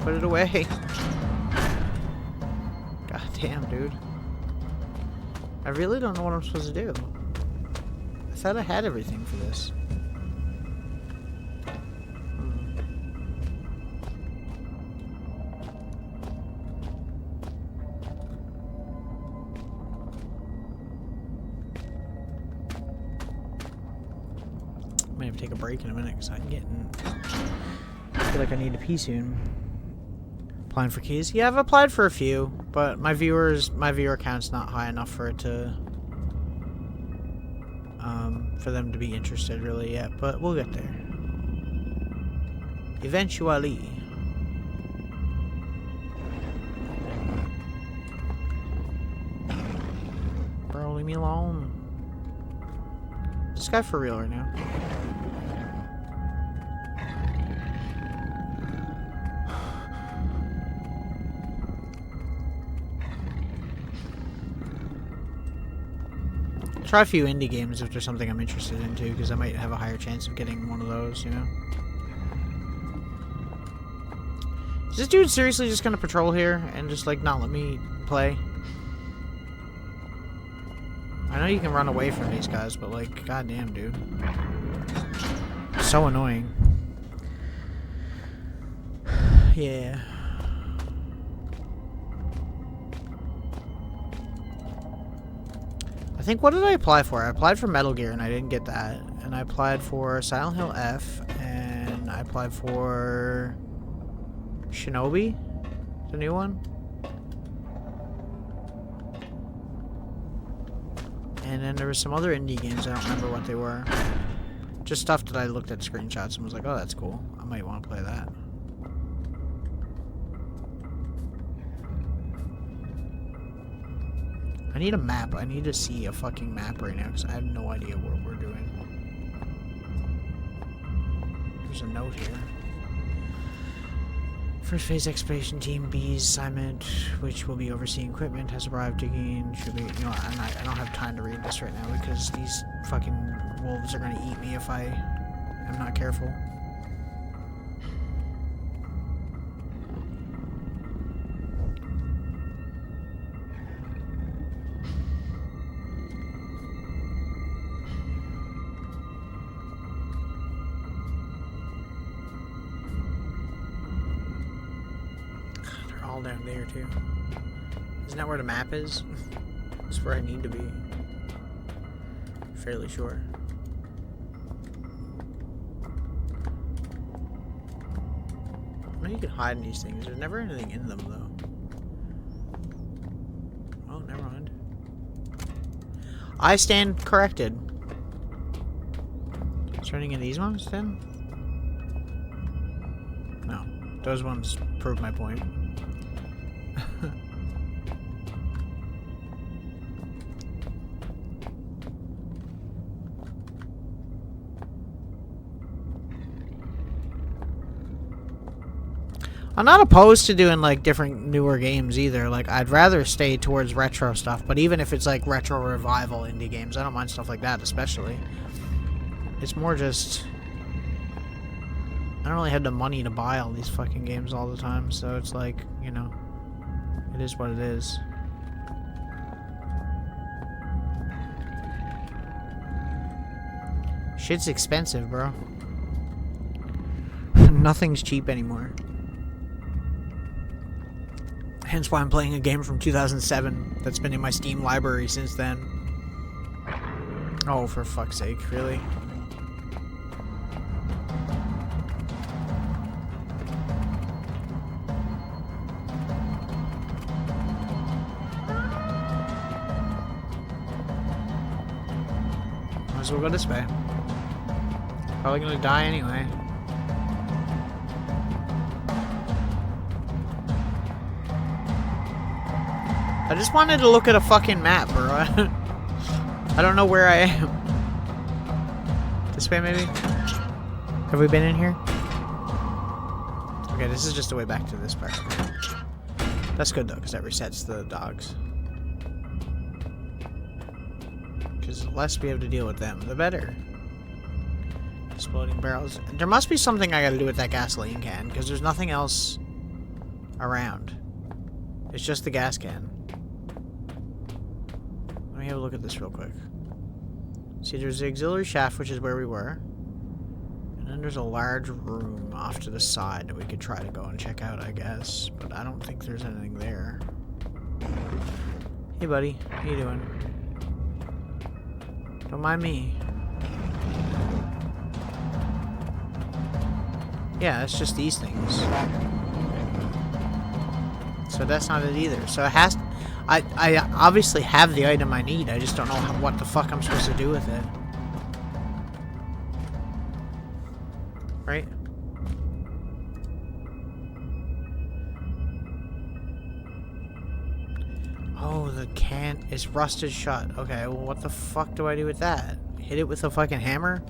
Put it away. God damn, dude. I really don't know what I'm supposed to do. I thought I had everything for this. Might have to take a break in a minute because I feel like I need to pee soon. Applying for keys? Yeah, I've applied for a few, but my viewer count's not high enough for it to for them to be interested really yet, but we'll get there. Eventually. leave me alone. Is this guy for real right now? Try a few indie games if there's something I'm interested in too, because I might have a higher chance of getting one of those, you know? Is this dude seriously just gonna patrol here and just, like, not let me play? I know you can run away from these guys, but, like, goddamn, dude. So annoying. Yeah. I think, what did I apply for? I applied for Metal Gear and I didn't get that. And I applied for Silent Hill F, and I applied for Shinobi, the new one. And then there was some other indie games, I don't remember what they were. Just stuff that I looked at screenshots and was like, oh, that's cool. I might want to play that. I need a map. I need to see a fucking map right now because I have no idea what we're doing. There's a note here. First phase expedition team B's assignment, which will be overseeing equipment, has arrived. Digging should be. You know, I don't have time to read this right now because these fucking wolves are gonna eat me if I am not careful. Down there too. Isn't that where the map is? That's where I need to be. Fairly sure. I know you can hide in these things. There's never anything in them though. Oh, never mind. I stand corrected. Turning in these ones then? No. Those ones prove my point. I'm not opposed to doing, like, different, newer games either. Like, I'd rather stay towards retro stuff, but even if it's, like, retro revival indie games, I don't mind stuff like that, especially. It's more just... I don't really have the money to buy all these fucking games all the time, so it's like, you know, it is what it is. Shit's expensive, bro. Nothing's cheap anymore. Hence why I'm playing a game from 2007 that's been in my Steam library since then. Oh, for fuck's sake, really? Might as well go this way. Probably gonna die anyway. I just wanted to look at a fucking map, bro. I don't know where I am. This way, maybe? Have we been in here? Okay, this is just the way back to this part. That's good, though, because that resets the dogs. Because the less we have to deal with them, the better. Exploding barrels. There must be something I gotta do with that gasoline can, because there's nothing else around. It's just the gas can. Let me have a look at this real quick. See, there's the auxiliary shaft, which is where we were. And then there's a large room off to the side that we could try to go and check out, I guess. But I don't think there's anything there. Hey, buddy. How you doing? Don't mind me. Yeah, it's just these things. So that's not it either. So it has... I obviously have the item I need. I just don't know what the fuck I'm supposed to do with it. Right? Oh, Oh, the can is rusted shut. Okay, well, what the fuck do I do with that? Hit it with a fucking hammer?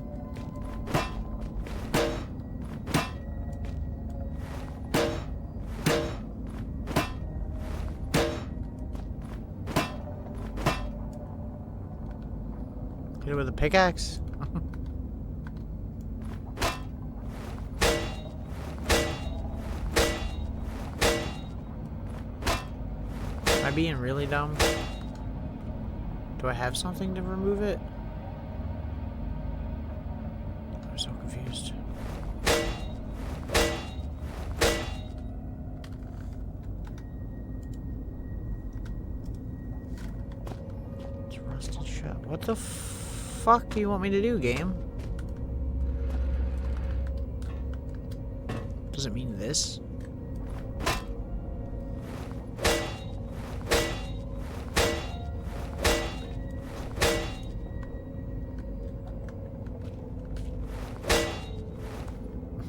Hit it with a pickaxe? Am I being really dumb? Do I have something to remove it? I'm so confused. It's rusted shut. What the fuck do you want me to do, game? Does it mean this?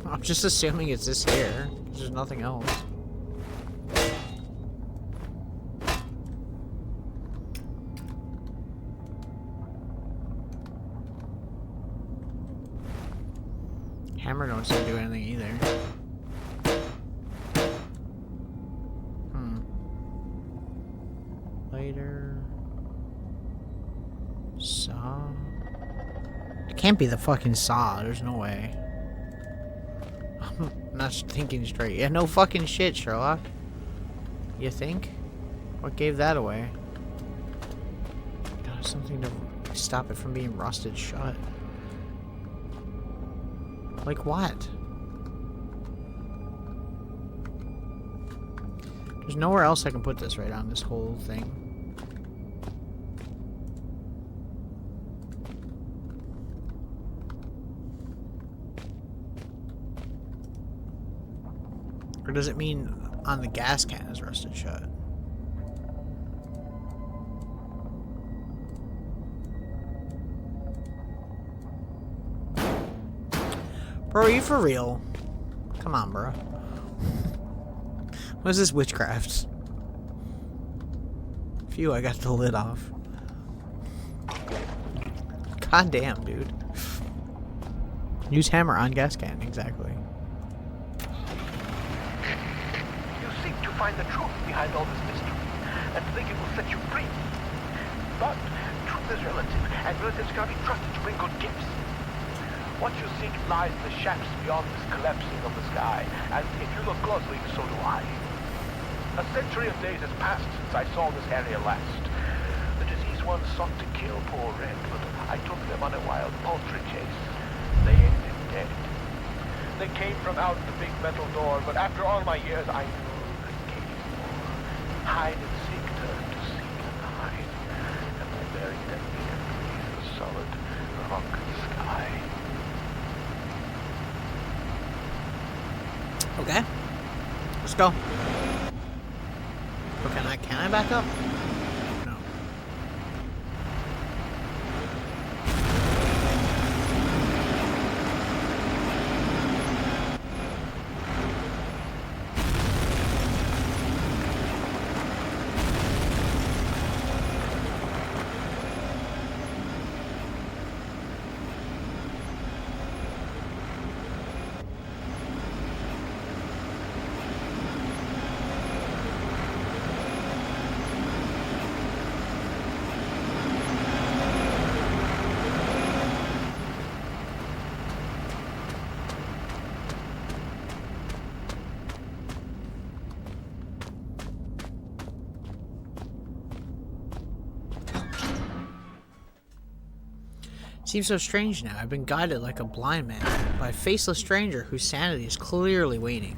I'm just assuming it's this here. There's nothing else. Hammer don't seem to do anything either. Later. Saw. It can't be the fucking saw. There's no way. I'm not thinking straight. Yeah, no fucking shit, Sherlock. You think? What gave that away? Got something to stop it from being rusted shut. Like what? There's nowhere else I can put this right on this whole thing. Or does it mean on the gas can is rusted shut? Bro, are you for real? Come on, bro. What is this witchcraft? Phew, I got the lid off. God damn, dude. Use hammer on gas can, exactly.
You seek to find the truth behind all this mystery, and think it will set you free. But truth is relative, and relatives cannot be trusted to bring good gifts. What you seek lies in the shafts beyond this collapsing of the sky, and if you look closely, so do I. A century of days has passed since I saw this area last. The diseased ones sought to kill poor Red, but I took them on a wild poultry chase. They ended dead. They came from out the big metal door, but after all my years, I knew the cave more. Hide and seek turned to seek and hide, and I buried them here beneath the solid rock sky.
Okay. Let's go. Oh, can I back up? No. Seems so strange now. I've been guided like a blind man by a faceless stranger whose sanity is clearly waning.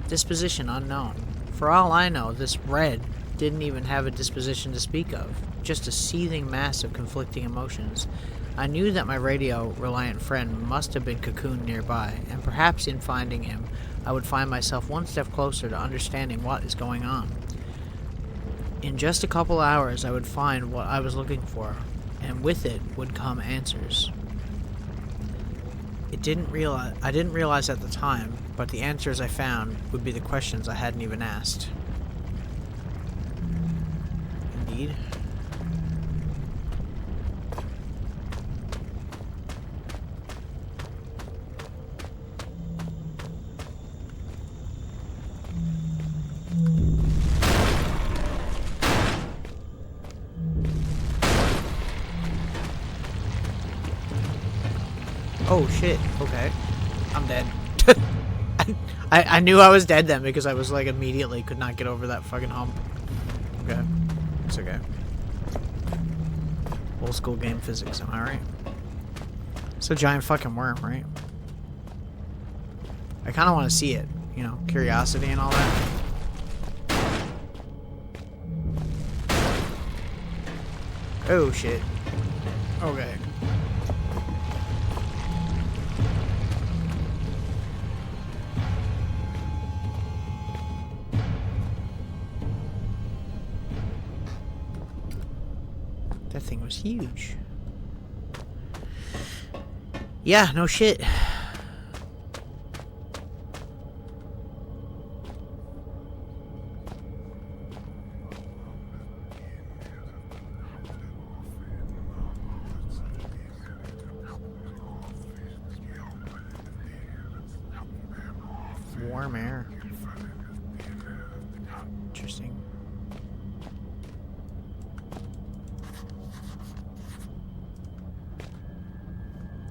Disposition unknown. For all I know, this Red didn't even have a disposition to speak of. Just a seething mass of conflicting emotions. I knew that my radio-reliant friend must have been cocooned nearby, and perhaps in finding him, I would find myself one step closer to understanding what is going on. In just a couple hours, I would find what I was looking for, and with it would come answers. I didn't realize at the time, but the answers I found would be the questions I hadn't even asked. speed. Oh shit, okay. I'm dead. I knew I was dead then because I was like immediately could not get over that fucking hump. Okay. It's okay. Old school game physics, am I right? It's a giant fucking worm, right? I kinda wanna see it, you know, curiosity and all that. Oh shit. Okay. That thing was huge. Yeah, no shit. Warm air. Interesting.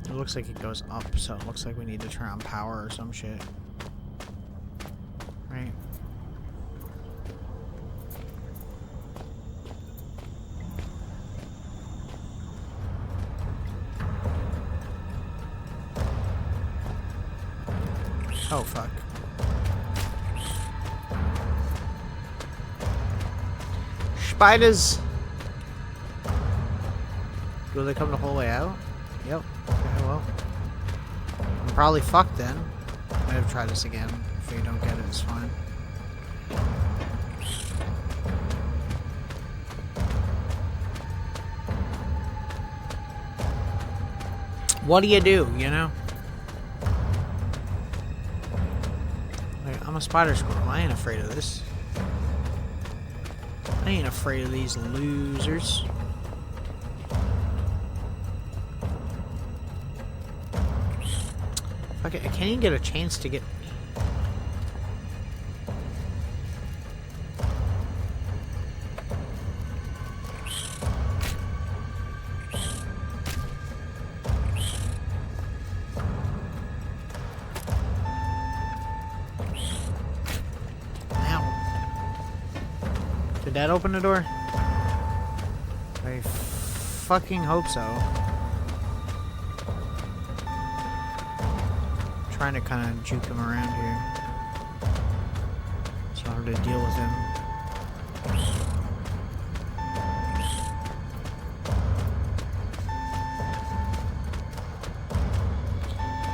It looks like it goes up, so it looks like we need to turn on power or some shit. Right? Oh, fuck. Spiders! Will they come the whole way out? Yep. Okay, well. I'm probably fucked then. Might have tried this again. If you don't get it, it's fine. What do, you know? Like, I'm a spider squirrel. I ain't afraid of this. I ain't afraid of these losers. Okay, I can't even get a chance to get... Did that open the door? I fucking hope so. I'm trying to kind of juke him around here. So I have to deal with him.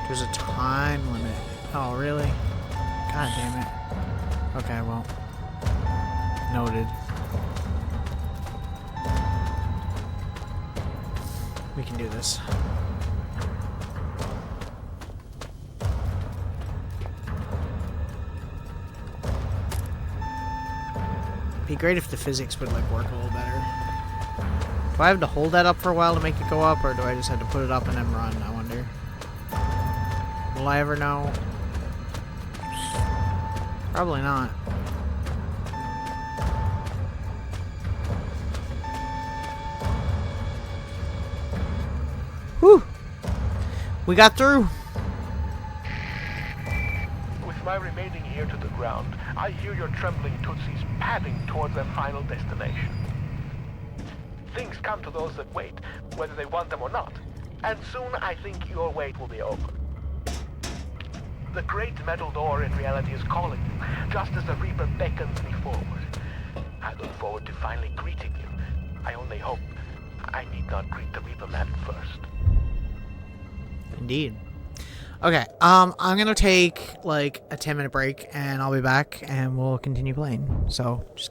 There's a time limit. Oh, really? God damn it. Okay, well. Noted. We can do this. It'd be great if the physics would like work a little better. Do I have to hold that up for a while to make it go up, or do I just have to put it up and then run, I wonder? Will I ever know? Probably not. Whew! We got through!
With my remaining ear to the ground, I hear your trembling Tootsies padding towards their final destination. Things come to those that wait, whether they want them or not, and soon I think your wait will be over. The great metal door in reality is calling you, just as the Reaper beckons me forward. I look forward to finally greeting you. I only hope I need not greet the Reaper man first.
Indeed. Okay, I'm gonna take like a 10-minute break and I'll be back and we'll continue playing. So just give